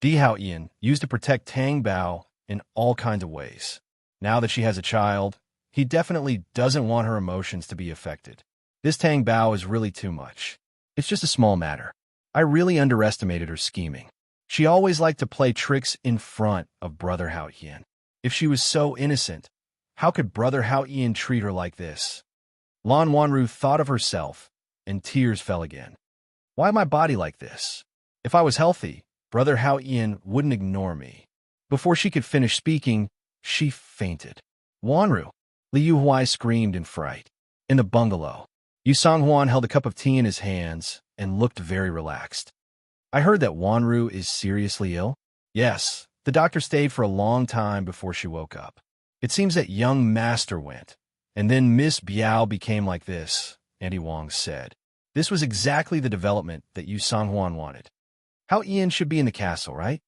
Di Hao Ian used to protect Tang Bao in all kinds of ways. Now that she has a child, he definitely doesn't want her emotions to be affected. This Tang Bao is really too much. It's just a small matter. I really underestimated her scheming. She always liked to play tricks in front of Brother Hao Ian. If she was so innocent, how could Brother Hao Ian treat her like this? Lan Wanru thought of herself, and tears fell again. Why my body like this? If I was healthy, Brother Hao Ian wouldn't ignore me. Before she could finish speaking, she fainted. Wanru! Li Yuhai screamed in fright. In the bungalow, Yu Songhuan held a cup of tea in his hands and looked very relaxed. I heard that Wanru is seriously ill? Yes, the doctor stayed for a long time before she woke up. It seems that young master went, and then Miss Biao became like this, Auntie Wang said. This was exactly the development that Yu Songhuan wanted. How Ian should be in the castle, right?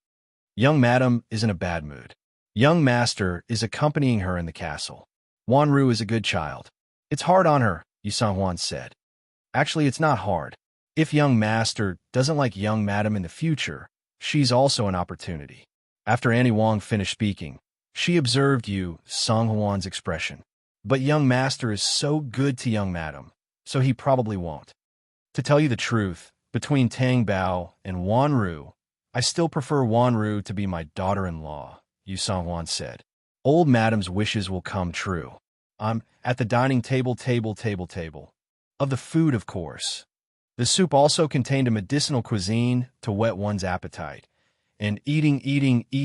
Young madam is in a bad mood. Young master is accompanying her in the castle. Wanru is a good child. It's hard on her, Yu Songhuan said. Actually, it's not hard. If young master doesn't like young madam in the future, she's also an opportunity. After Auntie Wang finished speaking, she observed Yu Songhuan's expression. But young master is so good to young madam, so he probably won't. To tell you the truth, between Tang Bao and Wanru, I still prefer Wanru to be my daughter-in-law, Yu Songhuan said. Old madam's wishes will come true. I'm at the dining table. Of the food, of course. The soup also contained a medicinal cuisine to whet one's appetite, and eatings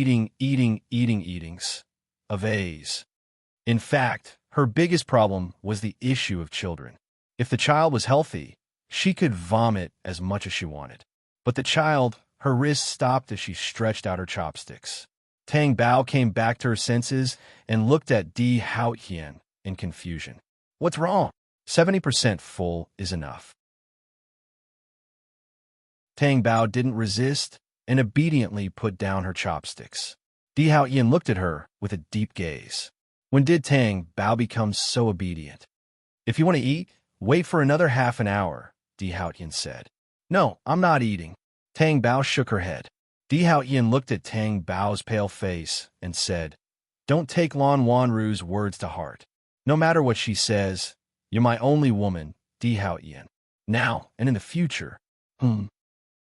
of A's. In fact, her biggest problem was the issue of children. If the child was healthy, she could vomit as much as she wanted. But the child, her wrist stopped as she stretched out her chopsticks. Tang Bao came back to her senses and looked at Di Hao Ian in confusion. What's wrong? 70% full is enough. Tang Bao didn't resist and obediently put down her chopsticks. Di Hao Ian looked at her with a deep gaze. When did Tang Bao become so obedient? If you want to eat, wait for another half an hour, Di Hao Ian said. No, I'm not eating. Tang Bao shook her head. Di Hao Ian looked at Tang Bao's pale face and said, Don't take Lan Wanru's words to heart. No matter what she says, you're my only woman, Di Hao Ian. Now and in the future.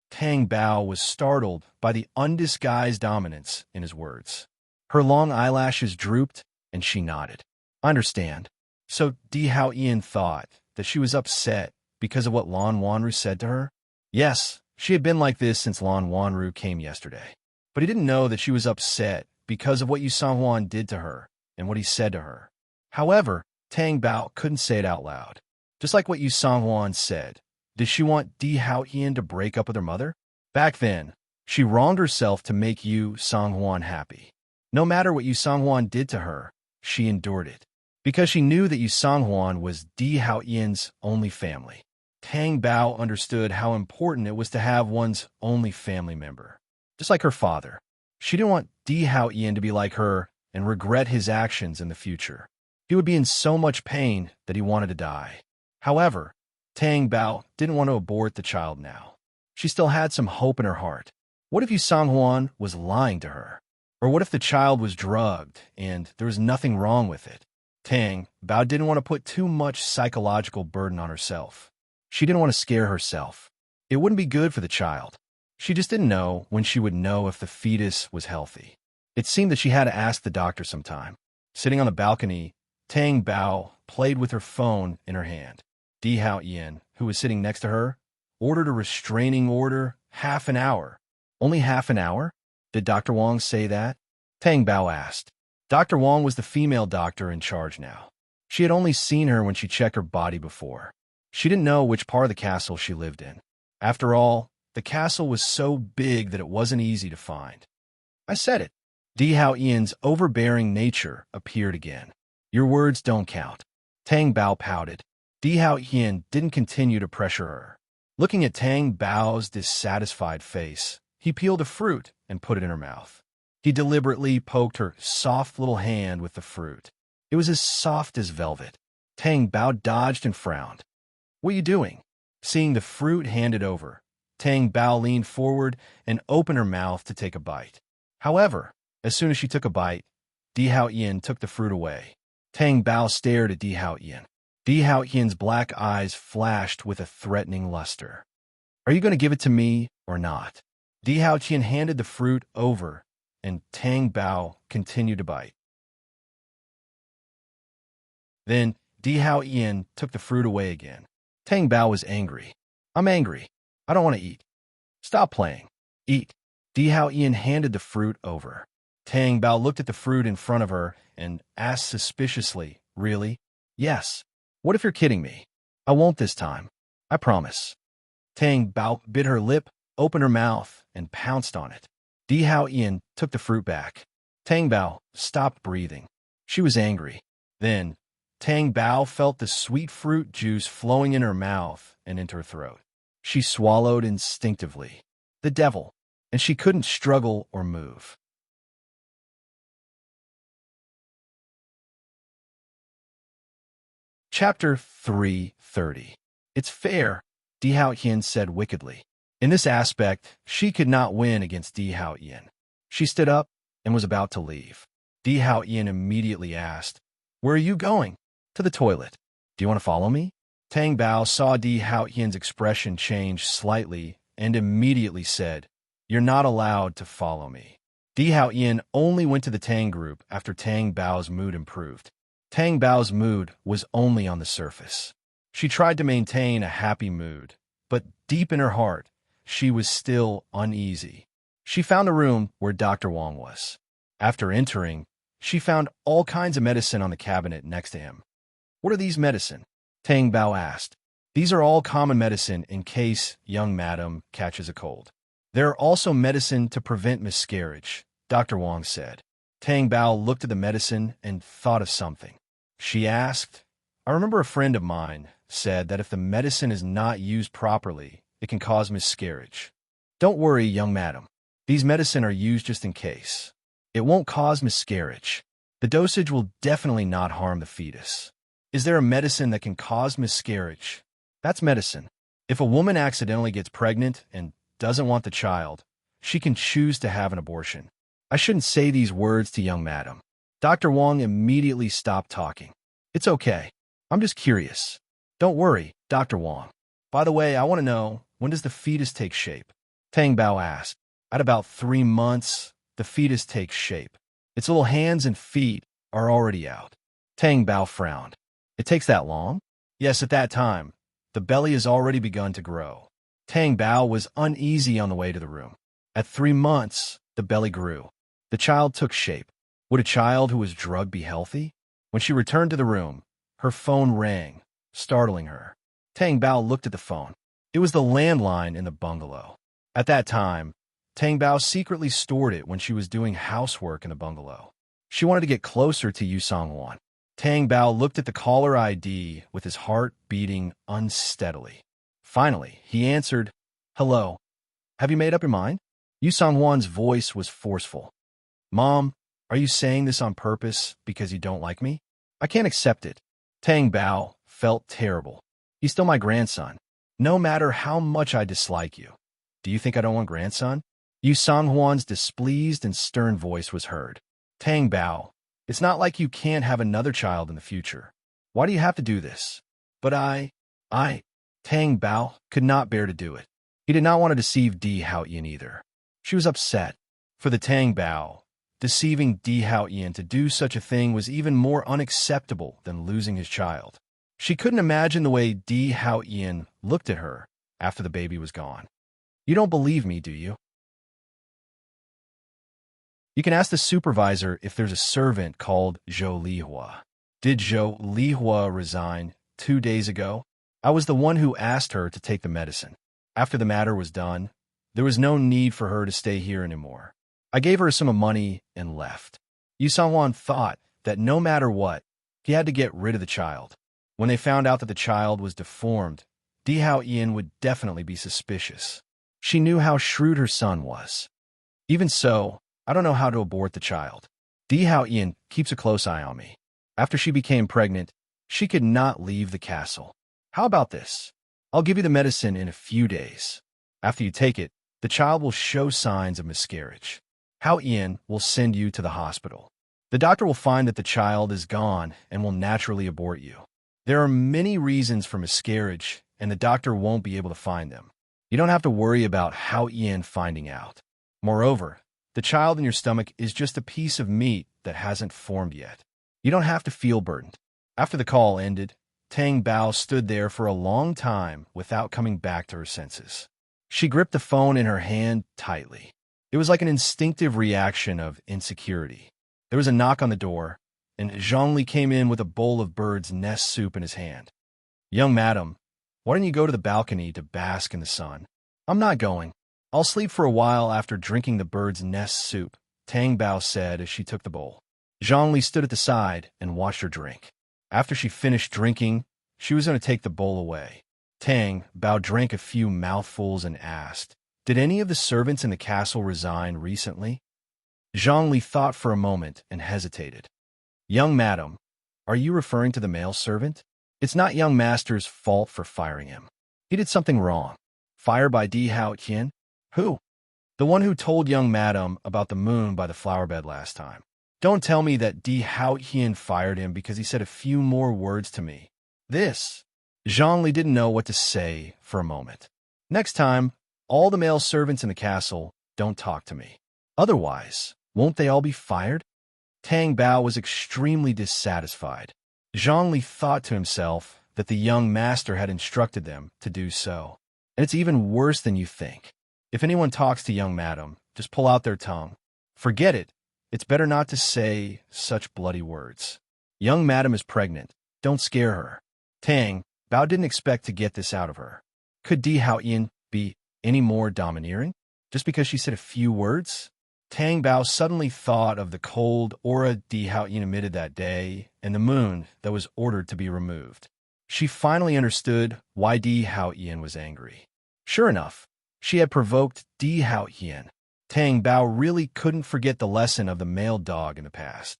Tang Bao was startled by the undisguised dominance in his words. Her long eyelashes drooped, and she nodded. I understand. So Di Hao Ian thought that she was upset because of what Lan Wanru said to her? Yes, she had been like this since Lan Wanru came yesterday. But he didn't know that she was upset because of what Yu Songhuan did to her and what he said to her. However, Tang Bao couldn't say it out loud. Just like what Yu Songhuan said, did she want Di Hao Ian to break up with her mother? Back then, she wronged herself to make Yu Songhuan happy. No matter what Yu Songhuan did to her, she endured it. Because she knew that Yu Songhuan was Di Hao Ian's only family. Tang Bao understood how important it was to have one's only family member. Just like her father. She didn't want Di Hao Ian to be like her and regret his actions in the future. He would be in so much pain that he wanted to die. However, Tang Bao didn't want to abort the child now. She still had some hope in her heart. What if Yu Sang-hwan was lying to her? Or what if the child was drugged and there was nothing wrong with it? Tang Bao didn't want to put too much psychological burden on herself. She didn't want to scare herself. It wouldn't be good for the child. She just didn't know when she would know if the fetus was healthy. It seemed that she had to ask the doctor sometime. Sitting on the balcony, Tang Bao played with her phone in her hand. Di Hao Yin, who was sitting next to her, ordered a restraining order half an hour. Only half an hour? Did Dr. Wong say that? Tang Bao asked. Dr. Wong was the female doctor in charge now. She had only seen her when she checked her body before. She didn't know which part of the castle she lived in. After all, the castle was so big that it wasn't easy to find. I said it. Di Hao Yin's overbearing nature appeared again. Your words don't count. Tang Bao pouted. Di Hao Yin didn't continue to pressure her. Looking at Tang Bao's dissatisfied face, he peeled a fruit and put it in her mouth. He deliberately poked her soft little hand with the fruit. It was as soft as velvet. Tang Bao dodged and frowned. What are you doing? Seeing the fruit handed over, Tang Bao leaned forward and opened her mouth to take a bite. However, as soon as she took a bite, Di Hao Yin took the fruit away. Tang Bao stared at Di Hao Yin. Di Hao Yin's black eyes flashed with a threatening luster. Are you going to give it to me or not? Di Hao Yin handed the fruit over, and Tang Bao continued to bite. Then Di Hao Yin took the fruit away again. Tang Bao was angry. I'm angry. I don't want to eat. Stop playing. Eat. Di Hao Yin handed the fruit over. Tang Bao looked at the fruit in front of her and asked suspiciously, Really? Yes. What if you're kidding me? I won't this time. I promise. Tang Bao bit her lip, opened her mouth, and pounced on it. Di Hao Yin took the fruit back. Tang Bao stopped breathing. She was angry. Then, Tang Bao felt the sweet fruit juice flowing in her mouth and into her throat. She swallowed instinctively. The devil. And she couldn't struggle or move. Chapter 330. It's fair, Di Hao Yin said wickedly. In this aspect, she could not win against Di Hao Yin. She stood up and was about to leave. Di Hao Yin immediately asked, Where are you going? To the toilet. Do you want to follow me? Tang Bao saw Di Hao Yin's expression change slightly and immediately said, You're not allowed to follow me. Di Hao Yin only went to the Tang group after Tang Bao's mood improved. Tang Bao's mood was only on the surface. She tried to maintain a happy mood, but deep in her heart, she was still uneasy. She found a room where Dr. Wong was. After entering, she found all kinds of medicine on the cabinet next to him. What are these medicine? Tang Bao asked. These are all common medicine in case young madam catches a cold. There are also medicine to prevent miscarriage, Dr. Wong said. Tang Bao looked at the medicine and thought of something. She asked, I remember a friend of mine said that if the medicine is not used properly, it can cause miscarriage. Don't worry, young madam. These medicine are used just in case. It won't cause miscarriage. The dosage will definitely not harm the fetus. Is there a medicine that can cause miscarriage? That's medicine. If a woman accidentally gets pregnant and doesn't want the child, she can choose to have an abortion. I shouldn't say these words to young madam. Dr. Wong immediately stopped talking. It's okay. I'm just curious. Don't worry, Dr. Wong. By the way, I want to know, when does the fetus take shape? Tang Bao asked. At about 3 months, the fetus takes shape. Its little hands and feet are already out. Tang Bao frowned. It takes that long? Yes, at that time. The belly has already begun to grow. Tang Bao was uneasy on the way to the room. At 3 months, the belly grew. The child took shape. Would a child who was drugged be healthy? When she returned to the room, her phone rang, startling her. Tang Bao looked at the phone. It was the landline in the bungalow. At that time, Tang Bao secretly stored it when she was doing housework in the bungalow. She wanted to get closer to Yu Sang-hwan. Tang Bao looked at the caller ID with his heart beating unsteadily. Finally, he answered, Hello. Have you made up your mind? Yu Sang-hwan's voice was forceful. Mom, are you saying this on purpose because you don't like me? I can't accept it. Tang Bao felt terrible. He's still my grandson. No matter how much I dislike you, Do you think I don't want grandson? Yu Songhuan's displeased and stern voice was heard. Tang Bao, it's not like you can't have another child in the future. Why do you have to do this? But Tang Bao could not bear to do it. He did not want to deceive Di Haoyan either. She was upset. For the Tang Bao, deceiving Di Haoyan to do such a thing was even more unacceptable than losing his child. She couldn't imagine the way Di Haoyan looked at her after the baby was gone. You don't believe me, do you? You can ask the supervisor if there's a servant called Zhou Lihua. Did Zhou Lihua resign 2 days ago? I was the one who asked her to take the medicine. After the matter was done, there was no need for her to stay here anymore. I gave her a sum of money and left. Yu Sangwan thought that no matter what, he had to get rid of the child. When they found out that the child was deformed, Di Haoyan would definitely be suspicious. She knew how shrewd her son was. Even so, I don't know how to abort the child. Di Haoyan keeps a close eye on me. After she became pregnant, she could not leave the castle. How about this? I'll give you the medicine in a few days. After you take it, the child will show signs of miscarriage. Haoyan will send you to the hospital. The doctor will find that the child is gone and will naturally abort you. There are many reasons for miscarriage, and the doctor won't be able to find them. You don't have to worry about Haoyan finding out. Moreover, the child in your stomach is just a piece of meat that hasn't formed yet. You don't have to feel burdened. After the call ended, Tang Bao stood there for a long time without coming back to her senses. She gripped the phone in her hand tightly. It was like an instinctive reaction of insecurity. There was a knock on the door, and Zhongli came in with a bowl of bird's nest soup in his hand. Young madam, why don't you go to the balcony to bask in the sun? I'm not going. I'll sleep for a while after drinking the bird's nest soup, Tang Bao said as she took the bowl. Zhongli stood at the side and watched her drink. After she finished drinking, she was going to take the bowl away. Tang Bao drank a few mouthfuls and asked, "Did any of the servants in the castle resign recently?" Zhongli thought for a moment and hesitated. Young madam, are you referring to the male servant? It's not young master's fault for firing him. He did something wrong. Fired by Di Haoyan? Who? The one who told young madam about the moon by the flower bed last time. Don't tell me that Di Haoyan fired him because he said a few more words to me. This. Zhongli didn't know what to say for a moment. Next time, all the male servants in the castle don't talk to me. Otherwise, won't they all be fired? Tang Bao was extremely dissatisfied. Zhongli thought to himself that the young master had instructed them to do so. And it's even worse than you think. If anyone talks to young madam, just pull out their tongue. Forget it. It's better not to say such bloody words. Young madam is pregnant. Don't scare her. Tang Bao didn't expect to get this out of her. Could Di Haoyan be any more domineering? Just because she said a few words? Tang Bao suddenly thought of the cold aura Di Haoyan emitted that day and the moon that was ordered to be removed. She finally understood why Di Haoyan was angry. Sure enough, she had provoked Di Haoyan. Tang Bao really couldn't forget the lesson of the male dog in the past.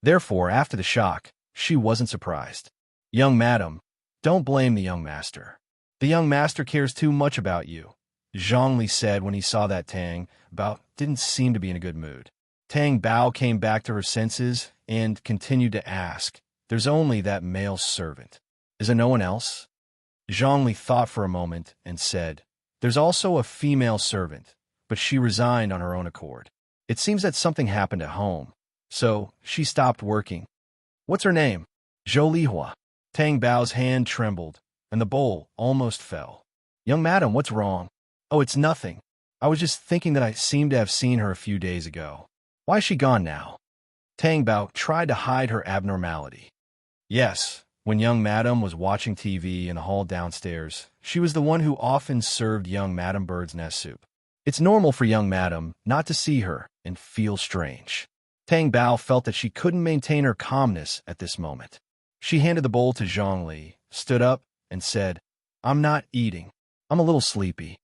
Therefore, after the shock, she wasn't surprised. Young madam, don't blame the young master. The young master cares too much about you, Zhongli said when he saw that Tang Bao didn't seem to be in a good mood. Tang Bao came back to her senses and continued to ask, "There's only that male servant. Is there no one else?" Zhongli thought for a moment and said, "There's also a female servant, but she resigned on her own accord. It seems that something happened at home, so she stopped working." "What's her name?" "Zhou Lihua." Tang Bao's hand trembled, and the bowl almost fell. "Young madam, what's wrong?" "Oh, it's nothing. I was just thinking that I seemed to have seen her a few days ago. Why is she gone now?" Tang Bao tried to hide her abnormality. Yes, when young madam was watching TV in the hall downstairs, she was the one who often served young Madam Bird's nest soup. It's normal for young madam not to see her and feel strange. Tang Bao felt that she couldn't maintain her calmness at this moment. She handed the bowl to Zhongli, stood up, and said, "I'm not eating. I'm a little sleepy."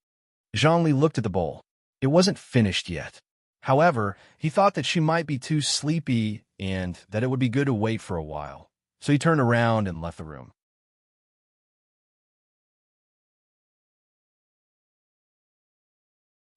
Zhongli looked at the bowl. It wasn't finished yet. However, he thought that she might be too sleepy and that it would be good to wait for a while. So he turned around and left the room.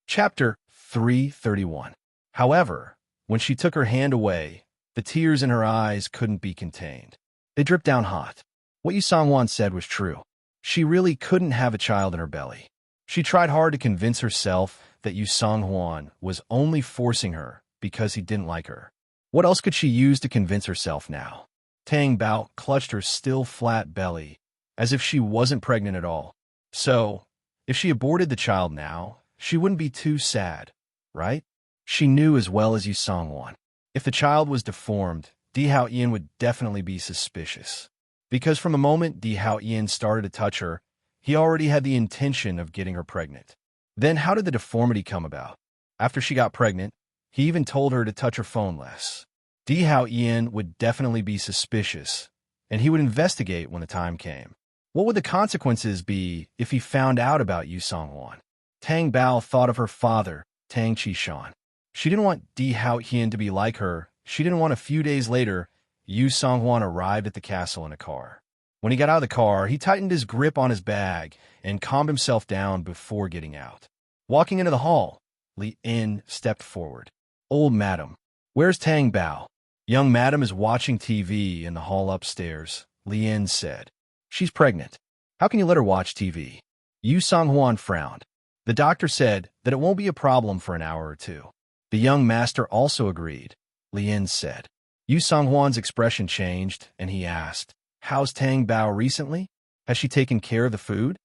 Chapter 331. However, when she took her hand away, the tears in her eyes couldn't be contained. They dripped down hot. What Yu Song-hwan said was true. She really couldn't have a child in her belly. She tried hard to convince herself that Yu Song-hwan was only forcing her because he didn't like her. What else could she use to convince herself now? Tang Bao clutched her still flat belly, as if she wasn't pregnant at all. So, if she aborted the child now, she wouldn't be too sad, right? She knew as well as Yu Song-hwan. If the child was deformed, Di Hao-yin would definitely be suspicious. Because from the moment Di Hao-yin started to touch her, he already had the intention of getting her pregnant. Then how did the deformity come about? After she got pregnant, he even told her to touch her phone less. Di Hao-yin would definitely be suspicious, and he would investigate when the time came. What would the consequences be if he found out about Yu Song-hwan? Tang Bao thought of her father, Tang Chi-shan. She didn't want Di Hao-yin to be like her. She didn't want a few days later, Yu Song-hwan arrived at the castle in a car. When he got out of the car, he tightened his grip on his bag and calmed himself down before getting out. Walking into the hall, Li In stepped forward. "Old madam, where's Tang Bao?" "Young madam is watching TV in the hall upstairs," Li In said. "She's pregnant. How can you let her watch TV?" Yu Song-hwan frowned. The doctor said that it won't be a problem for an hour or two. The young master also agreed, Li In said. Yu Song-hwan's expression changed, and he asked, "How's Tang Bao recently? Has she taken care of the food?"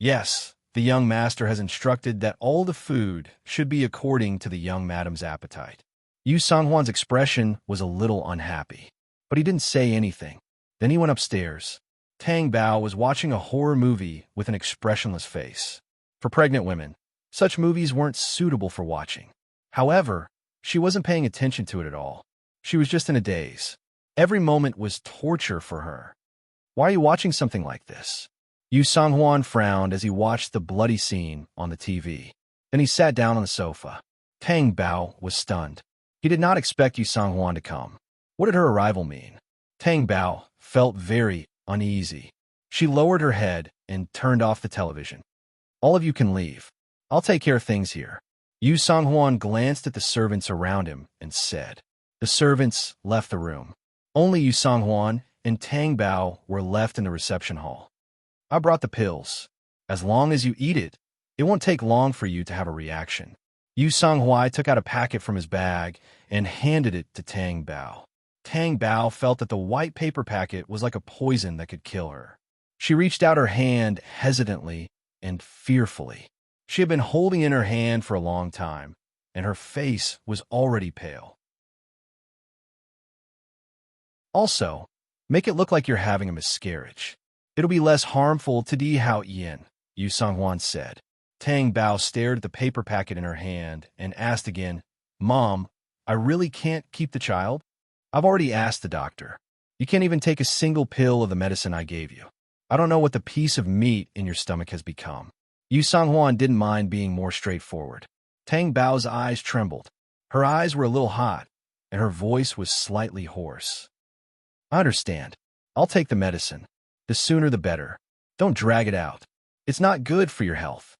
"Yes, the young master has instructed that all the food should be according to the young madam's appetite." Yu Song-hwan's expression was a little unhappy, but he didn't say anything. Then he went upstairs. Tang Bao was watching a horror movie with an expressionless face. For pregnant women, such movies weren't suitable for watching. However, she wasn't paying attention to it at all. She was just in a daze. Every moment was torture for her. "Why are you watching something like this?" Yu Song-hwan frowned as he watched the bloody scene on the TV. Then he sat down on the sofa. Tang Bao was stunned. He did not expect Yu Song-hwan to come. What did her arrival mean? Tang Bao felt very uneasy. She lowered her head and turned off the television. "All of you can leave. I'll take care of things here." Yu Song-hwan glanced at the servants around him and said. The servants left the room. Only Yu Song-hwan and Tang Bao were left in the reception hall. "I brought the pills. As long as you eat it, it won't take long for you to have a reaction." Yu Song-hwan took out a packet from his bag and handed it to Tang Bao. Tang Bao felt that the white paper packet was like a poison that could kill her. She reached out her hand hesitantly and fearfully. She had been holding in her hand for a long time, and her face was already pale. "Also, make it look like you're having a miscarriage. It'll be less harmful to Di Hao-yin," Yu Song-hwan said. Tang Bao stared at the paper packet in her hand and asked again, "Mom, I really can't keep the child? I've already asked the doctor. You can't even take a single pill of the medicine I gave you. I don't know what the piece of meat in your stomach has become." Yu Song-hwan didn't mind being more straightforward. Tang Bao's eyes trembled. Her eyes were a little hot, and her voice was slightly hoarse. "I understand. I'll take the medicine. The sooner the better. Don't drag it out. It's not good for your health."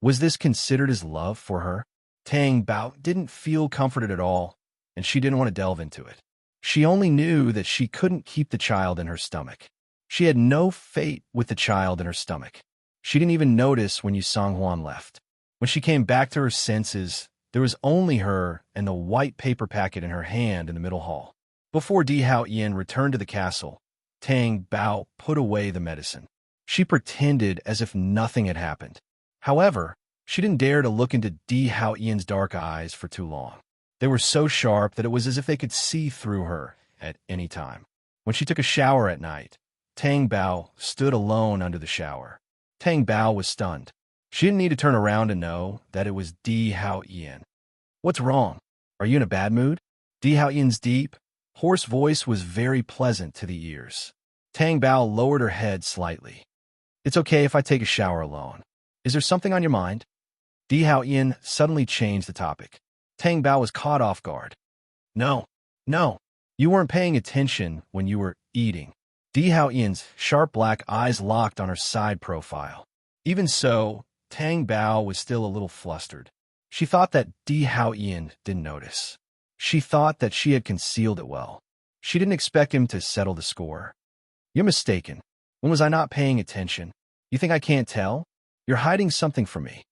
Was this considered as love for her? Tang Bao didn't feel comforted at all, and she didn't want to delve into it. She only knew that she couldn't keep the child in her stomach. She had no fate with the child in her stomach. She didn't even notice when Yu Song-hwan left. When she came back to her senses, there was only her and the white paper packet in her hand in the middle hall. Before Di Hao-yin returned to the castle, Tang Bao put away the medicine. She pretended as if nothing had happened. However, she didn't dare to look into Di Hao-yin's dark eyes for too long. They were so sharp that it was as if they could see through her at any time. When she took a shower at night, Tang Bao stood alone under the shower. Tang Bao was stunned. She didn't need to turn around to know that it was Di Hao-yin. "What's wrong? Are you in a bad mood?" Di Hao-yin's deep, hoarse voice was very pleasant to the ears. Tang Bao lowered her head slightly. "It's okay if I take a shower alone. Is there something on your mind?" Di Hao-yin suddenly changed the topic. Tang Bao was caught off guard. No. You weren't paying attention when you were eating." Di Hao-yin's sharp black eyes locked on her side profile. Even so, Tang Bao was still a little flustered. She thought that Di Hao Ian didn't notice. She thought that she had concealed it well. She didn't expect him to settle the score. You're mistaken. When was I not paying attention? You think I can't tell? You're hiding something from me.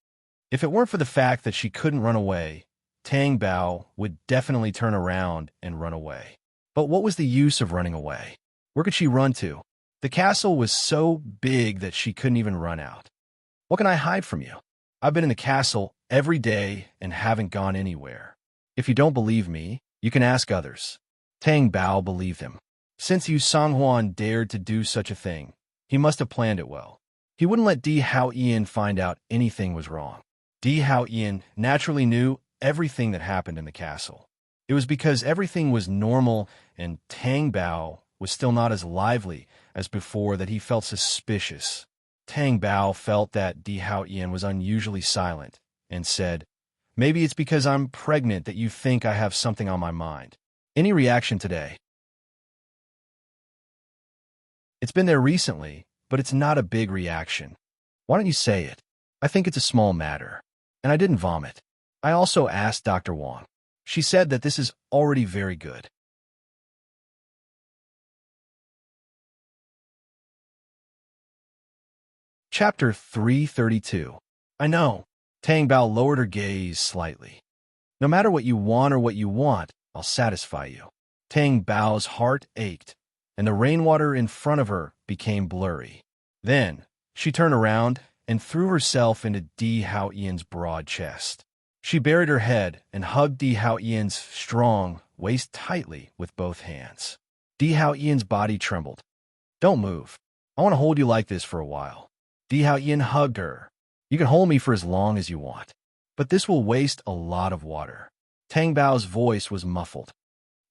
If it weren't for the fact that she couldn't run away, Tang Bao would definitely turn around and run away. But what was the use of running away? Where could she run to? The castle was so big that she couldn't even run out. What can I hide from you? I've been in the castle every day and haven't gone anywhere. If you don't believe me, you can ask others. Tang Bao believed him. Since Yu Songhuan dared to do such a thing, he must have planned it well. He wouldn't let Di Hao Ian find out anything was wrong. Di Hao Ian naturally knew everything that happened in the castle. It was because everything was normal and Tang Bao was still not as lively as before that he felt suspicious. Tang Bao felt that Di Hao Ian was unusually silent and said, "Maybe it's because I'm pregnant that you think I have something on my mind. Any reaction today?" It's been there recently, but it's not a big reaction. Why don't you say it? I think it's a small matter. And I didn't vomit. I also asked Dr. Wang. She said that this is already very good. Chapter 332. I know. Tang Bao lowered her gaze slightly. No matter what you want or what you want, I'll satisfy you. Tang Bao's heart ached, and the rainwater in front of her became blurry. Then, she turned around and threw herself into Di Hao Ian's broad chest. She buried her head and hugged Di Hao Ian's strong waist tightly with both hands. Di Hao Ian's body trembled. Don't move. I want to hold you like this for a while. Di Hao Ian hugged her. You can hold me for as long as you want, but this will waste a lot of water. Tang Bao's voice was muffled.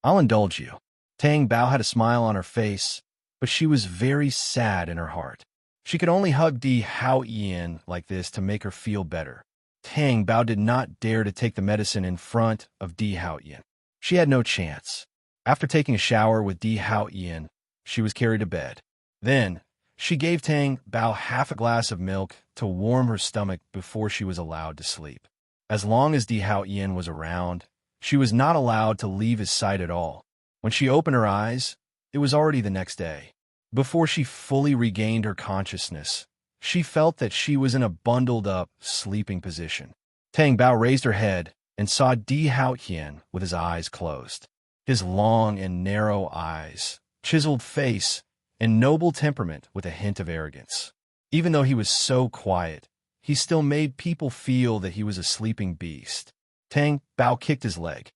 I'll indulge you. Tang Bao had a smile on her face, but she was very sad in her heart. She could only hug Di Hao Ian like this to make her feel better. Tang Bao did not dare to take the medicine in front of Di Hao Ian. She had no chance. After taking a shower with Di Hao Ian, she was carried to bed. Then, she gave Tang Bao half a glass of milk to warm her stomach before she was allowed to sleep. As long as Di Hao Ian was around, she was not allowed to leave his sight at all. When she opened her eyes, it was already the next day. Before she fully regained her consciousness, she felt that she was in a bundled-up, sleeping position. Tang Bao raised her head and saw Di Hao Ian with his eyes closed. His long and narrow eyes, chiseled face, and noble temperament with a hint of arrogance. Even though he was so quiet, he still made people feel that he was a sleeping beast. Tang Bao kicked his leg.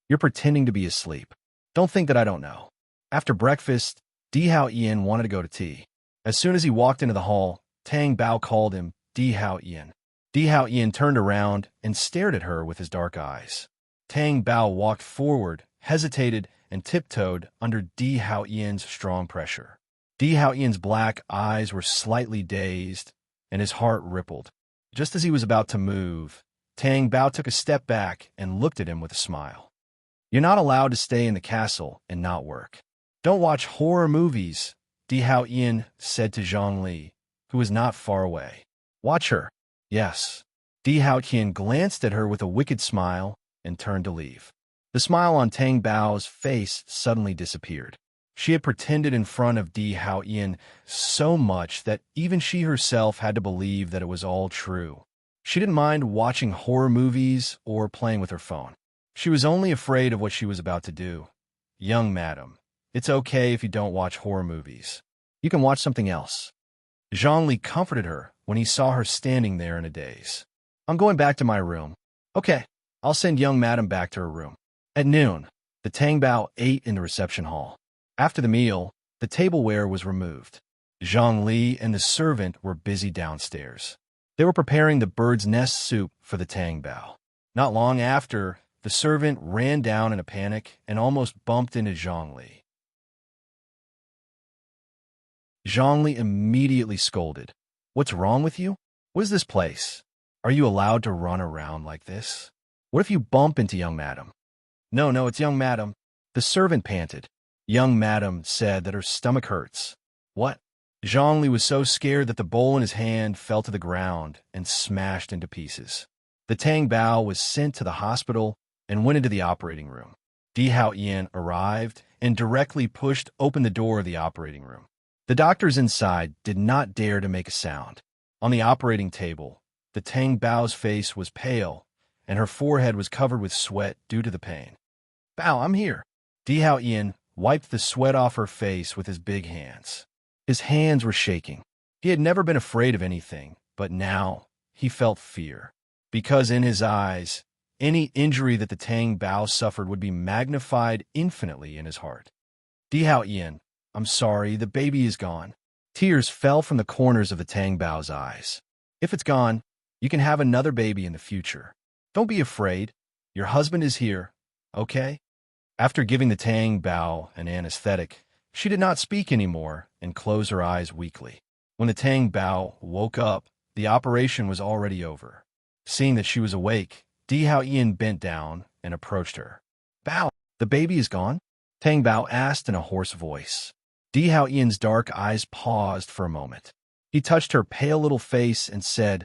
You're pretending to be asleep. Don't think that I don't know. After breakfast, Di Hao Ian wanted to go to tea. As soon as he walked into the hall, Tang Bao called him Di Hao Ian. Di Hao Ian turned around and stared at her with his dark eyes. Tang Bao walked forward, hesitated, and tiptoed under Di Hao Ian's strong pressure. Di Hao Ian's black eyes were slightly dazed, and his heart rippled. Just as he was about to move, Tang Bao took a step back and looked at him with a smile. You're not allowed to stay in the castle and not work. Don't watch horror movies, Di Hao Ian said to Zhang Li, who was not far away. Watch her. Yes. Di Hao Ian glanced at her with a wicked smile and turned to leave. The smile on Tang Bao's face suddenly disappeared. She had pretended in front of Di Hao Ian so much that even she herself had to believe that it was all true. She didn't mind watching horror movies or playing with her phone. She was only afraid of what she was about to do. Young madam, it's okay if you don't watch horror movies. You can watch something else. Zhang Li comforted her when he saw her standing there in a daze. I'm going back to my room. Okay, I'll send young madam back to her room. At noon, the Tang Bao ate in the reception hall. After the meal, the tableware was removed. Zhang Li and the servant were busy downstairs. They were preparing the bird's nest soup for the Tang Bao. Not long after, the servant ran down in a panic and almost bumped into Zhang Li. Zhang Li immediately scolded. What's wrong with you? What is this place? Are you allowed to run around like this? What if you bump into young madam? No, it's young madam. The servant panted. Young madam said that her stomach hurts. What? Zhang Li was so scared that the bowl in his hand fell to the ground and smashed into pieces. The Tang Bao was sent to the hospital and went into the operating room. Di Hao Yin arrived and directly pushed open the door of the operating room. The doctors inside did not dare to make a sound. On the operating table, the Tang Bao's face was pale, and her forehead was covered with sweat due to the pain. "Bao, I'm here." Di Hao Yin wiped the sweat off her face with his big hands. His hands were shaking. He had never been afraid of anything, but now he felt fear. Because in his eyes, any injury that the Tang Bao suffered would be magnified infinitely in his heart. "Di Hao Yin, I'm sorry, the baby is gone." Tears fell from the corners of the Tang Bao's eyes. "If it's gone, you can have another baby in the future. Don't be afraid. Your husband is here, okay?" After giving the Tang Bao an anesthetic, she did not speak anymore and closed her eyes weakly. When the Tang Bao woke up, the operation was already over. Seeing that she was awake, Di Hao Yin bent down and approached her. "Bao, the baby is gone?" Tang Bao asked in a hoarse voice. Di Hao Yin's dark eyes paused for a moment. He touched her pale little face and said,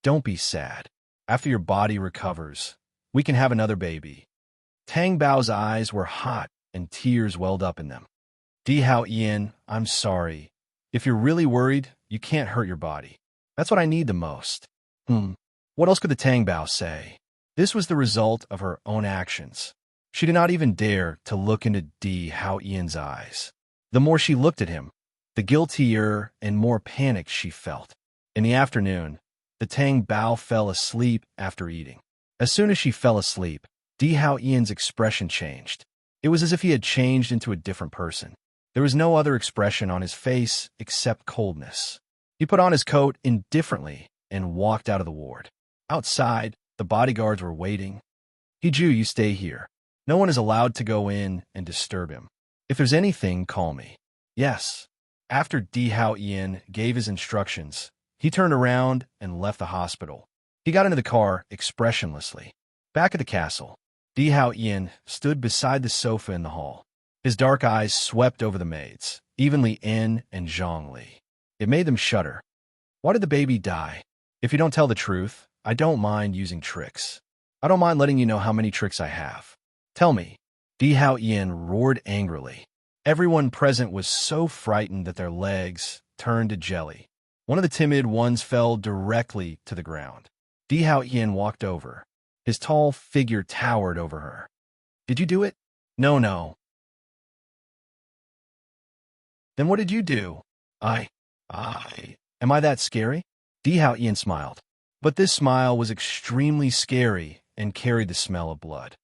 "Don't be sad. After your body recovers, we can have another baby." Tang Bao's eyes were hot and tears welled up in them. "Di Hao Yin, I'm sorry. If you're really worried, you can't hurt your body. That's what I need the most." What else could the Tang Bao say? This was the result of her own actions. She did not even dare to look into Di Hao Yin's eyes. The more she looked at him, the guiltier and more panic she felt. In the afternoon, the Tang Bao fell asleep after eating. As soon as she fell asleep, Di Hao Yin's expression changed. It was as if he had changed into a different person. There was no other expression on his face except coldness. He put on his coat indifferently and walked out of the ward. Outside, the bodyguards were waiting. "Hiju, you stay here. No one is allowed to go in and disturb him. If there's anything, call me." "Yes." After Di Hao Yin gave his instructions, he turned around and left the hospital. He got into the car expressionlessly. Back at the castle, Di Hao Yin stood beside the sofa in the hall. His dark eyes swept over the maids, even Li En and Zhang Li. It made them shudder. "Why did the baby die? If you don't tell the truth, I don't mind using tricks. I don't mind letting you know how many tricks I have. Tell me." Di Hao Yin roared angrily. Everyone present was so frightened that their legs turned to jelly. One of the timid ones fell directly to the ground. Di Hao Yin walked over. His tall figure towered over her. "Did you do it?" "No, no." "Then what did you do?" I. Am I that scary?" Di Hao Yin smiled. But this smile was extremely scary and carried the smell of blood.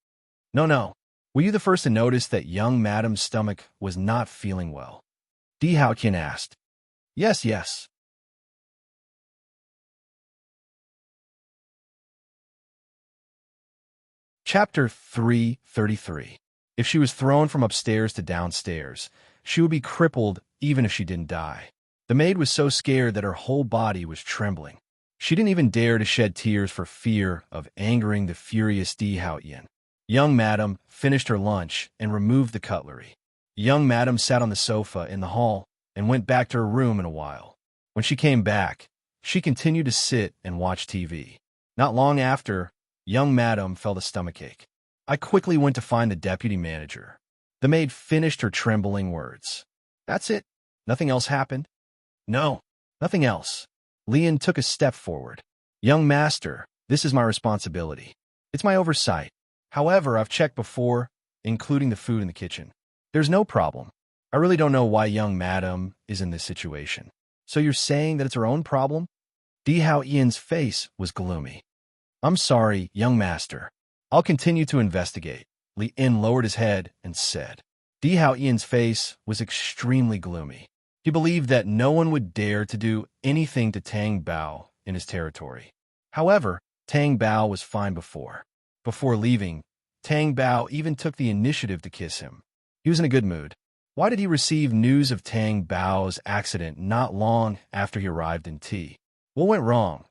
"No, no. Were you the first to notice that young madam's stomach was not feeling well?" Di Hao Yin asked. "Yes, yes." Chapter 333. If she was thrown from upstairs to downstairs, she would be crippled even if she didn't die. The maid was so scared that her whole body was trembling. She didn't even dare to shed tears for fear of angering the furious Di Hao Yin. Young madam finished her lunch and removed the cutlery. Young madam sat on the sofa in the hall and went back to her room in a while. When she came back, she continued to sit and watch TV. Not long after, young madam felt a stomachache. I quickly went to find the deputy manager. The maid finished her trembling words. "That's it? Nothing else happened?" "No, nothing else." Lian took a step forward. "Young master, this is my responsibility. It's my oversight. However, I've checked before, including the food in the kitchen. There's no problem. I really don't know why young madam is in this situation." "So you're saying that it's her own problem?" Di Hao Yin's face was gloomy. "I'm sorry, young master. I'll continue to investigate." Li En lowered his head and said. Di Hao Yin's face was extremely gloomy. He believed that no one would dare to do anything to Tang Bao in his territory. However, Tang Bao was fine before. Before leaving, Tang Bao even took the initiative to kiss him. He was in a good mood. Why did he receive news of Tang Bao's accident not long after he arrived in T? What went wrong?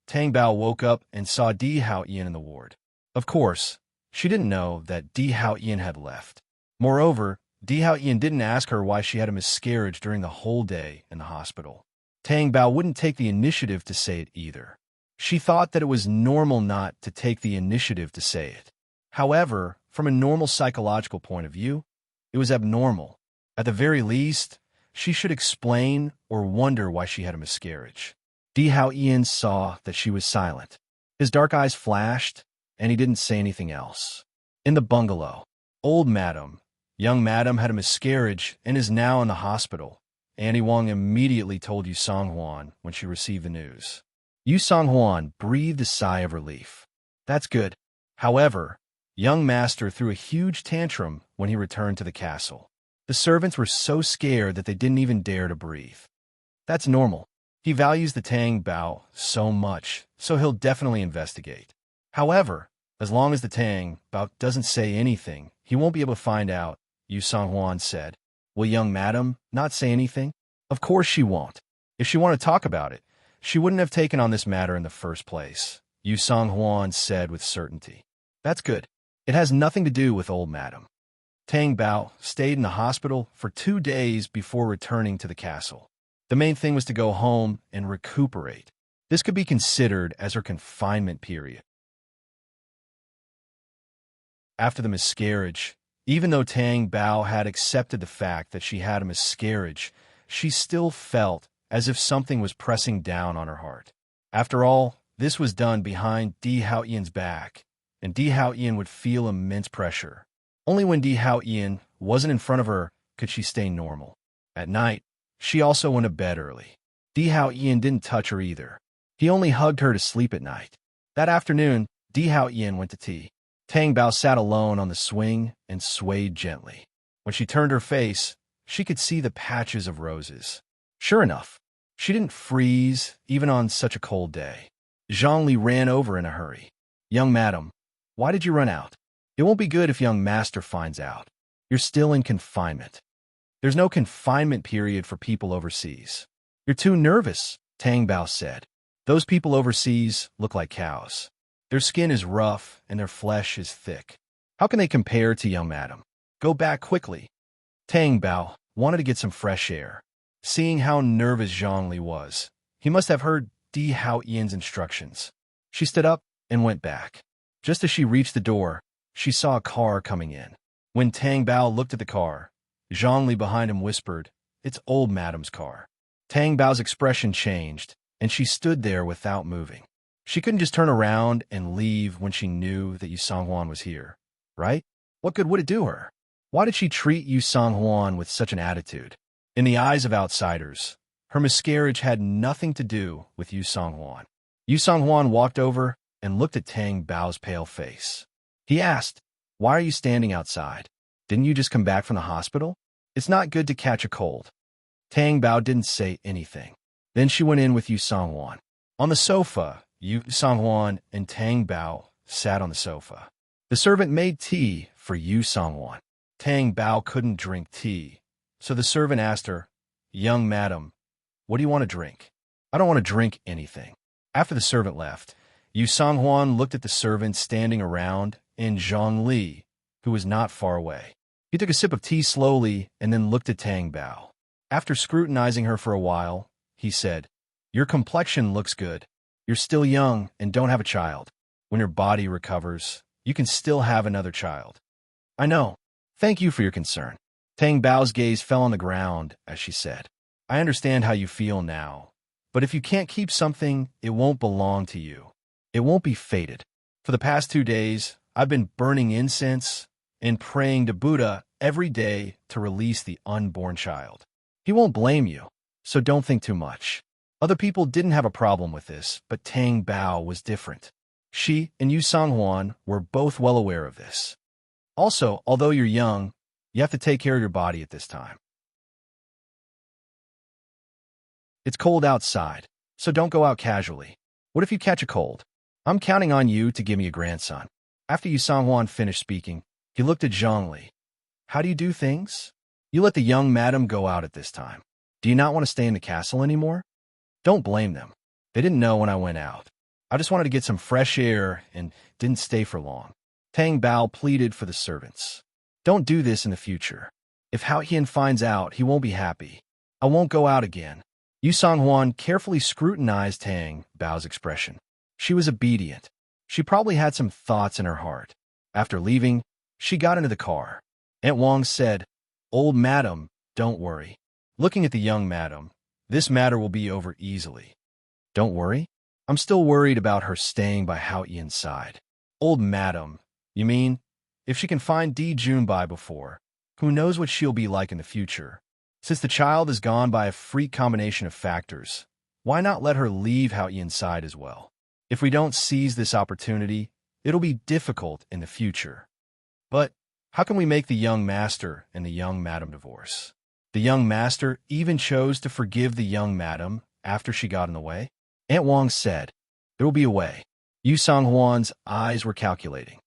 Tang Bao woke up and saw Di Hao Yin in the ward. Of course, she didn't know that Di Hao Yin had left. Moreover, Di Hao Yin didn't ask her why she had a miscarriage during the whole day in the hospital. Tang Bao wouldn't take the initiative to say it either. She thought that it was normal not to take the initiative to say it. However, from a normal psychological point of view, it was abnormal. At the very least, she should explain or wonder why she had a miscarriage. D. How Ian saw that she was silent. His dark eyes flashed, and he didn't say anything else. In the bungalow, young madam had a miscarriage and is now in the hospital. Annie Wong immediately told Yu Song-hwan when she received the news. Yu Song-hwan breathed a sigh of relief. That's good. However, young master threw a huge tantrum when he returned to the castle. The servants were so scared that they didn't even dare to breathe. That's normal. He values the Tang Bao so much, so he'll definitely investigate. However, as long as the Tang Bao doesn't say anything, he won't be able to find out, Yu Song-hwan said. Will young madam not say anything? Of course she won't. If she wanted to talk about it, she wouldn't have taken on this matter in the first place, Yu Song-hwan said with certainty. That's good. It has nothing to do with old madam. Tang Bao stayed in the hospital for 2 days before returning to the castle. The main thing was to go home and recuperate. This could be considered as her confinement period. After the miscarriage, even though Tang Bao had accepted the fact that she had a miscarriage, she still felt as if something was pressing down on her heart. After all, this was done behind Di Hao Ian's back, and Di Hao Ian would feel immense pressure. Only when Di Hao Ian wasn't in front of her could she stay normal. At night, she also went to bed early. Di Hao Ian didn't touch her either. He only hugged her to sleep at night. That afternoon, Di Hao Ian went to tea. Tang Bao sat alone on the swing and swayed gently. When she turned her face, she could see the patches of roses. Sure enough, she didn't freeze even on such a cold day. Zhongli ran over in a hurry. Young madam, why did you run out? It won't be good if young master finds out. You're still in confinement. There's no confinement period for people overseas. You're too nervous, Tang Bao said. Those people overseas look like cows. Their skin is rough and their flesh is thick. How can they compare to young madam? Go back quickly. Tang Bao wanted to get some fresh air. Seeing how nervous Zhongli was, he must have heard Di Hao Ian's instructions. She stood up and went back. Just as she reached the door, she saw a car coming in. When Tang Bao looked at the car, Zhongli behind him whispered, "It's old madam's car." Tang Bao's expression changed, and she stood there without moving. She couldn't just turn around and leave when she knew that Yu Song-hwan was here, right? What good would it do her? Why did she treat Yu Song-hwan with such an attitude? In the eyes of outsiders, her miscarriage had nothing to do with Yu Song-hwan. Yu Song-hwan walked over and looked at Tang Bao's pale face. He asked, "Why are you standing outside? Didn't you just come back from the hospital? It's not good to catch a cold." Tang Bao didn't say anything. Then she went in with Yu Song-hwan. On the sofa, Yu Song-hwan and Tang Bao sat on the sofa. The servant made tea for Yu Song-hwan. Tang Bao couldn't drink tea, so the servant asked her, "Young madam, what do you want to drink?" "I don't want to drink anything." After the servant left, Yu Song-hwan looked at the servants standing around and Zhang Li, who was not far away. He took a sip of tea slowly and then looked at Tang Bao. After scrutinizing her for a while, he said, "Your complexion looks good. You're still young and don't have a child. When your body recovers, you can still have another child." "I know. Thank you for your concern." Tang Bao's gaze fell on the ground as she said, "I understand how you feel now, but if you can't keep something, it won't belong to you. It won't be fated. For the past 2 days, I've been burning incense and praying to Buddha every day to release the unborn child. He won't blame you, so don't think too much." Other people didn't have a problem with this, but Tang Bao was different. She and Yu Song-hwan were both well aware of this. Also, although you're young, you have to take care of your body at this time. It's cold outside, so don't go out casually. What if you catch a cold? I'm counting on you to give me a grandson. After Yu Song-hwan finished speaking, he looked at Zhongli. "How do you do things? You let the young madam go out at this time. Do you not want to stay in the castle anymore?" Don't blame them. They didn't know when I went out. I just wanted to get some fresh air and didn't stay for long. Tang Bao pleaded for the servants. Don't do this in the future. If Hao Hian finds out, he won't be happy. I won't go out again. Yu Song-hwan carefully scrutinized Tang Bao's expression. She was obedient. She probably had some thoughts in her heart. After leaving, she got into the car. Aunt Wang said, "Old madam, don't worry." Looking at the young madam, "This matter will be over easily." "Don't worry? I'm still worried about her staying by Hao Yian's side." "Old madam, you mean, if she can find Di Junbai before, who knows what she'll be like in the future? Since the child is gone by a freak combination of factors, why not let her leave Hao Yian's side as well? If we don't seize this opportunity, it'll be difficult in the future." "But how can we make the young master and the young madam divorce?" "The young master even chose to forgive the young madam after she got in the way." Aunt Wang said, "There will be a way." Yu Songhuan's eyes were calculating.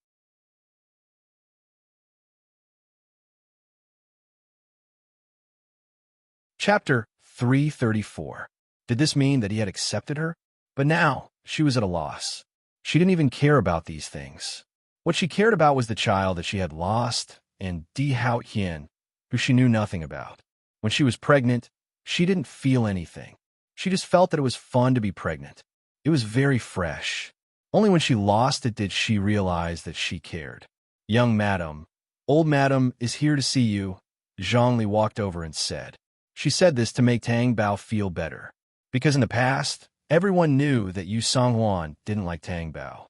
Chapter 334. Did this mean that he had accepted her? But now, she was at a loss. She didn't even care about these things. What she cared about was the child that she had lost and Di Hao Hian, who she knew nothing about. When she was pregnant, she didn't feel anything. She just felt that it was fun to be pregnant. It was very fresh. Only when she lost it did she realize that she cared. "Young madam, old madam is here to see you," Zhongli walked over and said. She said this to make Tang Bao feel better, because in the past, everyone knew that Yu Songhuan didn't like Tang Bao.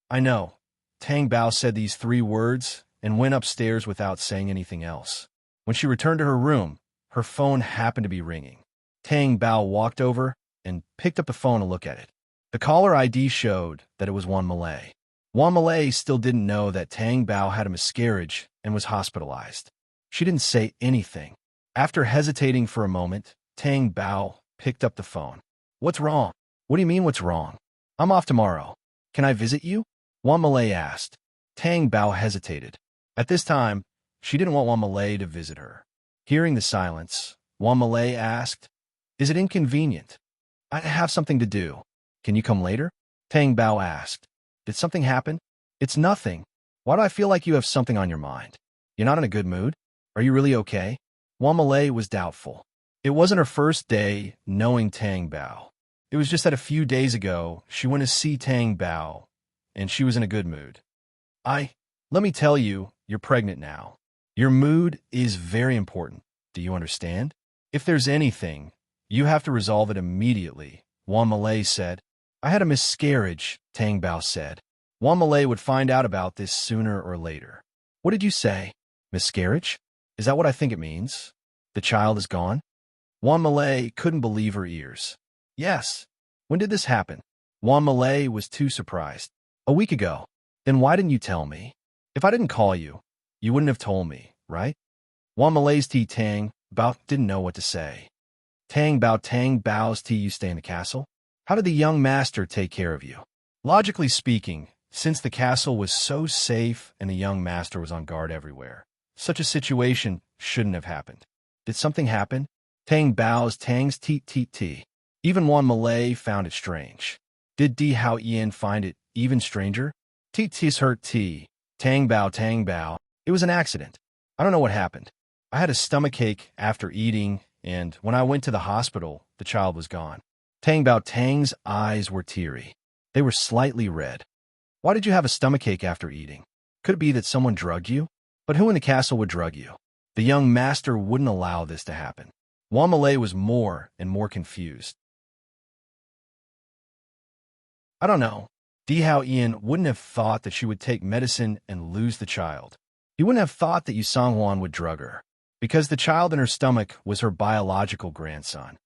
"I know." Tang Bao said these 3 words and went upstairs without saying anything else. When she returned to her room, her phone happened to be ringing. Tang Bao walked over and picked up the phone to look at it. The caller ID showed that it was Wan Malay. Wan Malay still didn't know that Tang Bao had a miscarriage and was hospitalized. She didn't say anything. After hesitating for a moment, Tang Bao picked up the phone. "What's wrong?" "What do you mean, what's wrong? I'm off tomorrow. Can I visit you?" Wan Malay asked. Tang Bao hesitated. At this time, she didn't want Wan Malay to visit her. Hearing the silence, Wan Malay asked, "Is it inconvenient? I have something to do. Can you come later?" Tang Bao asked. "Did something happen?" "It's nothing. Why do I feel like you have something on your mind? You're not in a good mood? Are you really okay?" Wan Malay was doubtful. It wasn't her first day knowing Tang Bao. It was just that a few days ago, she went to see Tang Bao, and she was in a good mood. Let me tell you, you're pregnant now. Your mood is very important. Do you understand? If there's anything, you have to resolve it immediately," Wan Malay said. "I had a miscarriage," Tang Bao said. Wan Malay would find out about this sooner or later. "What did you say? Miscarriage? Is that what I think it means? The child is gone?" Wan Malay couldn't believe her ears. "Yes." "When did this happen?" Wan Malay was too surprised. "A week ago." "Then why didn't you tell me? If I didn't call you, you wouldn't have told me, right?" Wan Malay's Tang Bao didn't know what to say. Tang Bao's you stay in the castle? How did the young master take care of you?" Logically speaking, since the castle was so safe and the young master was on guard everywhere, such a situation shouldn't have happened. Did something happen? Tang Bao's T. Even Wan Malay found it strange. Did Di Hao Yian find it even stranger? T's hurt T. Tang Bao. It was an accident. I don't know what happened. I had a stomachache after eating, and when I went to the hospital, the child was gone. Tang's eyes were teary. They were slightly red. Why did you have a stomachache after eating? Could it be that someone drugged you? But who in the castle would drug you? The young master wouldn't allow this to happen. Wan Malay was more and more confused. I don't know. Di Hao Ian wouldn't have thought that she would take medicine and lose the child. He wouldn't have thought that Yu Songhuan would drug her, because the child in her stomach was her biological grandson.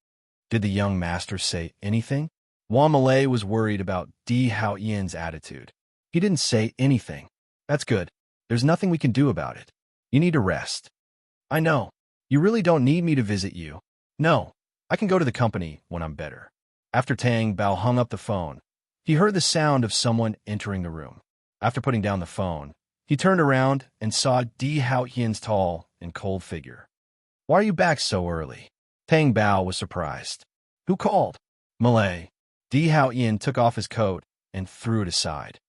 Did the young master say anything? Wan Malay was worried about Di Hao Ian's attitude. He didn't say anything. That's good. There's nothing we can do about it. You need to rest. I know. You really don't need me to visit you. No, I can go to the company when I'm better. After Tang Bao hung up the phone, he heard the sound of someone entering the room. After putting down the phone, he turned around and saw Di Hao Hian's tall and cold figure. Why are you back so early? Tang Bao was surprised. Who called? Malay. Di Hao Ian took off his coat and threw it aside.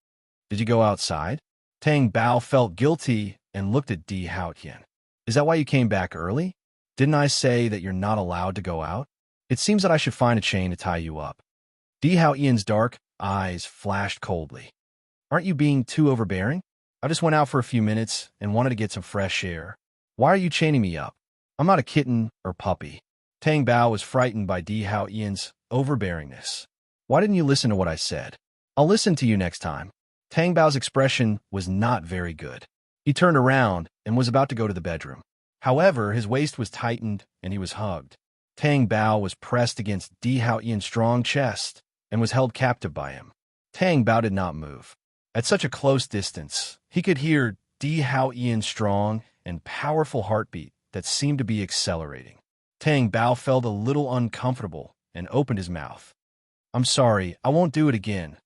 Did you go outside? Tang Bao felt guilty and looked at Di Hao Ian. Is that why you came back early? Didn't I say that you're not allowed to go out? It seems that I should find a chain to tie you up. Di Hao Ian's dark, eyes flashed coldly. Aren't you being too overbearing? I just went out for a few minutes and wanted to get some fresh air. Why are you chaining me up? I'm not a kitten or puppy. Tang Bao was frightened by Di Hao Ian's overbearingness. Why didn't you listen to what I said? I'll listen to you next time. Tang Bao's expression was not very good. He turned around and was about to go to the bedroom. However, his waist was tightened and he was hugged. Tang Bao was pressed against Di Hao Ian's strong chest and was held captive by him. Tang Bao did not move. At such a close distance, he could hear Di Hao Ian's strong and powerful heartbeat that seemed to be accelerating. Tang Bao felt a little uncomfortable and opened his mouth. I'm sorry, I won't do it again.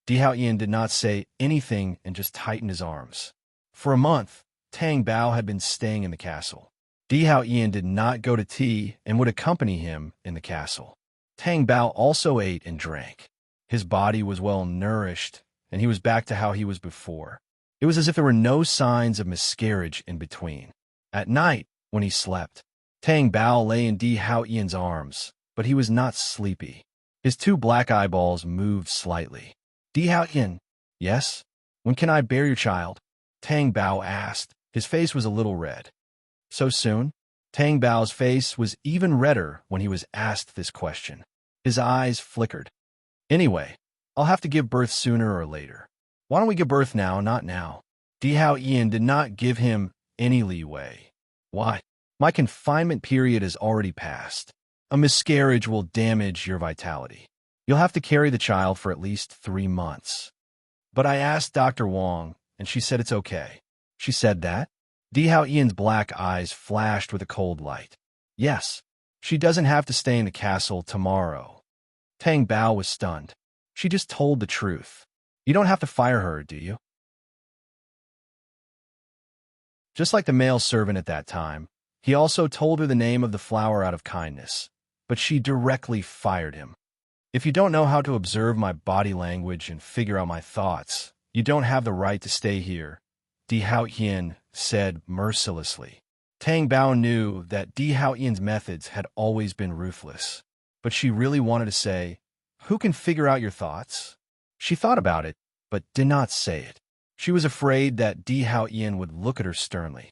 Di Hao Ian did not say anything and just tightened his arms. For a month, Tang Bao had been staying in the castle. Di Hao Ian did not go to tea and would accompany him in the castle. Tang Bao also ate and drank. His body was well nourished, and he was back to how he was before. It was as if there were no signs of miscarriage in between. At night, when he slept, Tang Bao lay in Di Hao Ian's arms, but he was not sleepy. His two black eyeballs moved slightly. Di Hao Ian, yes? When can I bear your child? Tang Bao asked. His face was a little red. So soon? Tang Bao's face was even redder when he was asked this question. His eyes flickered. Anyway, I'll have to give birth sooner or later. Why don't we give birth now, not now? Di Hao Ian did not give him any leeway. Why? My confinement period is already passed. A miscarriage will damage your vitality. You'll have to carry the child for at least 3 months. But I asked Dr. Wong, and she said it's okay. She said that? Di Hao Ian's black eyes flashed with a cold light. Yes, she doesn't have to stay in the castle tomorrow. Tang Bao was stunned. She just told the truth. You don't have to fire her, do you? Just like the male servant at that time, he also told her the name of the flower out of kindness, but she directly fired him. If you don't know how to observe my body language and figure out my thoughts, you don't have the right to stay here, Di Hao Ian said mercilessly. Tang Bao knew that Di Hao Ian's methods had always been ruthless, but she really wanted to say, "Who can figure out your thoughts?" She thought about it, but did not say it. She was afraid that Di Hao Ian would look at her sternly.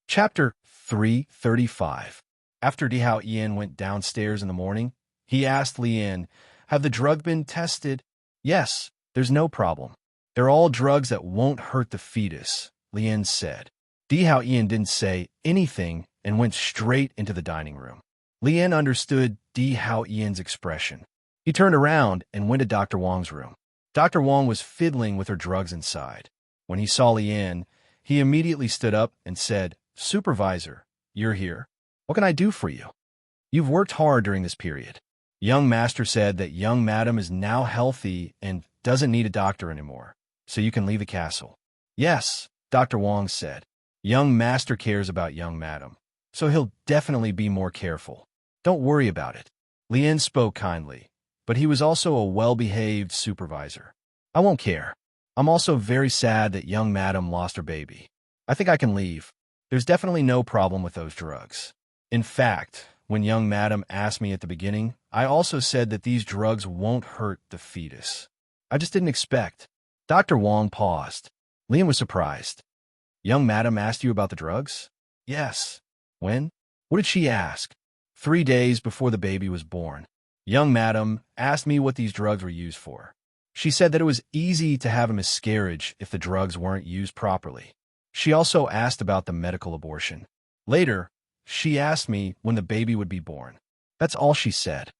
Chapter 335. After Di Hao Ian went downstairs in the morning, he asked Lien, "Have the drug been tested?" "Yes, there's no problem. They're all drugs that won't hurt the fetus," Lien said. Di Hao Ian didn't say anything and went straight into the dining room. Lien understood Di Hao Ian's expression. He turned around and went to Dr. Wong's room. Dr. Wong was fiddling with her drugs inside. When he saw Lien, he immediately stood up and said, "Supervisor, you're here. What can I do for you? You've worked hard during this period. Young master said that young madam is now healthy and doesn't need a doctor anymore, so you can leave the castle." "Yes," Dr. Wong said. "Young master cares about young madam, so he'll definitely be more careful. Don't worry about it." Lien spoke kindly, but he was also a well-behaved supervisor. "I won't care. I'm also very sad that young madam lost her baby. I think I can leave. There's definitely no problem with those drugs. In fact, when young madam asked me at the beginning, I also said that these drugs won't hurt the fetus. I just didn't expect." Dr. Wong paused. Lien was surprised. "Young madam asked you about the drugs?" "Yes." "When?" "What did she ask?" 3 days before the baby was born. Young madam asked me what these drugs were used for. She said that it was easy to have a miscarriage if the drugs weren't used properly. She also asked about the medical abortion. Later, she asked me when the baby would be born. That's all she said."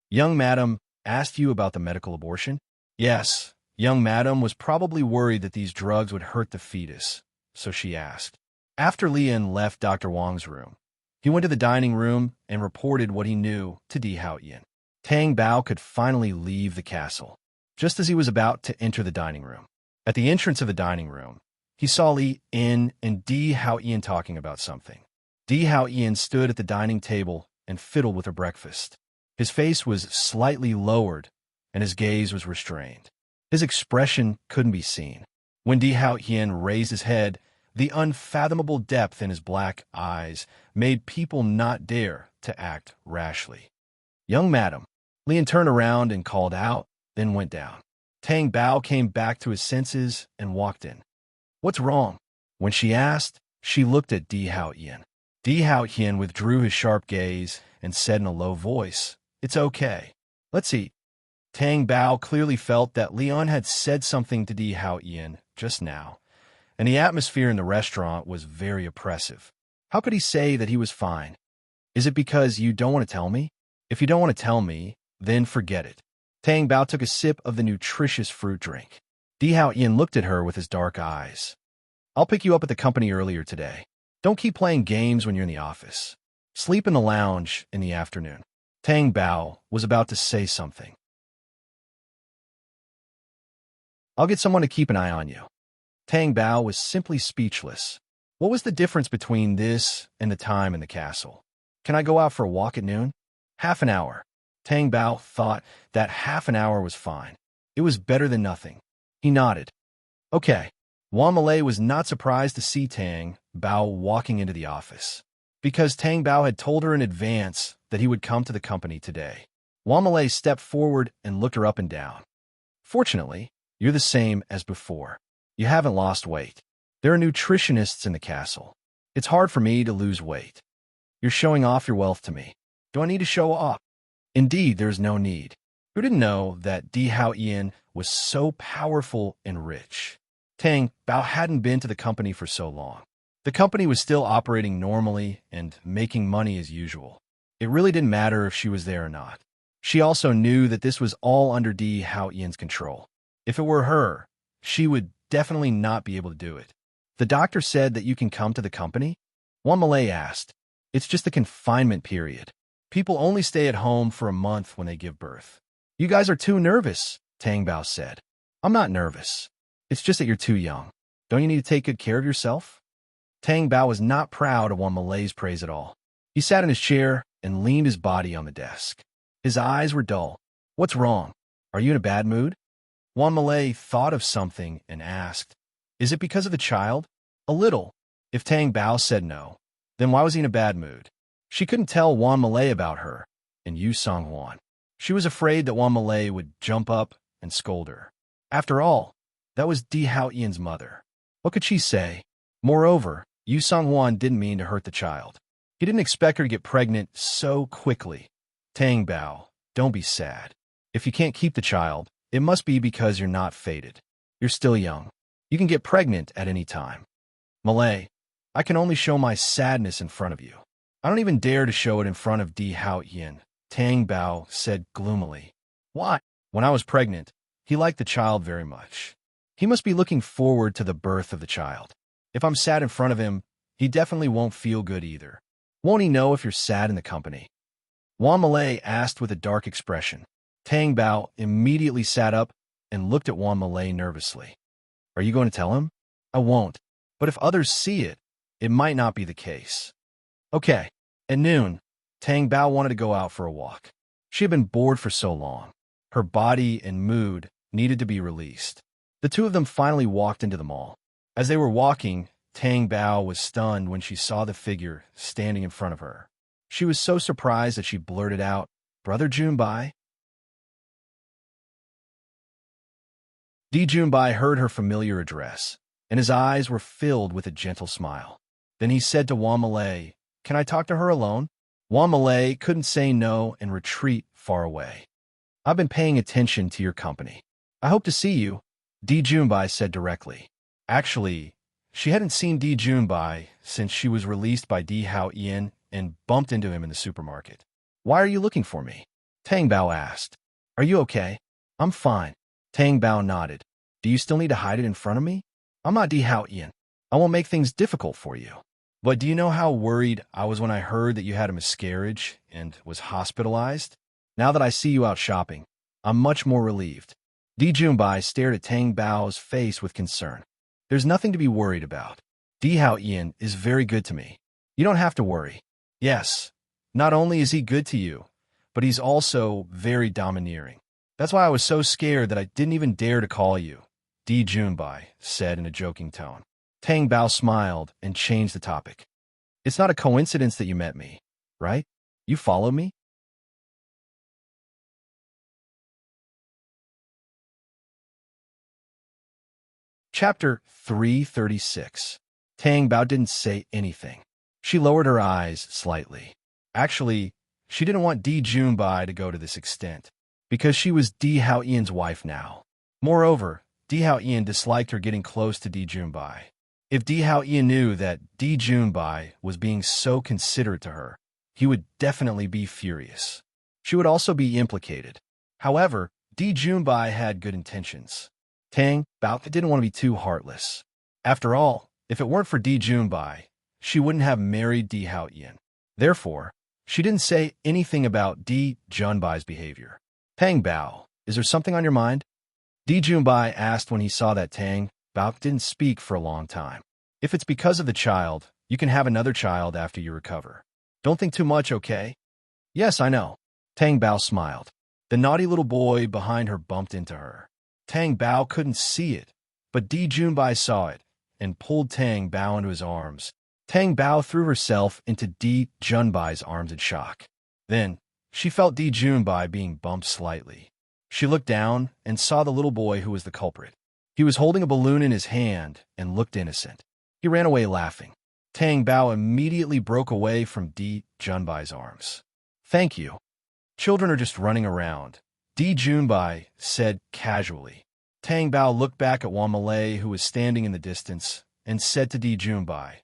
"Young madam asked you about the medical abortion?" "Yes. Young madam was probably worried that these drugs would hurt the fetus, so she asked." After Lien left Dr. Wong's room, he went to the dining room and reported what he knew to Di Hao Ian. Tang Bao could finally leave the castle. Just as he was about to enter the dining room, at the entrance of the dining room, he saw Li In and Di Hao Ian talking about something. Di Hao Ian stood at the dining table and fiddled with her breakfast. His face was slightly lowered, and his gaze was restrained. His expression couldn't be seen. When Di Hao Ian raised his head, The unfathomable depth in his black eyes made people not dare to act rashly. "Young madam." Lian turned around and called out, then went down. Tang Bao came back to his senses and walked in. "What's wrong?" When she asked, she looked at Di Hao Yin. Di Hao Yin withdrew his sharp gaze and said in a low voice, "It's okay. Let's eat." Tang Bao clearly felt that Leon had said something to Di Hao Yin just now, and the atmosphere in the restaurant was very oppressive. How could he say that he was fine? "Is it because you don't want to tell me? If you don't want to tell me, then forget it." Tang Bao took a sip of the nutritious fruit drink. Di Hao Yin looked at her with his dark eyes. "I'll pick you up at the company earlier today. Don't keep playing games when you're in the office. Sleep in the lounge in the afternoon." Tang Bao was about to say something. "I'll get someone to keep an eye on you." Tang Bao was simply speechless. What was the difference between this and the time in the castle? "Can I go out for a walk at noon?" "Half an hour." Tang Bao thought that half an hour was fine. It was better than nothing. He nodded. "Okay." Wan Malay was not surprised to see Tang Bao walking into the office, because Tang Bao had told her in advance that he would come to the company today. Wan Malay stepped forward and looked her up and down. "Fortunately, you're the same as before. You haven't lost weight. There are nutritionists in the castle. It's hard for me to lose weight. You're showing off your wealth to me. Do I need to show off?" Indeed, there's no need. Who didn't know that Di Hao Yin was so powerful and rich? Tang Bao hadn't been to the company for so long. The company was still operating normally and making money as usual. It really didn't matter if she was there or not. She also knew that this was all under Di Hao Yin's control. If it were her, she would definitely not be able to do it. "The doctor said that you can come to the company?" Wan Malay asked. "It's just the confinement period. People only stay at home for a month when they give birth." "You guys are too nervous," Tang Bao said. "I'm not nervous. It's just that you're too young. Don't you need to take good care of yourself?" Tang Bao was not proud of Wan Malay's praise at all. He sat in his chair and leaned his body on the desk. His eyes were dull. "What's wrong? Are you in a bad mood?" Wan Malay thought of something and asked, "Is it because of the child?" "A little." If Tang Bao said no, then why was he in a bad mood? She couldn't tell Wan Malay about her and Yu Song Wan. She was afraid that Wan Malay would jump up and scold her. After all, that was Di Hao Yin's mother. What could she say? Moreover, Yu Song Wan didn't mean to hurt the child. He didn't expect her to get pregnant so quickly. "Tang Bao, don't be sad. If you can't keep the child, it must be because you're not fated. You're still young. You can get pregnant at any time." "Malay, I can only show my sadness in front of you. I don't even dare to show it in front of Di Hao Yin," Tang Bao said gloomily. "Why?" "When I was pregnant, he liked the child very much. He must be looking forward to the birth of the child. If I'm sad in front of him, he definitely won't feel good either. Won't he know if you're sad in the company?" Wan Malay asked with a dark expression. Tang Bao immediately sat up and looked at Wan Malay nervously. "Are you going to tell him?" "I won't. But if others see it, it might not be the case." "Okay." At noon, Tang Bao wanted to go out for a walk. She had been bored for so long. Her body and mood needed to be released. The two of them finally walked into the mall. As they were walking, Tang Bao was stunned when she saw the figure standing in front of her. She was so surprised that she blurted out, "Brother Junbai?" Di Junbai heard her familiar address, and his eyes were filled with a gentle smile. Then he said to Wan Malay, "Can I talk to her alone?" Wan Malay couldn't say no and retreat far away. "I've been paying attention to your company. I hope to see you," Di Junbai said directly. Actually, she hadn't seen Di Junbai since she was released by Di Hao Yin and bumped into him in the supermarket. "Why are you looking for me?" Tang Bao asked. "Are you okay?" "I'm fine." Tang Bao nodded. "Do you still need to hide it in front of me?" "I'm not Di Hao Yin. I won't make things difficult for you. But do you know how worried I was when I heard that you had a miscarriage and was hospitalized? Now that I see you out shopping, I'm much more relieved." Di Junbai stared at Tang Bao's face with concern. "There's nothing to be worried about. Di Hao Yin is very good to me. You don't have to worry." "Yes, not only is he good to you, but he's also very domineering. That's why I was so scared that I didn't even dare to call you," Di Junbai said in a joking tone. Tang Bao smiled and changed the topic. It's not a coincidence that you met me, right? You follow me? Chapter 336. Tang Bao didn't say anything. She lowered her eyes slightly. Actually, she didn't want Di Junbai to go to this extent, because she was Di Hao Ian's wife now. Moreover, Di Hao Ian disliked her getting close to Di Junbai. If Di Hao Ian knew that Di Junbai was being so considerate to her, he would definitely be furious. She would also be implicated. However, Di Junbai had good intentions. Tang Bao didn't want to be too heartless. After all, if it weren't for Di Junbai, she wouldn't have married Di Hao Ian. Therefore, she didn't say anything about Di Junbai's behavior. Tang Bao, is there something on your mind? Di Junbai asked when he saw that Tang Bao didn't speak for a long time. If it's because of the child, you can have another child after you recover. Don't think too much, okay? Yes, I know. Tang Bao smiled. The naughty little boy behind her bumped into her. Tang Bao couldn't see it, but Di Junbai saw it and pulled Tang Bao into his arms. Tang Bao threw herself into Di Junbai's arms in shock. Then, she felt Di Junbai being bumped slightly. She looked down and saw the little boy who was the culprit. He was holding a balloon in his hand and looked innocent. He ran away laughing. Tang Bao immediately broke away from Di Junbai's arms. Thank you. Children are just running around, Di Junbai said casually. Tang Bao looked back at Wan Malay, who was standing in the distance, and said to Di Junbai,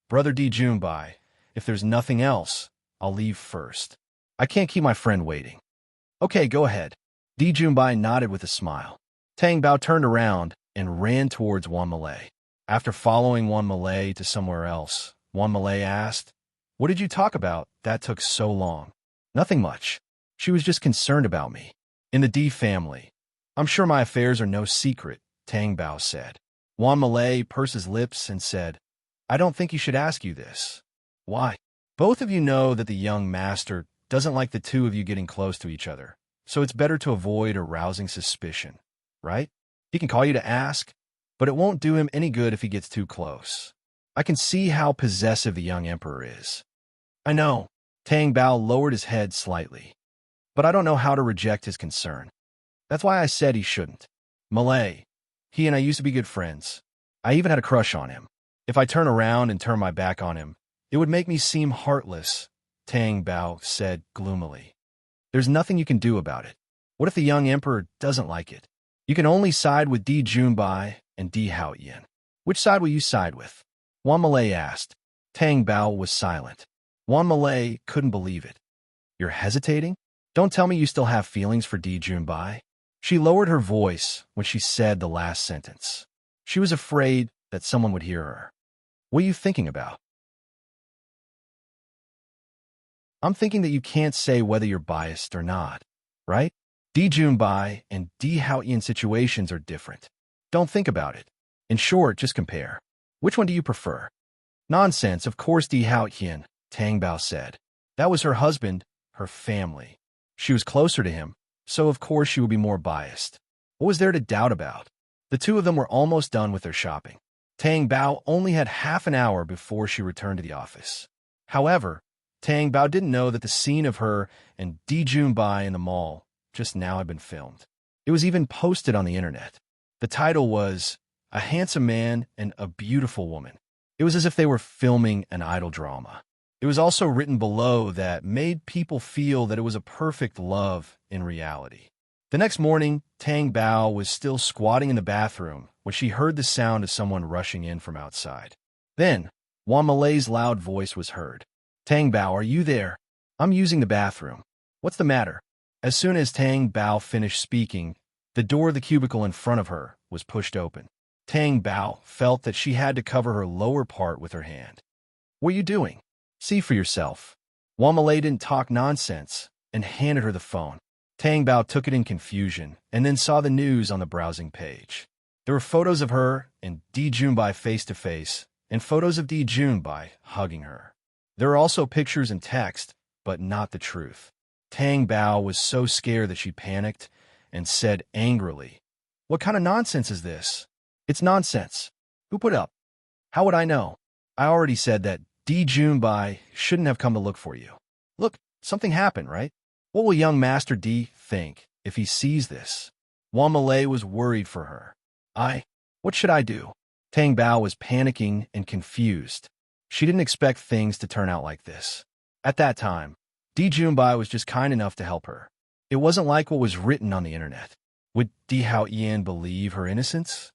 Brother Di Junbai, if there's nothing else, I'll leave first. I can't keep my friend waiting. Okay, go ahead. Di Junbai nodded with a smile. Tang Bao turned around and ran towards Wan Malay. After following Wan Malay to somewhere else, Wan Malay asked, What did you talk about that took so long? Nothing much. She was just concerned about me. In the Di family, I'm sure my affairs are no secret, Tang Bao said. Wan Malay pursed his lips and said, I don't think you should ask you this. Why? Both of you know that the young master doesn't like the two of you getting close to each other, so it's better to avoid arousing suspicion, right? He can call you to ask, but it won't do him any good if he gets too close. I can see how possessive the young emperor is. I know. Tang Bao lowered his head slightly. But I don't know how to reject his concern. That's why I said he shouldn't. Malay, he and I used to be good friends. I even had a crush on him. If I turn around and turn my back on him, it would make me seem heartless, Tang Bao said gloomily. There's nothing you can do about it. What if the young emperor doesn't like it? You can only side with Di Junbai and Di Hao Ian. Which side will you side with? Wan Malay asked. Tang Bao was silent. Wan Malay couldn't believe it. You're hesitating? Don't tell me you still have feelings for Di Junbai. She lowered her voice when she said the last sentence. She was afraid that someone would hear her. What are you thinking about? I'm thinking that you can't say whether you're biased or not, right? Di Junbai and Di Hao Ian situations are different. Don't think about it. In short, just compare. Which one do you prefer? Nonsense, of course Di Hao Ian, Tang Bao said. That was her husband, her family. She was closer to him, so of course she would be more biased. What was there to doubt about? The two of them were almost done with their shopping. Tang Bao only had half an hour before she returned to the office. However, Tang Bao didn't know that the scene of her and Di Junbai in the mall just now had been filmed. It was even posted on the internet. The title was, A Handsome Man and a Beautiful Woman. It was as if they were filming an idol drama. It was also written below that made people feel that it was a perfect love in reality. The next morning, Tang Bao was still squatting in the bathroom when she heard the sound of someone rushing in from outside. Then, Wan Malay's loud voice was heard. Tang Bao, are you there? I'm using the bathroom. What's the matter? As soon as Tang Bao finished speaking, the door of the cubicle in front of her was pushed open. Tang Bao felt that she had to cover her lower part with her hand. What are you doing? See for yourself. Wan Malay didn't talk nonsense and handed her the phone. Tang Bao took it in confusion and then saw the news on the browsing page. There were photos of her and Di Junbai face-to-face and photos of Di Junbai hugging her. There were also pictures and text, but not the truth. Tang Bao was so scared that she panicked and said angrily, What kind of nonsense is this? It's nonsense. Who put up? How would I know? I already said that Di Junbai shouldn't have come to look for you. Look, something happened, right? What will young Master D think if he sees this? Wan Malay was worried for her. What should I do? Tang Bao was panicking and confused. She didn't expect things to turn out like this. At that time, Di Junbai was just kind enough to help her. It wasn't like what was written on the internet. Would Di Hao Yin believe her innocence?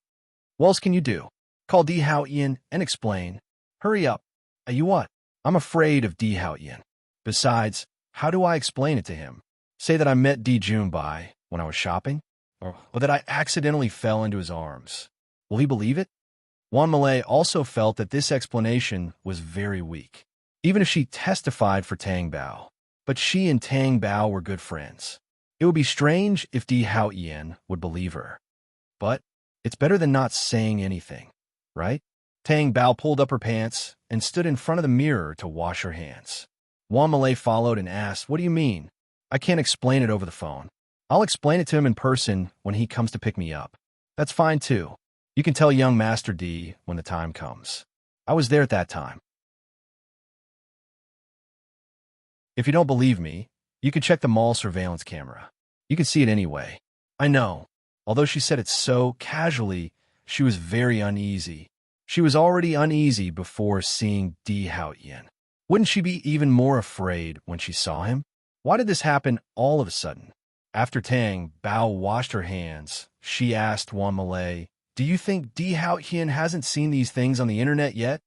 What else can you do? Call Di Hao Yin and explain. Hurry up. You what? I'm afraid of Di Hao Yin. Besides, how do I explain it to him? Say that I met Di Junbai when I was shopping? Or that I accidentally fell into his arms. Will he believe it? Wan Malay also felt that this explanation was very weak, even if she testified for Tang Bao. But she and Tang Bao were good friends. It would be strange if Di Hao Yin would believe her. But it's better than not saying anything, right? Tang Bao pulled up her pants and stood in front of the mirror to wash her hands. Wan Malay followed and asked, "What do you mean? I can't explain it over the phone. I'll explain it to him in person when he comes to pick me up. That's fine too. You can tell young Master D when the time comes. I was there at that time. If you don't believe me, you can check the mall surveillance camera. You can see it anyway." I know. Although she said it so casually, she was very uneasy. She was already uneasy before seeing Di Hao Yin. Wouldn't she be even more afraid when she saw him? Why did this happen all of a sudden? After Tang Bao washed her hands, she asked Wan Malay, "Do you think Di Hao Yin hasn't seen these things on the internet yet?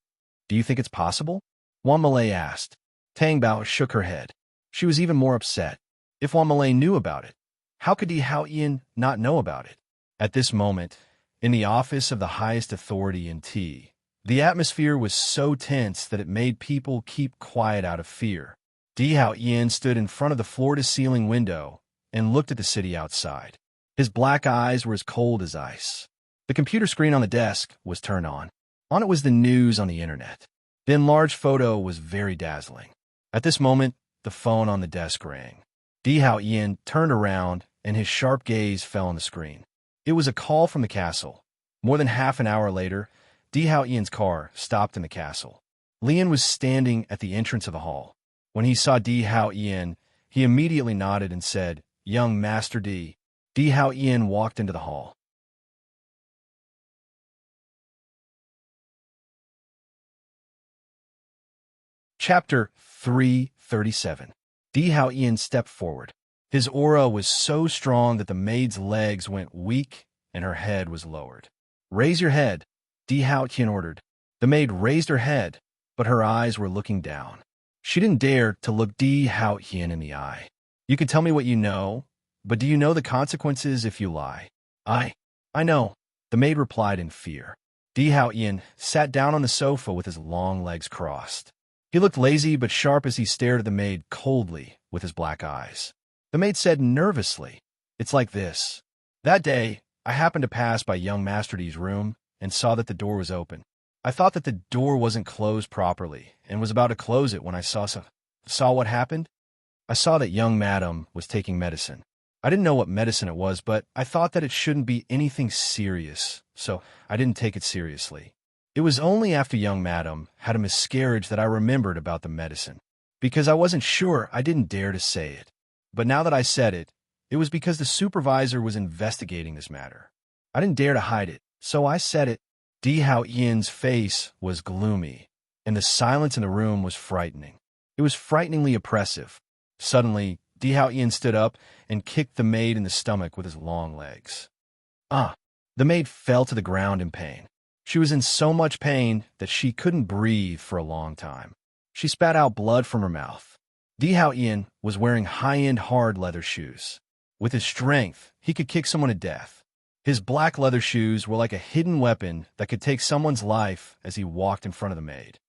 Do you think it's possible?" Wan Malay asked. Tang Bao shook her head. She was even more upset. If Wan Malay knew about it, how could Di Hao Yin not know about it? At this moment, in the office of the highest authority in T, the atmosphere was so tense that it made people keep quiet out of fear. Di Hao Yin stood in front of the floor-to-ceiling window and looked at the city outside. His black eyes were as cold as ice. The computer screen on the desk was turned on. On it was the news on the internet. The enlarged photo was very dazzling. At this moment, the phone on the desk rang. Di Hao Yin turned around, and his sharp gaze fell on the screen. It was a call from the castle. More than half an hour later, Di Hao Yin's car stopped in the castle. Lian was standing at the entrance of the hall. When he saw Di Hao Yin, he immediately nodded and said, "Young Master D." Di Hao Yin walked into the hall. Chapter 337. Di Hao Yin stepped forward. His aura was so strong that the maid's legs went weak and her head was lowered. "Raise your head," Di Hao Yin ordered. The maid raised her head, but her eyes were looking down. She didn't dare to look Di Hao Yin in the eye. "You can tell me what you know, but do you know the consequences if you lie?" I know," the maid replied in fear. Di Hao Yin sat down on the sofa with his long legs crossed. He looked lazy but sharp as he stared at the maid coldly with his black eyes. The maid said nervously, "It's like this. That day, I happened to pass by young Master D's room and saw that the door was open. I thought that the door wasn't closed properly and was about to close it when I saw what happened? I saw that young madam was taking medicine. I didn't know what medicine it was, but I thought that it shouldn't be anything serious, so I didn't take it seriously. It was only after young madam had a miscarriage that I remembered about the medicine. Because I wasn't sure, I didn't dare to say it. But now that I said it, it was because the supervisor was investigating this matter. I didn't dare to hide it, so I said it." Di Hao Yin's face was gloomy, and the silence in the room was frightening. It was frighteningly oppressive. Suddenly, Di Hao Yin stood up and kicked the maid in the stomach with his long legs. The maid fell to the ground in pain. She was in so much pain that she couldn't breathe for a long time. She spat out blood from her mouth. Di Hao Yin was wearing high-end hard leather shoes. With his strength, he could kick someone to death. His black leather shoes were like a hidden weapon that could take someone's life as he walked in front of the maid.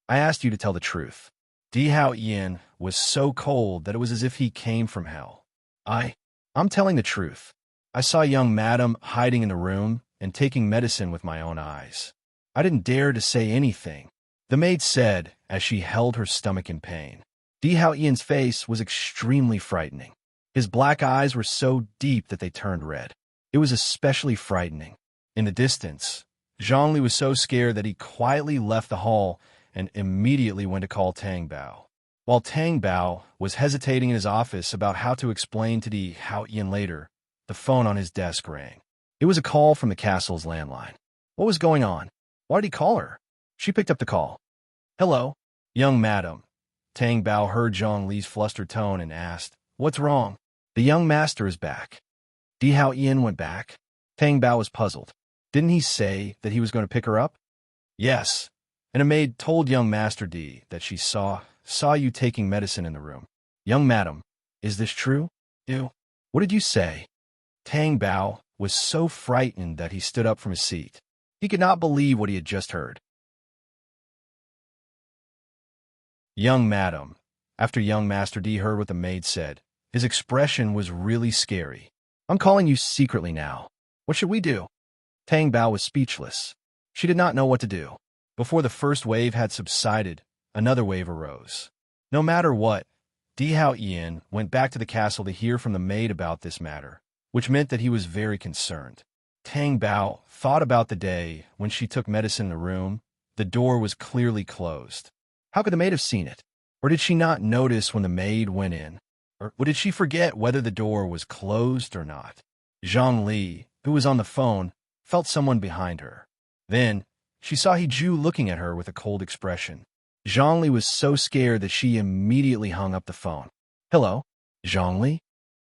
"I asked you to tell the truth." Di Hao Yin was so cold that it was as if he came from hell. I'm telling the truth. I saw young madam hiding in the room and taking medicine with my own eyes. I didn't dare to say anything," the maid said as she held her stomach in pain. Di Hao Yin's face was extremely frightening. His black eyes were so deep that they turned red. It was especially frightening. In the distance, Zhongli was so scared that he quietly left the hall and immediately went to call Tang Bao. While Tang Bao was hesitating in his office about how to explain to Di Hao Ian later, the phone on his desk rang. It was a call from the castle's landline. What was going on? Why did he call her? She picked up the call. Hello, young madam. Tang Bao heard Zhang Li's flustered tone and asked, What's wrong? The young master is back. Di Hao Ian went back? Tang Bao was puzzled. Didn't he say that he was going to pick her up? Yes. And a maid told young Master Di that she saw you taking medicine in the room. Young madam, is this true? Ew. What did you say? Tang Bao was so frightened that he stood up from his seat. He could not believe what he had just heard. Young madam. After young Master Di heard what the maid said, his expression was really scary. I'm calling you secretly now. What should we do? Tang Bao was speechless. She did not know what to do. Before the first wave had subsided, another wave arose. No matter what, Di Hao Ian went back to the castle to hear from the maid about this matter, which meant that he was very concerned. Tang Bao thought about the day when she took medicine in the room. The door was clearly closed. How could the maid have seen it? Or did she not notice when the maid went in? Or did she forget whether the door was closed or not? Zhang Li, who was on the phone, felt someone behind her. Then, she saw He Ju looking at her with a cold expression. Zhang Li was so scared that she immediately hung up the phone. Hello, Zhang Li?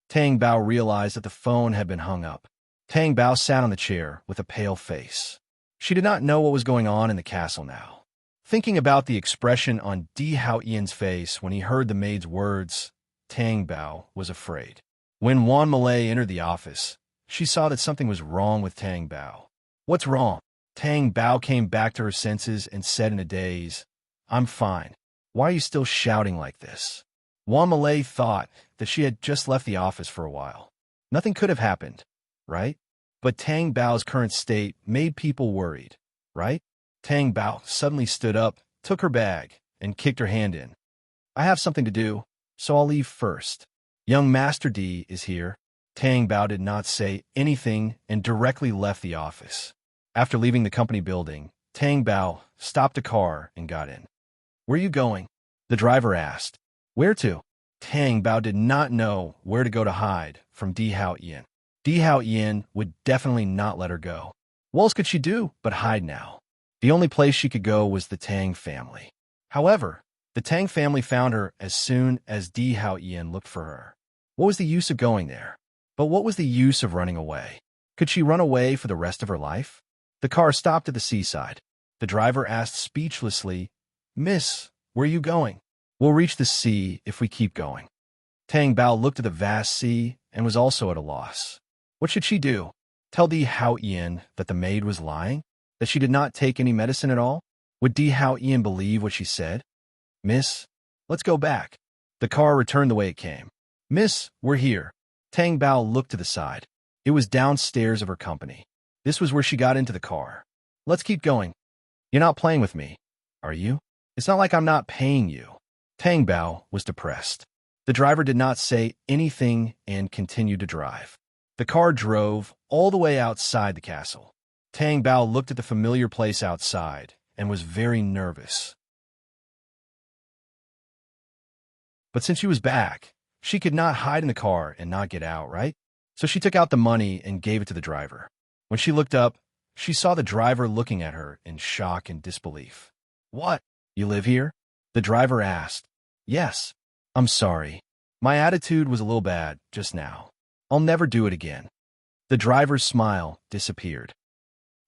Tang Bao realized that the phone had been hung up. Tang Bao sat on the chair with a pale face. She did not know what was going on in the castle now. Thinking about the expression on Di Hao Ian's face when he heard the maid's words, Tang Bao was afraid. When Wan Malay entered the office, she saw that something was wrong with Tang Bao. What's wrong? Tang Bao came back to her senses and said in a daze, I'm fine. Why are you still shouting like this? Wan Malay thought that she had just left the office for a while. Nothing could have happened, right? But Tang Bao's current state made people worried, right? Tang Bao suddenly stood up, took her bag, and kicked her hand in. I have something to do, so I'll leave first. Young Master Di is here. Tang Bao did not say anything and directly left the office. After leaving the company building, Tang Bao stopped a car and got in. Where are you going? The driver asked. Where to? Tang Bao did not know where to go to hide from Di Hao Ian. Di Hao Ian would definitely not let her go. What else could she do but hide now? The only place she could go was the Tang family. However, the Tang family found her as soon as Di Hao Ian looked for her. What was the use of going there? But what was the use of running away? Could she run away for the rest of her life? The car stopped at the seaside. The driver asked speechlessly, Miss, where are you going? We'll reach the sea if we keep going. Tang Bao looked at the vast sea and was also at a loss. What should she do? Tell Di Hao Ian that the maid was lying? That she did not take any medicine at all? Would Di Hao Ian believe what she said? Miss, let's go back. The car returned the way it came. Miss, we're here. Tang Bao looked to the side. It was downstairs of her company. This was where she got into the car. Let's keep going. You're not playing with me, are you? It's not like I'm not paying you. Tang Bao was depressed. The driver did not say anything and continued to drive. The car drove all the way outside the castle. Tang Bao looked at the familiar place outside and was very nervous. But since she was back, she could not hide in the car and not get out, right? So she took out the money and gave it to the driver. When she looked up, she saw the driver looking at her in shock and disbelief. What? You live here? The driver asked. Yes. I'm sorry. My attitude was a little bad just now. I'll never do it again. The driver's smile disappeared.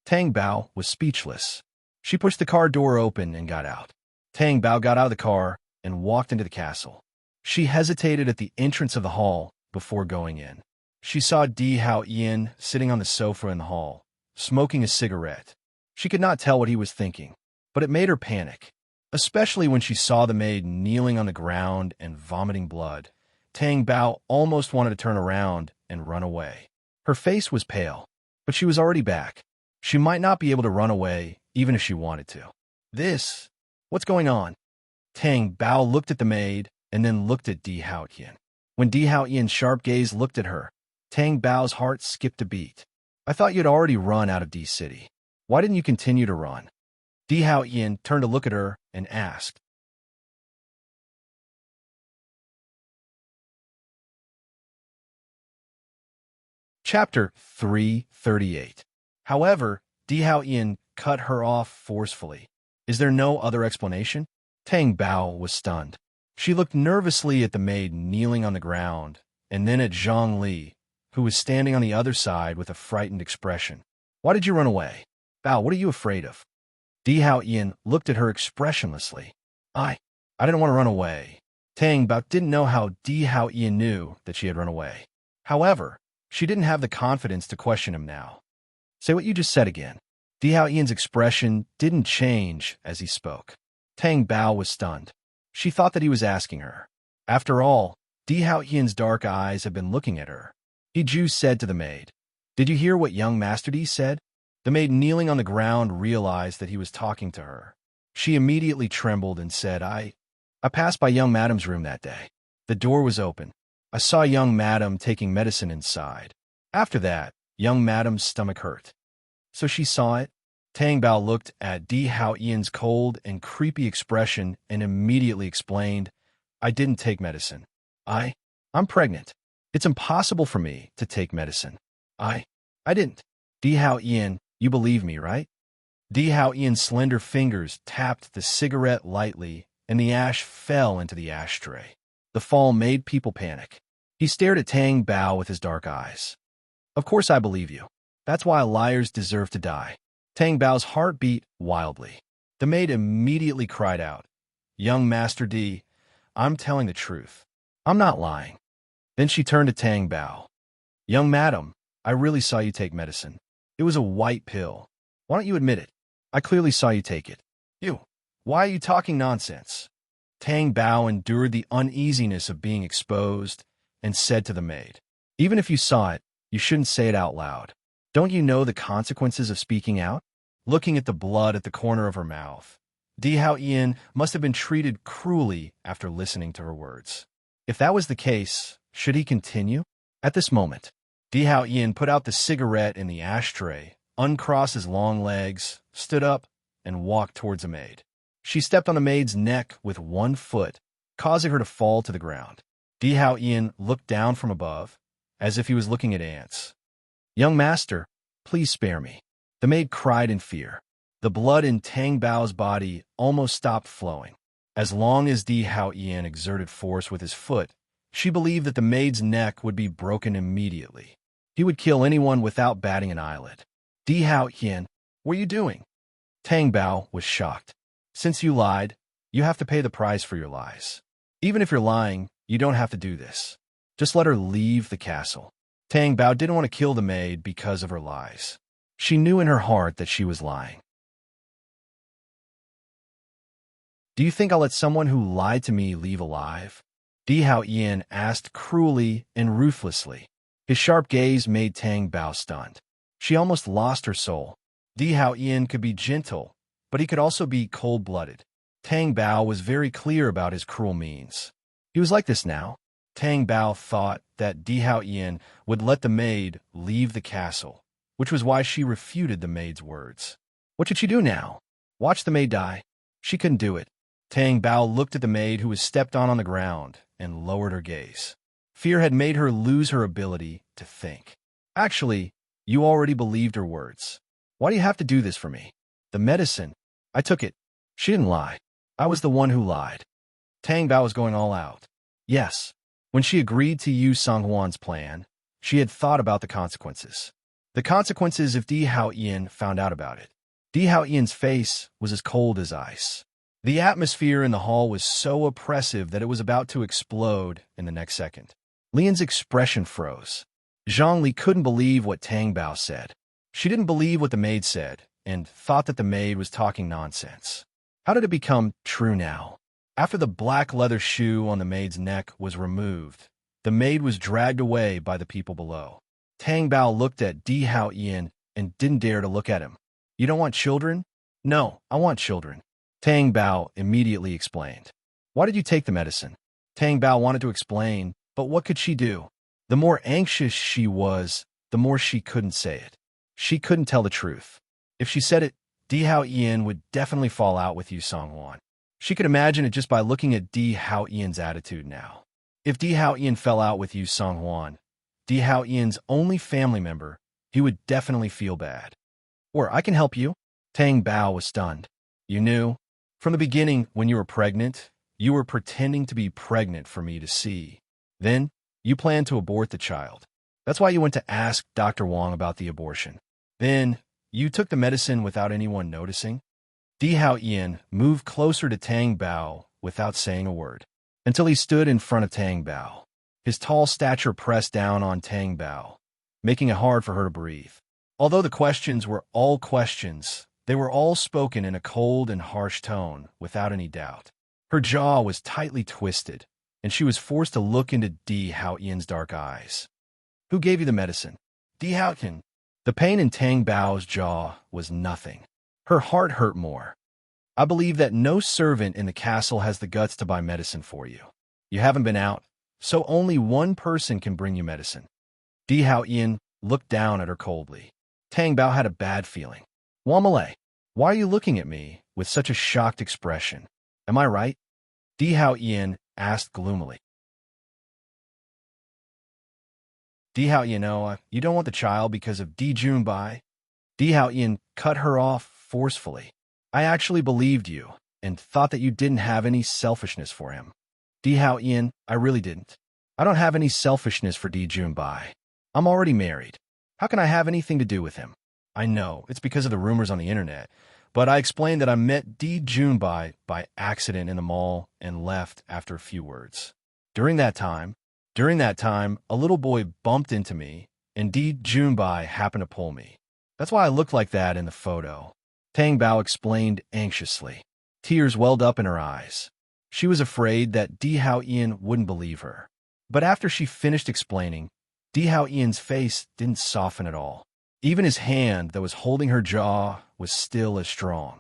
Tang Bao was speechless. She pushed the car door open and got out. Tang Bao got out of the car and walked into the castle. She hesitated at the entrance of the hall before going in. She saw Di Hao Ian sitting on the sofa in the hall, smoking a cigarette. She could not tell what he was thinking, but it made her panic, especially when she saw the maid kneeling on the ground and vomiting blood. Tang Bao almost wanted to turn around and run away. Her face was pale, but she was already back. She might not be able to run away even if she wanted to. What's going on? Tang Bao looked at the maid and then looked at Di Hao Ian. When Di Hao Ian's sharp gaze looked at her, Tang Bao's heart skipped a beat. I thought you'd already run out of D City. Why didn't you continue to run? Di Hao Yin turned to look at her and asked. Chapter 338. However, Di Hao Yin cut her off forcefully. Is there no other explanation? Tang Bao was stunned. She looked nervously at the maid kneeling on the ground, and then at Zhang Li, who was standing on the other side with a frightened expression. Why did you run away? Bao, what are you afraid of? Di Hao Yin looked at her expressionlessly. I didn't want to run away. Tang Bao didn't know how Di Hao Yin knew that she had run away. However, she didn't have the confidence to question him now. Say what you just said again. Di Hao Yin's expression didn't change as he spoke. Tang Bao was stunned. She thought that he was asking her. After all, Di Hao Yin's dark eyes had been looking at her. Ju said to the maid, "Did you hear what young Master Di said?" The maid kneeling on the ground realized that he was talking to her. She immediately trembled and said, I passed by young madam's room that day. The door was open. I saw young madam taking medicine inside. After that, young madam's stomach hurt. So she saw it? Tang Bao looked at Di Hao Yin's cold and creepy expression and immediately explained, I didn't take medicine. I'm pregnant. It's impossible for me to take medicine. I didn't. Di Hao Yin, you believe me, right? Di Hao Yin's slender fingers tapped the cigarette lightly, and the ash fell into the ashtray. The fall made people panic. He stared at Tang Bao with his dark eyes. Of course I believe you. That's why liars deserve to die. Tang Bao's heart beat wildly. The maid immediately cried out, Young Master Di, I'm telling the truth. I'm not lying. Then she turned to Tang Bao. Young madam, I really saw you take medicine. It was a white pill. Why don't you admit it? I clearly saw you take it. Why are you talking nonsense? Tang Bao endured the uneasiness of being exposed and said to the maid, Even if you saw it, you shouldn't say it out loud. Don't you know the consequences of speaking out? Looking at the blood at the corner of her mouth, Di Hao Yin must have been treated cruelly after listening to her words. If that was the case, should he continue? At this moment, Di Hao Yin put out the cigarette in the ashtray, uncrossed his long legs, stood up, and walked towards the maid. She stepped on the maid's neck with one foot, causing her to fall to the ground. Di Hao Yin looked down from above, as if he was looking at ants. Young master, please spare me. The maid cried in fear. The blood in Tang Bao's body almost stopped flowing. As long as Di Hao Yin exerted force with his foot, she believed that the maid's neck would be broken immediately. He would kill anyone without batting an eyelid. Di Hao Yin, what are you doing? Tang Bao was shocked. Since you lied, you have to pay the price for your lies. Even if you're lying, you don't have to do this. Just let her leave the castle. Tang Bao didn't want to kill the maid because of her lies. She knew in her heart that she was lying. Do you think I'll let someone who lied to me leave alive? Di Hao Yin asked cruelly and ruthlessly. His sharp gaze made Tang Bao stunned. She almost lost her soul. Di Hao Yin could be gentle, but he could also be cold-blooded. Tang Bao was very clear about his cruel means. He was like this now. Tang Bao thought that Di Hao Yin would let the maid leave the castle, which was why she refuted the maid's words. What should she do now? Watch the maid die? She couldn't do it. Tang Bao looked at the maid who was stepped on the ground and lowered her gaze. Fear had made her lose her ability to think. Actually, you already believed her words. Why do you have to do this for me? The medicine, I took it. She didn't lie. I was the one who lied. Tang Bao was going all out. Yes, when she agreed to use Song Huan's plan, she had thought about the consequences. The consequences if Di Hao Yin found out about it. Di Hao Yin's face was as cold as ice. The atmosphere in the hall was so oppressive that it was about to explode in the next second. Lian's expression froze. Zhang Li couldn't believe what Tang Bao said. She didn't believe what the maid said, and thought that the maid was talking nonsense. How did it become true now? After the black leather shoe on the maid's neck was removed, the maid was dragged away by the people below. Tang Bao looked at Di Hao Yin and didn't dare to look at him. You don't want children? No, I want children. Tang Bao immediately explained. Why did you take the medicine? Tang Bao wanted to explain, but what could she do? The more anxious she was, the more she couldn't say it. She couldn't tell the truth. If she said it, Di Hao Ian would definitely fall out with Yu Song-hwan. She could imagine it just by looking at Di Hao Ian's attitude now. If Di Hao Ian fell out with Yu Song-hwan, Di Hao Ian's only family member, he would definitely feel bad. Or I can help you. Tang Bao was stunned. You knew? From the beginning, when you were pregnant, you were pretending to be pregnant for me to see. Then, you planned to abort the child. That's why you went to ask Dr. Wong about the abortion. Then, you took the medicine without anyone noticing? Di Hao Ian moved closer to Tang Bao without saying a word, until he stood in front of Tang Bao. His tall stature pressed down on Tang Bao, making it hard for her to breathe. Although the questions were all questions, they were all spoken in a cold and harsh tone, without any doubt. Her jaw was tightly twisted, and she was forced to look into Di Hao Ian's dark eyes. Who gave you the medicine? Di Hao Ian. The pain in Tang Bao's jaw was nothing. Her heart hurt more. I believe that no servant in the castle has the guts to buy medicine for you. You haven't been out, so only one person can bring you medicine. Di Hao Ian looked down at her coldly. Tang Bao had a bad feeling. Wamale, why are you looking at me with such a shocked expression? Am I right? Di Hao Ian asked gloomily. Di Hao Ian, you don't want the child because of Di Junbai? Di Hao Ian cut her off forcefully. I actually believed you and thought that you didn't have any selfishness for him. Di Hao Ian, I really didn't. I don't have any selfishness for Di Junbai. I'm already married. How can I have anything to do with him? I know, it's because of the rumors on the internet, but I explained that I met Di Junbai by accident in the mall and left after a few words. During that time, a little boy bumped into me, and Di Junbai happened to pull me. That's why I looked like that in the photo. Tang Bao explained anxiously. Tears welled up in her eyes. She was afraid that Di Hao Ian wouldn't believe her. But after she finished explaining, Di Hao Ian's face didn't soften at all. Even his hand that was holding her jaw was still as strong.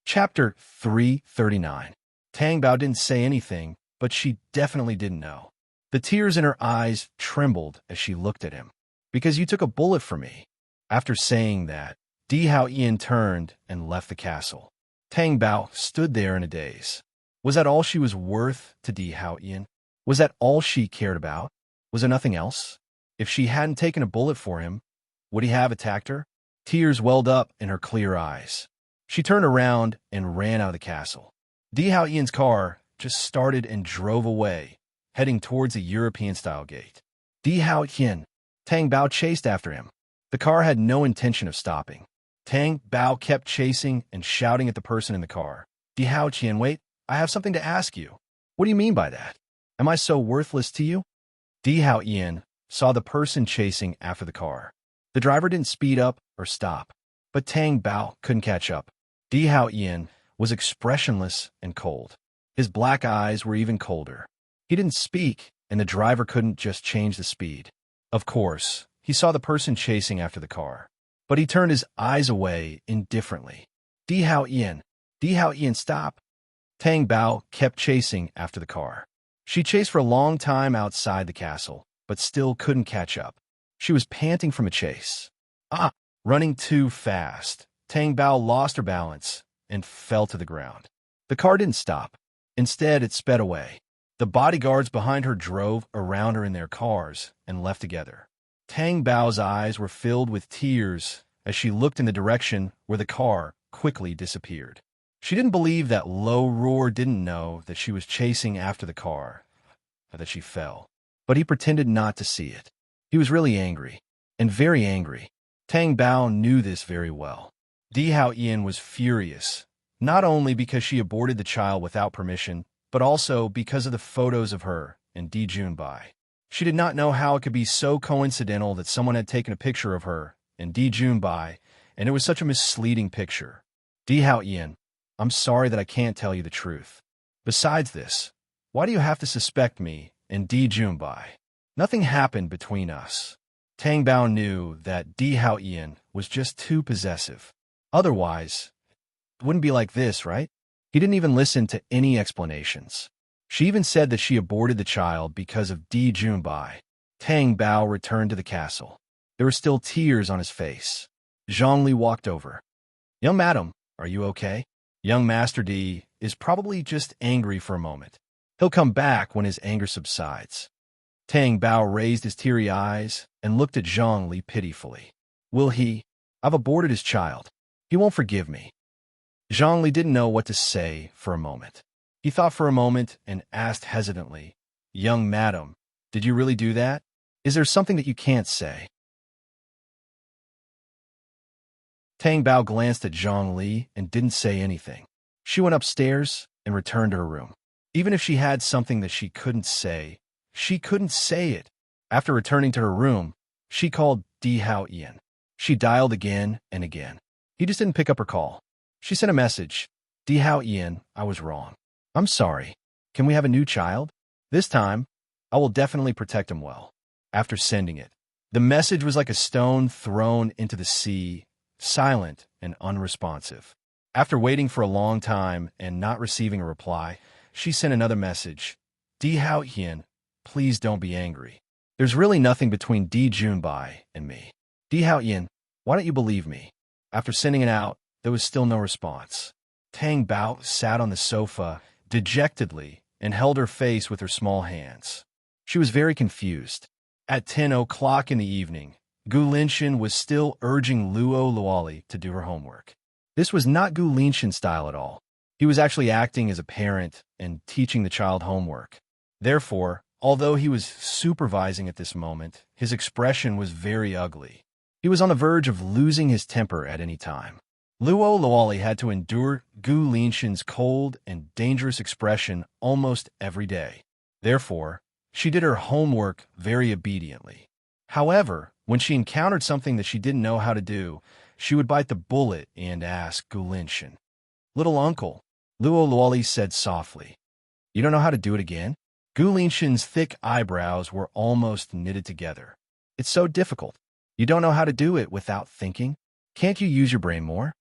Chapter 339. Tang Bao didn't say anything, but she definitely didn't know. The tears in her eyes trembled as she looked at him. Because you took a bullet for me. After saying that, Di Hao Ian turned and left the castle. Tang Bao stood there in a daze. Was that all she was worth to Di Hao Ian? Was that all she cared about? Was there nothing else? If she hadn't taken a bullet for him, would he have attacked her? Tears welled up in her clear eyes. She turned around and ran out of the castle. Di Hao Ian's car just started and drove away, heading towards the European-style gate. Di Hao Ian. Tang Bao chased after him. The car had no intention of stopping. Tang Bao kept chasing and shouting at the person in the car. Di Hao Ian, wait, I have something to ask you. What do you mean by that? Am I so worthless to you? Di Hao Ian saw the person chasing after the car. The driver didn't speed up or stop, but Tang Bao couldn't catch up. Di Hao Ian was expressionless and cold. His black eyes were even colder. He didn't speak, and the driver couldn't just change the speed. Of course, he saw the person chasing after the car, but he turned his eyes away indifferently. Di Hao Ian, stop. Tang Bao kept chasing after the car. She chased for a long time outside the castle, but still couldn't catch up. She was panting from a chase. Running too fast. Tang Bao lost her balance and fell to the ground. The car didn't stop. Instead, it sped away. The bodyguards behind her drove around her in their cars and left together. Tang Bao's eyes were filled with tears as she looked in the direction where the car quickly disappeared. She didn't believe that Lo Roar didn't know that she was chasing after the car, or that she fell. But he pretended not to see it. He was really angry, and very angry. Tang Bao knew this very well. Di Hao Ian was furious, not only because she aborted the child without permission, but also because of the photos of her and Di Junbai. She did not know how it could be so coincidental that someone had taken a picture of her and Di Junbai, and it was such a misleading picture. Di Hao Ian, I'm sorry that I can't tell you the truth. Besides this, why do you have to suspect me and Di Junbai? Nothing happened between us. Tang Bao knew that Di Hao Ian was just too possessive. Otherwise, it wouldn't be like this, right? He didn't even listen to any explanations. She even said that she aborted the child because of Di Junbai. Tang Bao returned to the castle. There were still tears on his face. Zhongli walked over. "Young madam, are you okay?" Young Master Di is probably just angry for a moment. He'll come back when his anger subsides. Tang Bao raised his teary eyes and looked at Zhongli pitifully. "Will he? I've aborted his child. He won't forgive me." Zhongli didn't know what to say for a moment. He thought for a moment and asked hesitantly, "Young madam, did you really do that? Is there something that you can't say?" Tang Bao glanced at Zhongli and didn't say anything. She went upstairs and returned to her room. Even if she had something that she couldn't say it. After returning to her room, she called Di Hao Ian. She dialed again and again. He just didn't pick up her call. She sent a message. "Di Hao Ian, I was wrong. I'm sorry. Can we have a new child? This time, I will definitely protect him well." After sending it, the message was like a stone thrown into the sea, silent and unresponsive. After waiting for a long time and not receiving a reply, she sent another message. "Di Hao Ian, please don't be angry. There's really nothing between Di Junbai and me. Di Hao Ian, why don't you believe me?" After sending it out, there was still no response. Tang Bao sat on the sofa dejectedly and held her face with her small hands. She was very confused. At 10 o'clock in the evening, Gu Linshan was still urging Luo Luoli to do her homework. This was not Gu Linshan's style at all. He was actually acting as a parent and teaching the child homework. Therefore, although he was supervising at this moment, his expression was very ugly. He was on the verge of losing his temper at any time. Luo Luoli had to endure Gu Linshan's cold and dangerous expression almost every day. Therefore, she did her homework very obediently. However, when she encountered something that she didn't know how to do, she would bite the bullet and ask Gu Linshan. "Little uncle," Luo Luoli said softly, "you don't know how to do it again?" Gu Linshan's thick eyebrows were almost knitted together. "It's so difficult. You don't know how to do it without thinking? Can't you use your brain more?"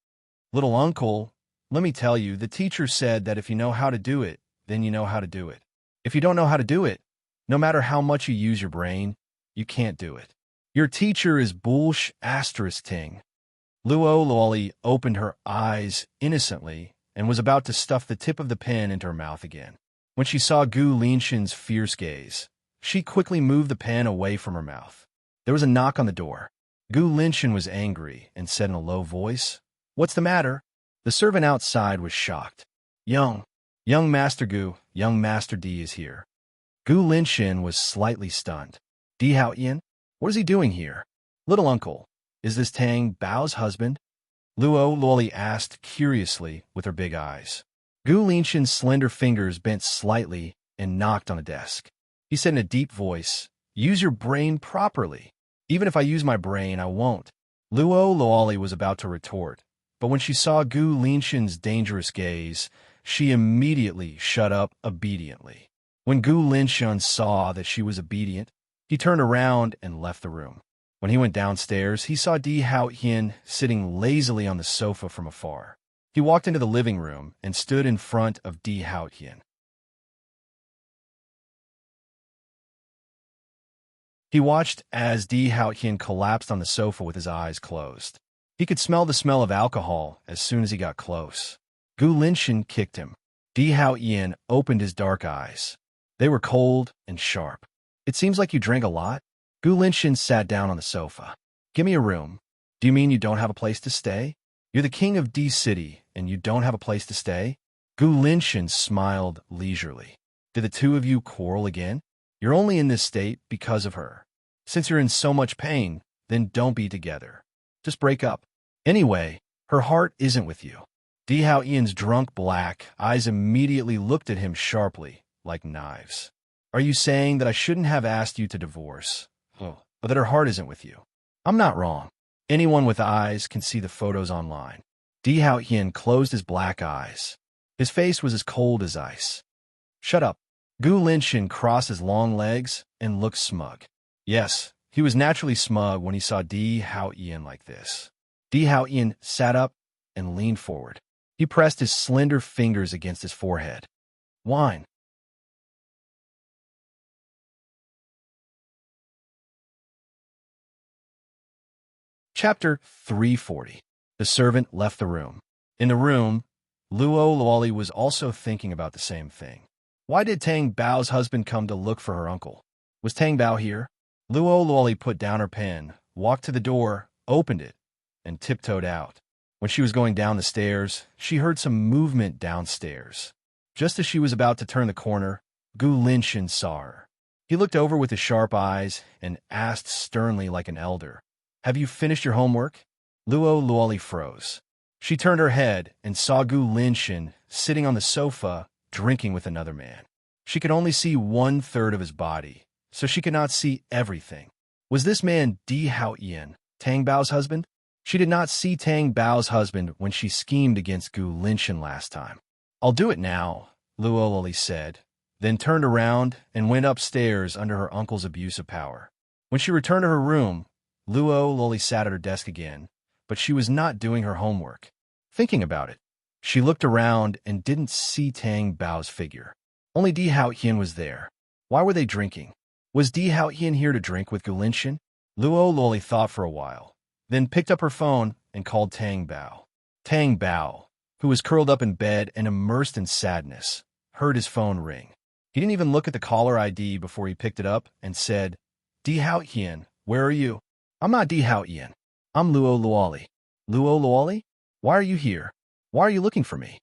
"Little uncle, let me tell you, the teacher said that if you know how to do it, then you know how to do it. If you don't know how to do it, no matter how much you use your brain, you can't do it. Your teacher is bullsh asterisk ting." Luo Luoli opened her eyes innocently and was about to stuff the tip of the pen into her mouth again. When she saw Gu Linshan's fierce gaze, she quickly moved the pen away from her mouth. There was a knock on the door. Gu Linshan was angry and said in a low voice, "What's the matter?" The servant outside was shocked. Young Master Gu, young Master Di is here." Gu Linshan was slightly stunned. "Di Hao Ian? What is he doing here?" "Little uncle, is this Tang Bao's husband?" Luo Luoli asked curiously with her big eyes. Gu Linshan's slender fingers bent slightly and knocked on a desk. He said in a deep voice, "Use your brain properly. Even if I use my brain, I won't." Luo Luoli was about to retort, but when she saw Gu Linshan's dangerous gaze, she immediately shut up obediently. When Gu Linshan saw that she was obedient, he turned around and left the room. When he went downstairs, he saw Di Hao Ian sitting lazily on the sofa from afar. He walked into the living room and stood in front of Di Hao Ian. He watched as Di Hao Ian collapsed on the sofa with his eyes closed. He could smell the smell of alcohol as soon as he got close. Gu Linshan kicked him. Di Hao Ian opened his dark eyes. They were cold and sharp. "It seems like you drank a lot." Gu Linshan sat down on the sofa. "Give me a room. Do you mean you don't have a place to stay? You're the king of D City, and you don't have a place to stay?" Gu Linshan smiled leisurely. "Did the two of you quarrel again? You're only in this state because of her. Since you're in so much pain, then don't be together. Just break up. Anyway, her heart isn't with you." Di Hao Ian's drunk black eyes immediately looked at him sharply, like knives. "Are you saying that I shouldn't have asked you to divorce? Or that her heart isn't with you?" "I'm not wrong. Anyone with eyes can see the photos online." Di Hao Ian closed his black eyes. His face was as cold as ice. "Shut up." Gu Linshan crossed his long legs and looked smug. Yes, he was naturally smug when he saw Di Hao Ian like this. Di Hao Ian sat up and leaned forward. He pressed his slender fingers against his forehead. "Wine." Chapter 340. The servant left the room. In the room, Luo Luoli was also thinking about the same thing. Why did Tang Bao's husband come to look for her uncle? Was Tang Bao here? Luo Luoli put down her pen, walked to the door, opened it, and tiptoed out. When she was going down the stairs, she heard some movement downstairs. Just as she was about to turn the corner, Gu Linshin saw her. He looked over with his sharp eyes and asked sternly like an elder, "Have you finished your homework?" Luo Luoli froze. She turned her head and saw Gu Linshin sitting on the sofa, drinking with another man. She could only see 1/3 of his body, so she could not see everything. Was this man Di Haoyan, Tang Bao's husband? She did not see Tang Bao's husband when she schemed against Gu Linshin last time. "I'll do it now," Luo Luoli said, then turned around and went upstairs under her uncle's abuse of power. When she returned to her room, Luo Luoli sat at her desk again, but she was not doing her homework. Thinking about it, she looked around and didn't see Tang Bao's figure. Only Di Haoyan was there. Why were they drinking? Was Di Haoyan here to drink with Gu Linshin? Luo Luoli thought for a while, then picked up her phone and called Tang Bao. Tang Bao, who was curled up in bed and immersed in sadness, heard his phone ring. He didn't even look at the caller ID before he picked it up and said, "Di Haoyan, where are you?" "I'm not Di Haoyan. I'm Luo Luoli." "Luo Luoli? Why are you here? Why are you looking for me?"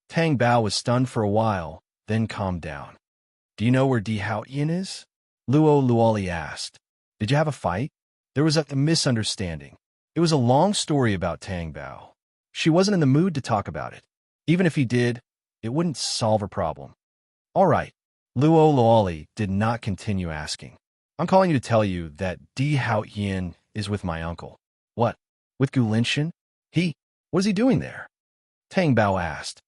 Tang Bao was stunned for a while, then calmed down. "Do you know where Di Haoyan is?" Luo Luoli asked. "Did you have a fight?" There was a misunderstanding. It was a long story about Tang Bao. She wasn't in the mood to talk about it. Even if he did, it wouldn't solve her problem. "All right." Luo Luoli did not continue asking. "I'm calling you to tell you that Di Haoyan is with my uncle." "What? With Gu Linshin? What is he doing there?" Tang Bao asked.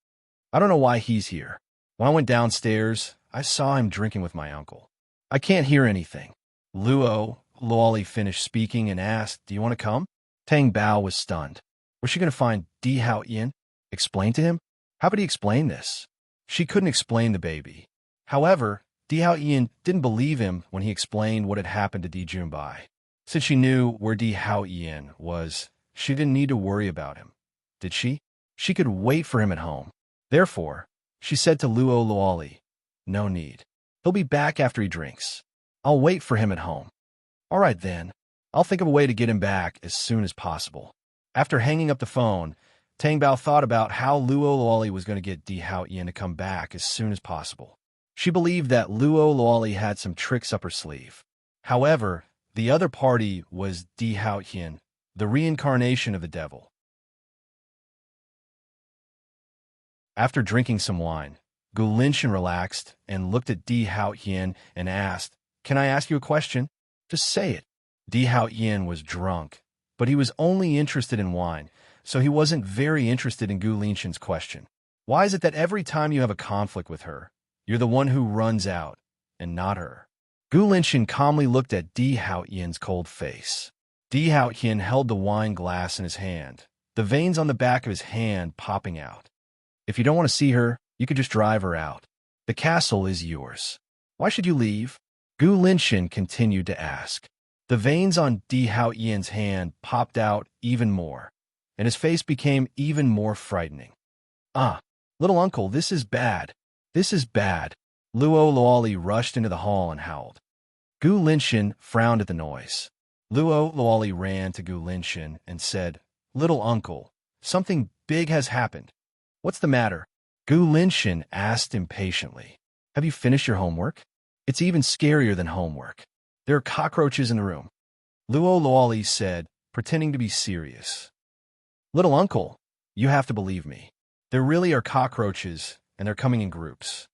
"I don't know why he's here. When I went downstairs, I saw him drinking with my uncle. I can't hear anything." Luo Luoli finished speaking and asked, "Do you want to come?" Tang Bao was stunned. Was she going to find Di Haoyan? Explain to him? How could he explain this? She couldn't explain the baby. However, Di Haoyan didn't believe him when he explained what had happened to Di Junbai. Since she knew where Di Haoyan was, she didn't need to worry about him. Did she? She could wait for him at home. Therefore, she said to Luo Luoli, "No need. He'll be back after he drinks. I'll wait for him at home." "All right then. I'll think of a way to get him back as soon as possible." After hanging up the phone, Tang Bao thought about how Luo Luoli was going to get Di Haoyan to come back as soon as possible. She believed that Luo Luoli had some tricks up her sleeve. However, the other party was Di Haoyan, the reincarnation of the devil. After drinking some wine, Gu Linshin relaxed and looked at Di Haoyan and asked, "Can I ask you a question? Just say it." Di Haoyan was drunk, but he was only interested in wine, so he wasn't very interested in Gu Linshin's question. "Why is it that every time you have a conflict with her, you're the one who runs out, and not her?" Gu Linshin calmly looked at Di Haoyan's cold face. Di Haoyan held the wine glass in his hand, the veins on the back of his hand popping out. "If you don't want to see her, you could just drive her out. The castle is yours. Why should you leave?" Gu Linshin continued to ask. The veins on Di Haoyan's hand popped out even more, and his face became even more frightening. "Ah, little uncle, this is bad. This is bad." Luo Luoli rushed into the hall and howled. Gu Linshin frowned at the noise. Luo Luoli ran to Gu Linshin and said, "Little uncle, something big has happened." "What's the matter?" Gu Linshin asked impatiently. "Have you finished your homework?" "It's even scarier than homework. There are cockroaches in the room," Luo Luoli said, pretending to be serious. "Little uncle, you have to believe me. There really are cockroaches, and they're coming in groups."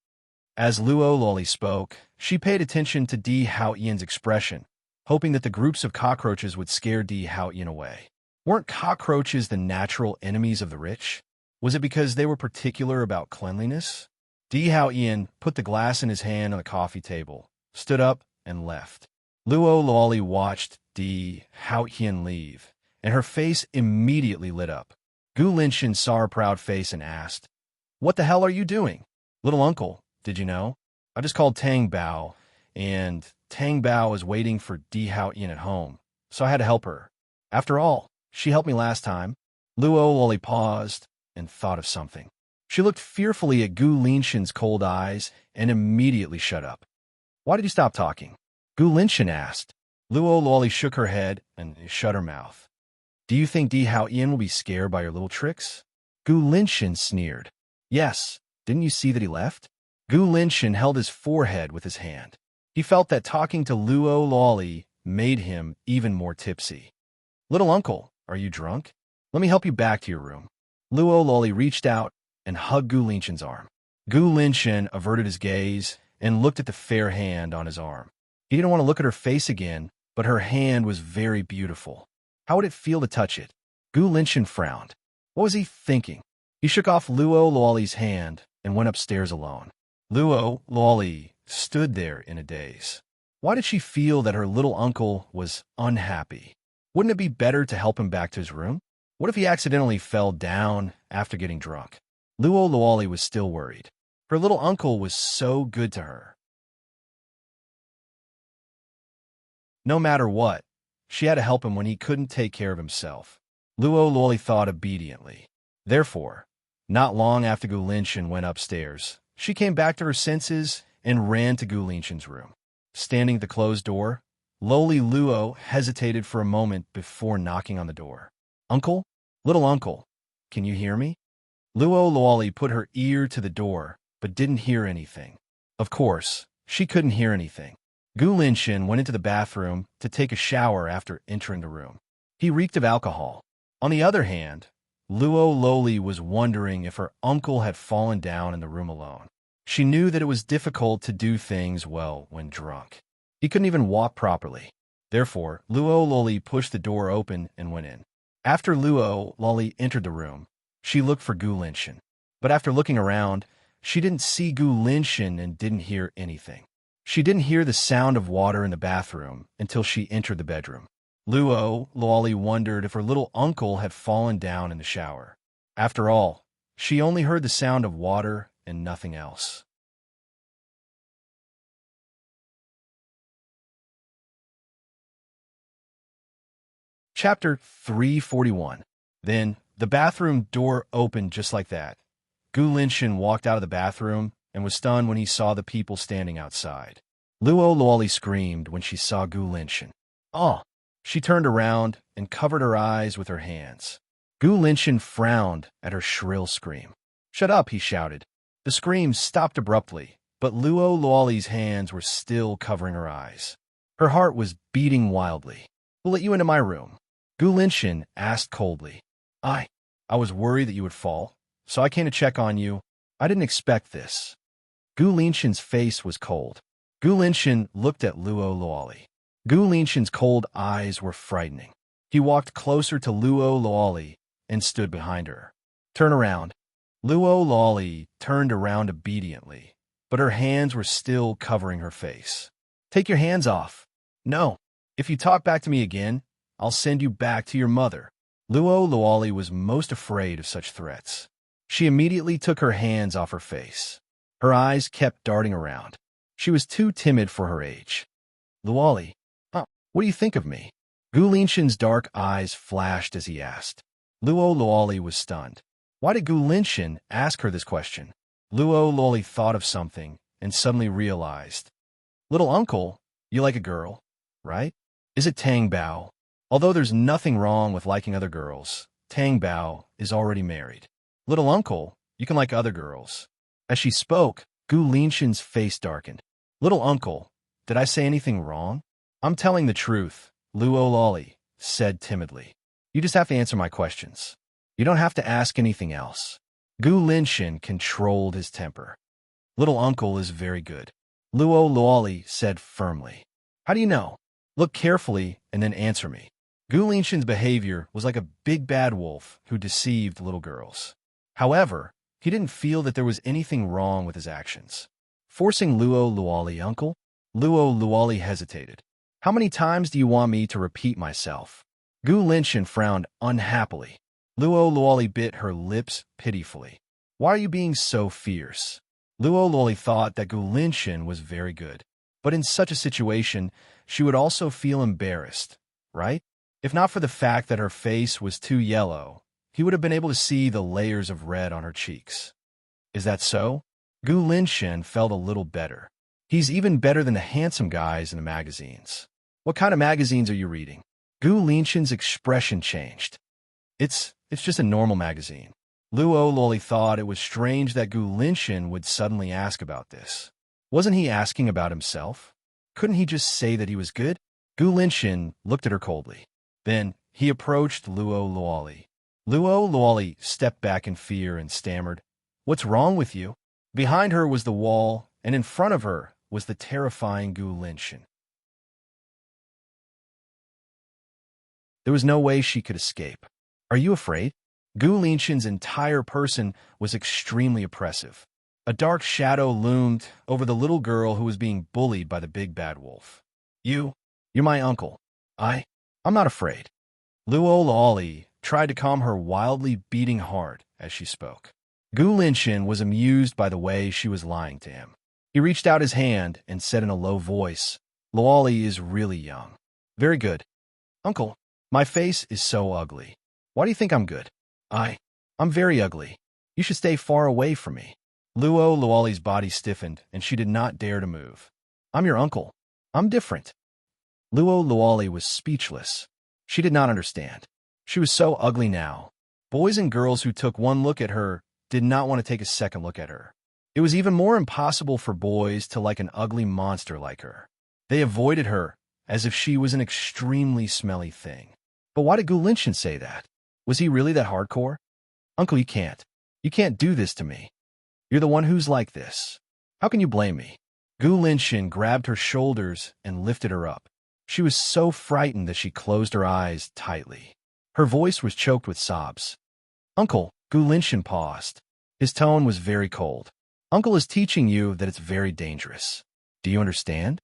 As Luo Luoli spoke, she paid attention to Di Haoyan's expression, hoping that the groups of cockroaches would scare Di Haoyan away. Weren't cockroaches the natural enemies of the rich? Was it because they were particular about cleanliness? Di Haoyan put the glass in his hand on the coffee table, stood up, and left. Luo Luoli watched Di Haoyan leave, and her face immediately lit up. Gu Linshin saw her proud face and asked, "What the hell are you doing?" "Little uncle, did you know? I just called Tang Bao, and Tang Bao is waiting for Di Haoyan at home, so I had to help her. After all, She helped me last time. Luo Lolly paused and thought of something. She looked fearfully at Gu Linshin's cold eyes and immediately shut up. Why did you stop talking? Gu Linshin asked. Luo Lolly shook her head and shut her mouth. Do you think Di Hao Yin will be scared by your little tricks? Gu Linshin sneered. Yes, didn't you see that he left? Gu Linshin held his forehead with his hand. He felt that talking to Luo Lolly made him even more tipsy. Little uncle, are you drunk? Let me help you back to your room. Luo Lolly reached out and hugged Gu Linshin's arm. Gu Linshin averted his gaze and looked at the fair hand on his arm. He didn't want to look at her face again, but her hand was very beautiful. How would it feel to touch it? Gu Linshin frowned. What was he thinking? He shook off Luo Lolly's hand and went upstairs alone. Luo Lolly stood there in a daze. Why did she feel that her little uncle was unhappy? Wouldn't it be better to help him back to his room? What if he accidentally fell down after getting drunk? Luo Lolly was still worried. Her little uncle was so good to her. No matter what, she had to help him when he couldn't take care of himself. Luo Lolly thought obediently. Therefore, not long after Gu Linshin went upstairs, she came back to her senses and ran to Gu Linshin's room. Standing at the closed door, lowly Luo hesitated for a moment before knocking on the door. Uncle? Little uncle, can you hear me? Luo Lolly put her ear to the door, but didn't hear anything. Of course, she couldn't hear anything. Gu Linshin went into the bathroom to take a shower after entering the room. He reeked of alcohol. On the other hand, Luo Lolly was wondering if her uncle had fallen down in the room alone. She knew that it was difficult to do things well when drunk. He couldn't even walk properly. Therefore, Luo Lolly pushed the door open and went in. After Luo Lolly entered the room, she looked for Gu Linshin. But after looking around, she didn't see Gu Linshin and didn't hear anything. She didn't hear the sound of water in the bathroom until she entered the bedroom. Luo Lolly wondered if her little uncle had fallen down in the shower. After all, she only heard the sound of water and nothing else. Chapter 341. Then, the bathroom door opened just like that. Gu Linshin walked out of the bathroom and was stunned when he saw the people standing outside. Luo Lolly screamed when she saw Gu Linshin. Oh! She turned around and covered her eyes with her hands. Gu Linshin frowned at her shrill scream. Shut up, he shouted. The scream stopped abruptly, but Luo Lolly's hands were still covering her eyes. Her heart was beating wildly. Who let you into my room? Gu Linshin asked coldly. I was worried that you would fall, so I came to check on you. I didn't expect this. Gu Linshin's face was cold. Gu Linshin looked at Luo Lolly. Gu Linshin's cold eyes were frightening. He walked closer to Luo Lolly and stood behind her. Turn around. Luo Lolly turned around obediently, but her hands were still covering her face. Take your hands off. No. If you talk back to me again, I'll send you back to your mother. Luo Lolly was most afraid of such threats. She immediately took her hands off her face. Her eyes kept darting around. She was too timid for her age. Luolly, what do you think of me? Gu Linshin's dark eyes flashed as he asked. Luo Lolly was stunned. Why did Gu Linshin ask her this question? Luo Lolly thought of something and suddenly realized. Little uncle, you like a girl, right? Is it Tang Bao? Although there's nothing wrong with liking other girls, Tang Bao is already married. Little uncle, you can like other girls. As she spoke, Gu Linshin's face darkened. Little uncle, did I say anything wrong? I'm telling the truth, Luo Lolly said timidly. You just have to answer my questions. You don't have to ask anything else. Gu Linshin controlled his temper. Little uncle is very good, Luo Lolly said firmly. How do you know? Look carefully and then answer me. Gu Linshin's behavior was like a big bad wolf who deceived little girls. However, he didn't feel that there was anything wrong with his actions. Forcing Luo Lolly, uncle? Luo Lolly hesitated. How many times do you want me to repeat myself? Gu Linshin frowned unhappily. Luo Lolly bit her lips pitifully. Why are you being so fierce? Luo Lolly thought that Gu Linshin was very good. But in such a situation, she would also feel embarrassed, right? If not for the fact that her face was too yellow, he would have been able to see the layers of red on her cheeks. Is that so? Gu Linshen felt a little better. He's even better than the handsome guys in the magazines. What kind of magazines are you reading? Gu Linshen's expression changed. It's just a normal magazine. Luo Loli thought it was strange that Gu Linshen would suddenly ask about this. Wasn't he asking about himself? Couldn't he just say that he was good? Gu Linshen looked at her coldly. Then he approached Luo Luoli. Luo Luoli stepped back in fear and stammered, "What's wrong with you?" Behind her was the wall, and in front of her was the terrifying Gu Linshen. There was no way she could escape. "Are you afraid?" Gu Linshen's entire person was extremely oppressive. A dark shadow loomed over the little girl who was being bullied by the big bad wolf. You're my uncle. I'm not afraid." Luo Luoli tried to calm her wildly beating heart as she spoke. Gu Linshen was amused by the way she was lying to him. He reached out his hand and said in a low voice, "Luoli is really young." "Very good. Uncle, my face is so ugly. Why do you think I'm good?" I'm very ugly. You should stay far away from me." Luo Luoli's body stiffened, and she did not dare to move. "I'm your uncle. I'm different." Luo Luoli was speechless. She did not understand. She was so ugly now. Boys and girls who took one look at her did not want to take a second look at her. It was even more impossible for boys to like an ugly monster like her. They avoided her as if she was an extremely smelly thing. But why did Gu Linshen say that? Was he really that hardcore? "Uncle, you can't. You can't do this to me. You're the one who's like this. How can you blame me?" Gu Linshen grabbed her shoulders and lifted her up. She was so frightened that she closed her eyes tightly. Her voice was choked with sobs. "Uncle," Gu Linshen paused. His tone was very cold. "Uncle is teaching you that it's very dangerous. Do you understand?"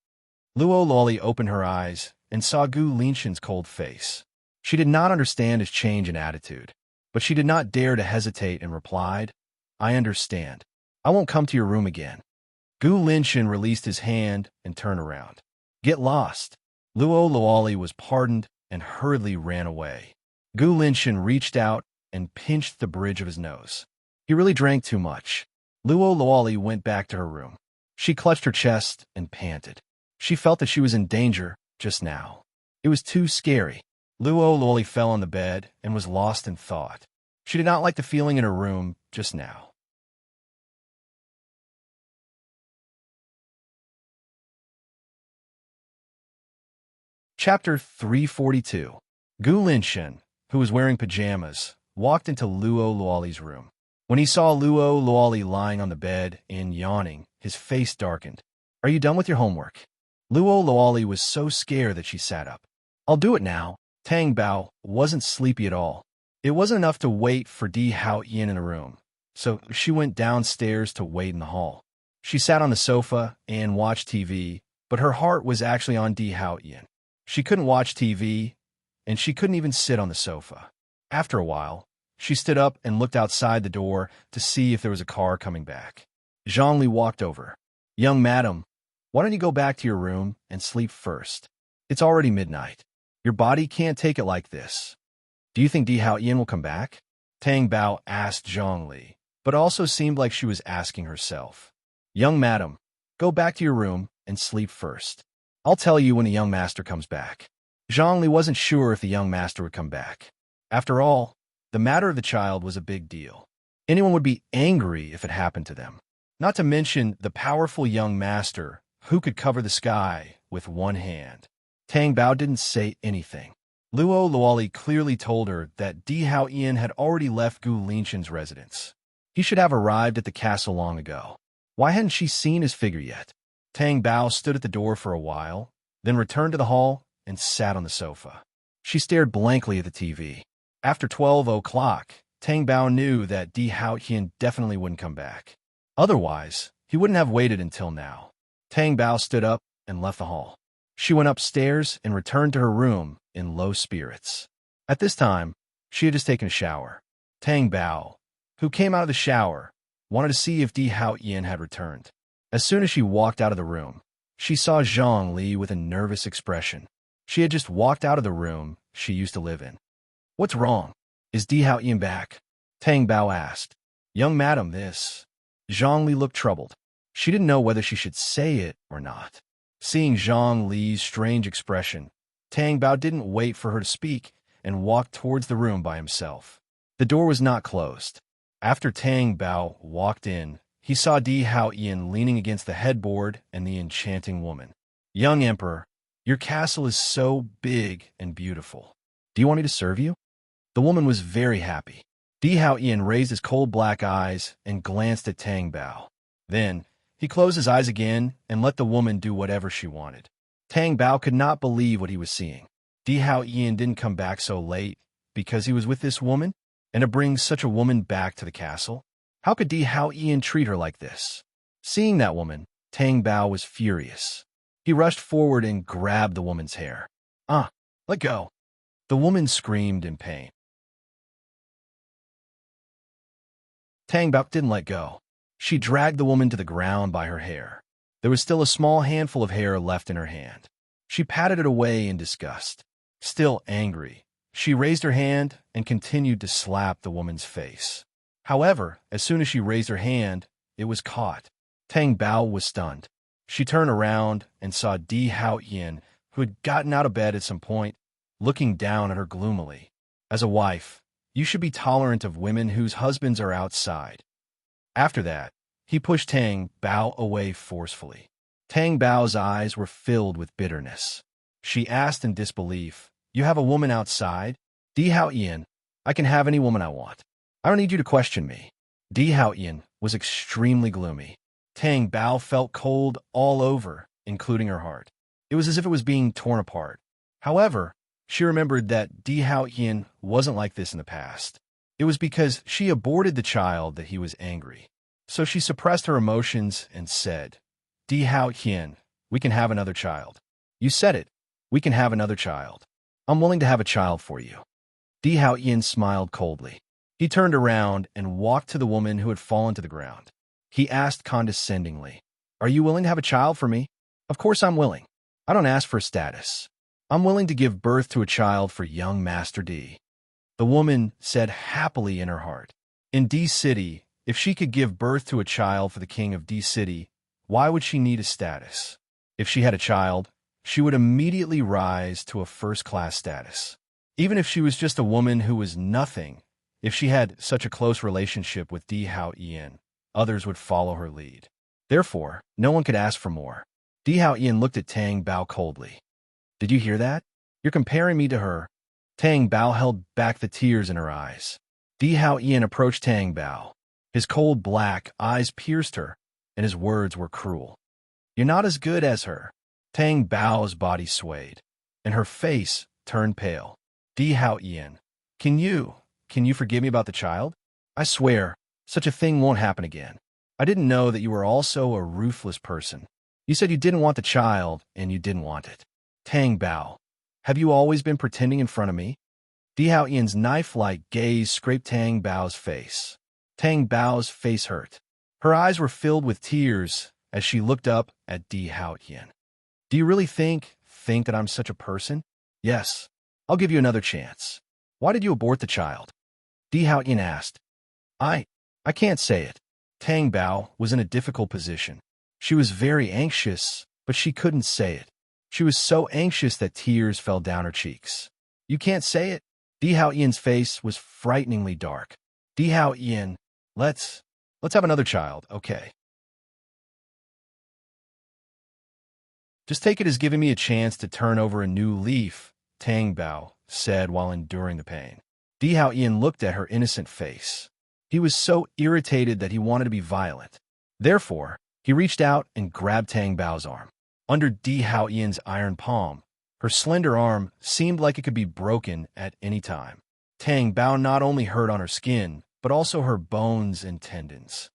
Luo Luoli opened her eyes and saw Gu Linshen's cold face. She did not understand his change in attitude, but she did not dare to hesitate and replied, "I understand. I won't come to your room again." Gu Linshen released his hand and turned around. "Get lost." Luo Luoli was pardoned and hurriedly ran away. Gu Linshen reached out and pinched the bridge of his nose. He really drank too much. Luo Luoli went back to her room. She clutched her chest and panted. She felt that she was in danger just now. It was too scary. Luo Luoli fell on the bed and was lost in thought. She did not like the feeling in her room just now. Chapter 342. Gu Linshen, who was wearing pajamas, walked into Luo Luoli's room. When he saw Luo Luoli lying on the bed and yawning, his face darkened. "Are you done with your homework?" Luo Luoli was so scared that she sat up. "I'll do it now." Tang Bao wasn't sleepy at all. It wasn't enough to wait for Di Hao Yin in a room, so she went downstairs to wait in the hall. She sat on the sofa and watched TV, but her heart was actually on Di Hao Yin. She couldn't watch TV, and she couldn't even sit on the sofa. After a while, she stood up and looked outside the door to see if there was a car coming back. Zhongli walked over. "Young madam, why don't you go back to your room and sleep first? It's already midnight. Your body can't take it like this." "Do you think Di Hao Yin will come back?" Tang Bao asked Zhongli, but also seemed like she was asking herself. "Young madam, go back to your room and sleep first. I'll tell you when the young master comes back." Zhongli wasn't sure if the young master would come back. After all, the matter of the child was a big deal. Anyone would be angry if it happened to them. Not to mention the powerful young master who could cover the sky with one hand. Tang Bao didn't say anything. Luo Luoli clearly told her that Di Hao Yin had already left Gu Linshen's residence. He should have arrived at the castle long ago. Why hadn't she seen his figure yet? Tang Bao stood at the door for a while, then returned to the hall and sat on the sofa. She stared blankly at the TV. After 12 o'clock, Tang Bao knew that Di Hao Yin definitely wouldn't come back. Otherwise, he wouldn't have waited until now. Tang Bao stood up and left the hall. She went upstairs and returned to her room in low spirits. At this time, she had just taken a shower. Tang Bao, who came out of the shower, wanted to see if Di Hao Yin had returned. As soon as she walked out of the room, she saw Zhang Li with a nervous expression. She had just walked out of the room she used to live in. What's wrong? Is Di Hao Ian back? Tang Bao asked. Young madam, this. Zhang Li looked troubled. She didn't know whether she should say it or not. Seeing Zhang Li's strange expression, Tang Bao didn't wait for her to speak and walked towards the room by himself. The door was not closed. After Tang Bao walked in, he saw Di Hao Ian leaning against the headboard and the enchanting woman. Young Emperor, your castle is so big and beautiful. Do you want me to serve you? The woman was very happy. Di Hao Ian raised his cold black eyes and glanced at Tang Bao. Then, he closed his eyes again and let the woman do whatever she wanted. Tang Bao could not believe what he was seeing. Di Hao Ian didn't come back so late because he was with this woman, and to bring such a woman back to the castle? How could Di Hao Ian treat her like this? Seeing that woman, Tang Bao was furious. He rushed forward and grabbed the woman's hair. Let go. The woman screamed in pain. Tang Bao didn't let go. She dragged the woman to the ground by her hair. There was still a small handful of hair left in her hand. She patted it away in disgust. Still angry, she raised her hand and continued to slap the woman's face. However, as soon as she raised her hand, it was caught. Tang Bao was stunned. She turned around and saw Di Hao Ian, who had gotten out of bed at some point, looking down at her gloomily. As a wife, you should be tolerant of women whose husbands are outside. After that, he pushed Tang Bao away forcefully. Tang Bao's eyes were filled with bitterness. She asked in disbelief, You have a woman outside? Di Hao Ian, I can have any woman I want. I don't need you to question me. Di Hao Ian was extremely gloomy. Tang Bao felt cold all over, including her heart. It was as if it was being torn apart. However, she remembered that Di Hao Ian wasn't like this in the past. It was because she aborted the child that he was angry. So she suppressed her emotions and said, Di Hao Ian, we can have another child. You said it. We can have another child. I'm willing to have a child for you. Di Hao Ian smiled coldly. He turned around and walked to the woman who had fallen to the ground. He asked condescendingly, Are you willing to have a child for me? Of course I'm willing. I don't ask for status. I'm willing to give birth to a child for young Master D. The woman said happily in her heart. In D City, if she could give birth to a child for the king of D City, why would she need a status? If she had a child, she would immediately rise to a first-class status. Even if she was just a woman who was nothing, if she had such a close relationship with Di Hao Ian, others would follow her lead. Therefore, no one could ask for more. Di Hao Ian looked at Tang Bao coldly. Did you hear that? You're comparing me to her. Tang Bao held back the tears in her eyes. Di Hao Ian approached Tang Bao. His cold black eyes pierced her, and his words were cruel. You're not as good as her. Tang Bao's body swayed, and her face turned pale. Di Hao Ian, can you forgive me about the child? I swear, such a thing won't happen again. I didn't know that you were also a ruthless person. You said you didn't want the child, and you didn't want it. Tang Bao, have you always been pretending in front of me? Di Hao Ian's knife-like gaze scraped Tang Bao's face. Tang Bao's face hurt. Her eyes were filled with tears as she looked up at Di Hao Ian. Do you really think that I'm such a person? Yes. I'll give you another chance. Why did you abort the child? Di Hao Ian asked. I can't say it. Tang Bao was in a difficult position. She was very anxious, but she couldn't say it. She was so anxious that tears fell down her cheeks. You can't say it? Di Hao Ian's face was frighteningly dark. Di Hao Ian, let's have another child, okay? Just take it as giving me a chance to turn over a new leaf, Tang Bao said while enduring the pain. Di Hao Ian looked at her innocent face. He was so irritated that he wanted to be violent. Therefore, he reached out and grabbed Tang Bao's arm. Under Di Hao Ian's iron palm, her slender arm seemed like it could be broken at any time. Tang Bao not only hurt on her skin, but also her bones and tendons.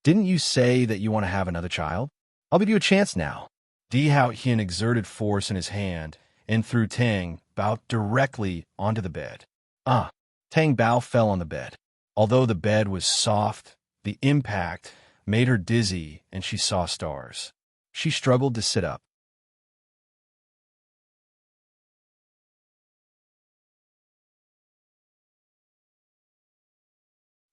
Didn't you say that you want to have another child? I'll give you a chance now. Di Hao Ian exerted force in his hand and threw Tang Bao directly onto the bed. Tang Bao fell on the bed. Although the bed was soft, the impact made her dizzy and she saw stars. She struggled to sit up.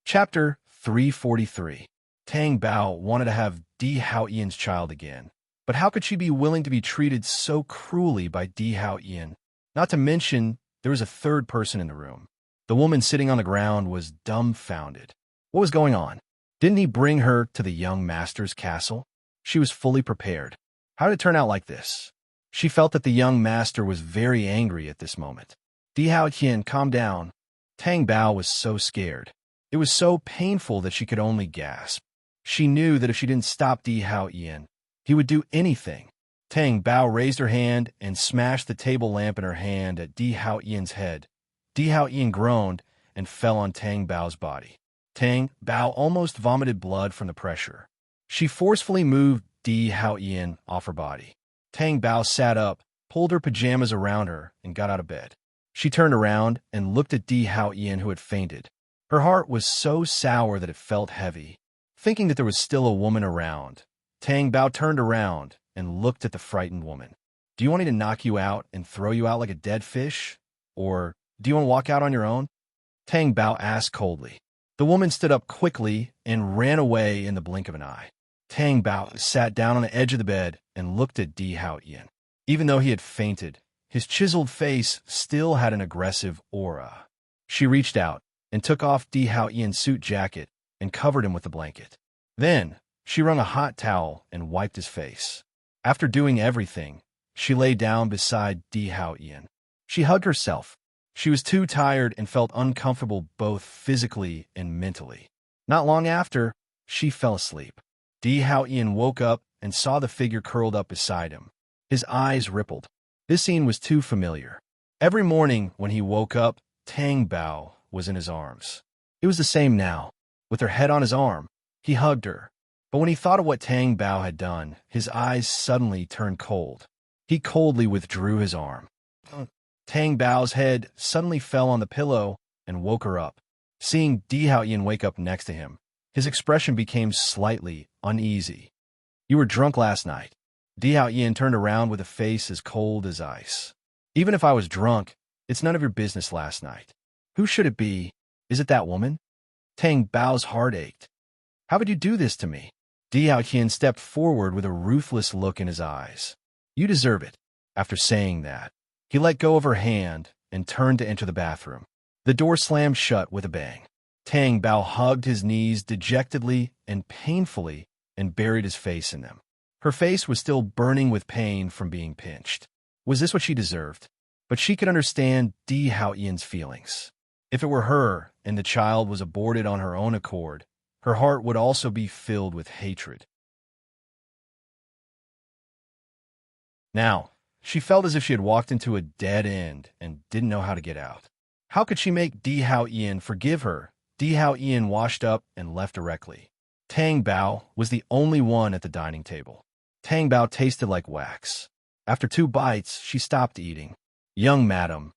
Chapter 343. Tang Bao wanted to have Di Hao Ian's child again, but how could she be willing to be treated so cruelly by Di Hao Ian? Not to mention, there was a third person in the room. The woman sitting on the ground was dumbfounded. What was going on? Didn't he bring her to the young master's castle? She was fully prepared. How did it turn out like this? She felt that the young master was very angry at this moment. Di Hao Ian, calm down. Tang Bao was so scared. It was so painful that she could only gasp. She knew that if she didn't stop Di Hao Ian, he would do anything. Tang Bao raised her hand and smashed the table lamp in her hand at Di Hao Ian's head. Di Hao Ian groaned and fell on Tang Bao's body. Tang Bao almost vomited blood from the pressure. She forcefully moved Di Hao Ian off her body. Tang Bao sat up, pulled her pajamas around her, and got out of bed. She turned around and looked at Di Hao Ian, who had fainted. Her heart was so sour that it felt heavy. Thinking that there was still a woman around, Tang Bao turned around and looked at the frightened woman. Do you want me to knock you out and throw you out like a dead fish? Or do you want to walk out on your own? Tang Bao asked coldly. The woman stood up quickly and ran away in the blink of an eye. Tang Bao sat down on the edge of the bed and looked at Di Hao Ian. Even though he had fainted, his chiseled face still had an aggressive aura. She reached out and took off Di Hao Ian's suit jacket and covered him with the blanket. Then, she wrung a hot towel and wiped his face. After doing everything, she lay down beside Di Hao Ian. She hugged herself. She was too tired and felt uncomfortable both physically and mentally. Not long after, she fell asleep. Di Hao Ian woke up and saw the figure curled up beside him. His eyes rippled. This scene was too familiar. Every morning when he woke up, Tang Bao was in his arms. It was the same now. With her head on his arm, he hugged her. But when he thought of what Tang Bao had done, his eyes suddenly turned cold. He coldly withdrew his arm. Tang Bao's head suddenly fell on the pillow and woke her up. Seeing Di Hao Ian wake up next to him, his expression became slightly uneasy. You were drunk last night. Di Hao Ian turned around with a face as cold as ice. Even if I was drunk, it's none of your business last night. Who should it be? Is it that woman? Tang Bao's heart ached. How could you do this to me? Di Hao Ian stepped forward with a ruthless look in his eyes. You deserve it. After saying that, he let go of her hand and turned to enter the bathroom. The door slammed shut with a bang. Tang Bao hugged his knees dejectedly and painfully and buried his face in them. Her face was still burning with pain from being pinched. Was this what she deserved? But she could understand Di Hao Ian's feelings. If it were her and the child was aborted on her own accord, her heart would also be filled with hatred. Now, she felt as if she had walked into a dead end and didn't know how to get out. How could she make Di Hao Ian forgive her? Di Hao Ian washed up and left directly. Tang Bao was the only one at the dining table. Tang Bao tasted like wax. After 2 bites, she stopped eating. Young madam,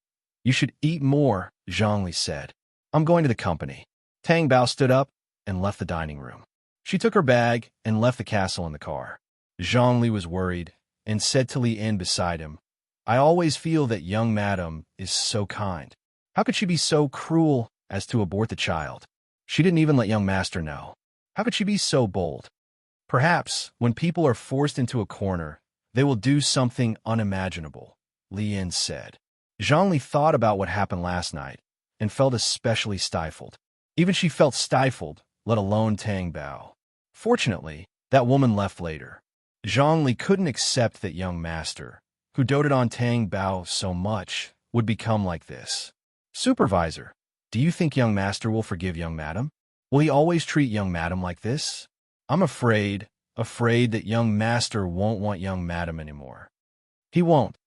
you should eat more, Zhongli said. I'm going to the company. Tang Bao stood up and left the dining room. She took her bag and left the castle in the car. Zhongli was worried and said to Li En beside him, I always feel that young madam is so kind. How could she be so cruel as to abort the child? She didn't even let young master know. How could she be so bold? Perhaps, when people are forced into a corner, they will do something unimaginable, Li En said. Zhongli thought about what happened last night and felt especially stifled. Even she felt stifled, let alone Tang Bao. Fortunately, that woman left later. Zhongli couldn't accept that young master, who doted on Tang Bao so much, would become like this. Supervisor, do you think young master will forgive young madam? Will he always treat young madam like this? I'm afraid that young master won't want young madam anymore. He won't,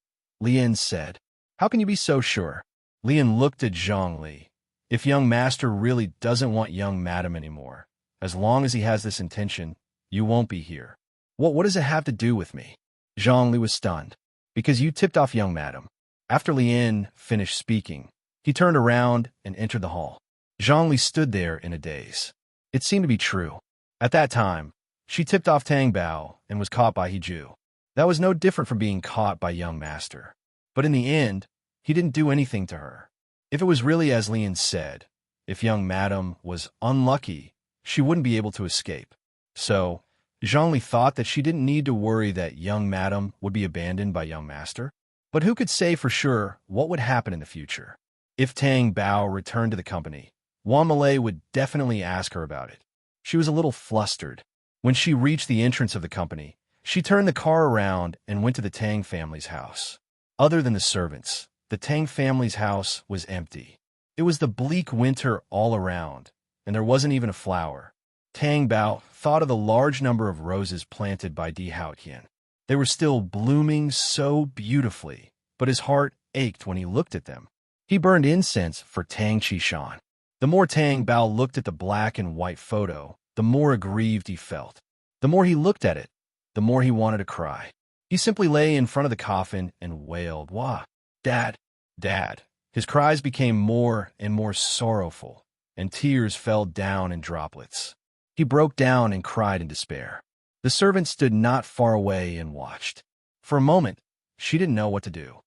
Li En said. How can you be so sure? Li En looked at Zhongli. If young master really doesn't want young madam anymore, as long as he has this intention, you won't be here. What does it have to do with me? Zhongli was stunned. Because you tipped off young madam. After Li En finished speaking, he turned around and entered the hall. Zhongli stood there in a daze. It seemed to be true. At that time, she tipped off Tang Bao and was caught by Hiju. That was no different from being caught by young master. But in the end, he didn't do anything to her. If it was really as Li En said, If young madam was unlucky, she wouldn't be able to escape. So, Zhongli thought that she didn't need to worry that young madam would be abandoned by young master. But who could say for sure what would happen in the future? If Tang Bao returned to the company, Wang Malay would definitely ask her about it. She was a little flustered. When she reached the entrance of the company, she turned the car around and went to the Tang family's house. Other than the servants, the Tang family's house was empty. It was the bleak winter all around, and there wasn't even a flower. Tang Bao thought of the large number of roses planted by Di Haotian. They were still blooming so beautifully, but his heart ached when he looked at them. He burned incense for Tang Qishan. The more Tang Bao looked at the black and white photo, the more aggrieved he felt. The more he looked at it, the more he wanted to cry. He simply lay in front of the coffin and wailed, "Wah, Dad, Dad." His cries became more and more sorrowful, and tears fell down in droplets. He broke down and cried in despair. The servant stood not far away and watched. For a moment, she didn't know what to do.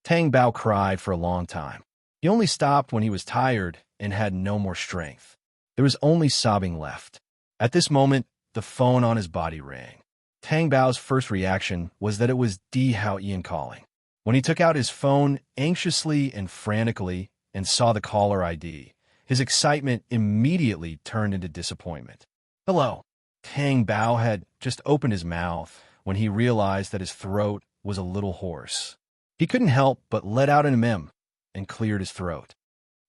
Tang Bao cried for a long time. He only stopped when he was tired and had no more strength. There was only sobbing left. At this moment, the phone on his body rang. Tang Bao's first reaction was that it was Di Haotian calling. When he took out his phone anxiously and frantically and saw the caller ID, his excitement immediately turned into disappointment. "Hello." Tang Bao had just opened his mouth when he realized that his throat was a little hoarse. He couldn't help but let out an mm and cleared his throat.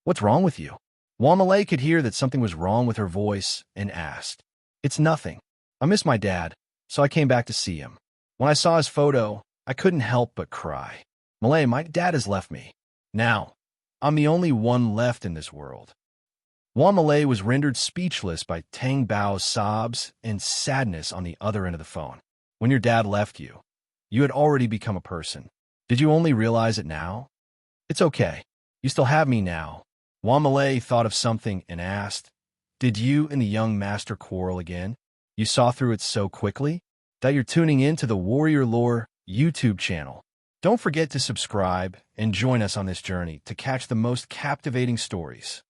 "What's wrong with you?" Wang Malay could hear that something was wrong with her voice and asked. "It's nothing. I miss my dad, so I came back to see him. When I saw his photo, I couldn't help but cry. Malay, my dad has left me. Now, I'm the only one left in this world." Wang Malay was rendered speechless by Tang Bao's sobs and sadness on the other end of the phone. "When your dad left you, you had already become a person. Did you only realize it now?" "It's okay. You still have me now." Wang Malay thought of something and asked, "Did you and the young master quarrel again? You saw through it so quickly that you're tuning in to the Warrior Lore YouTube channel. Don't forget to subscribe and join us on this journey to catch the most captivating stories.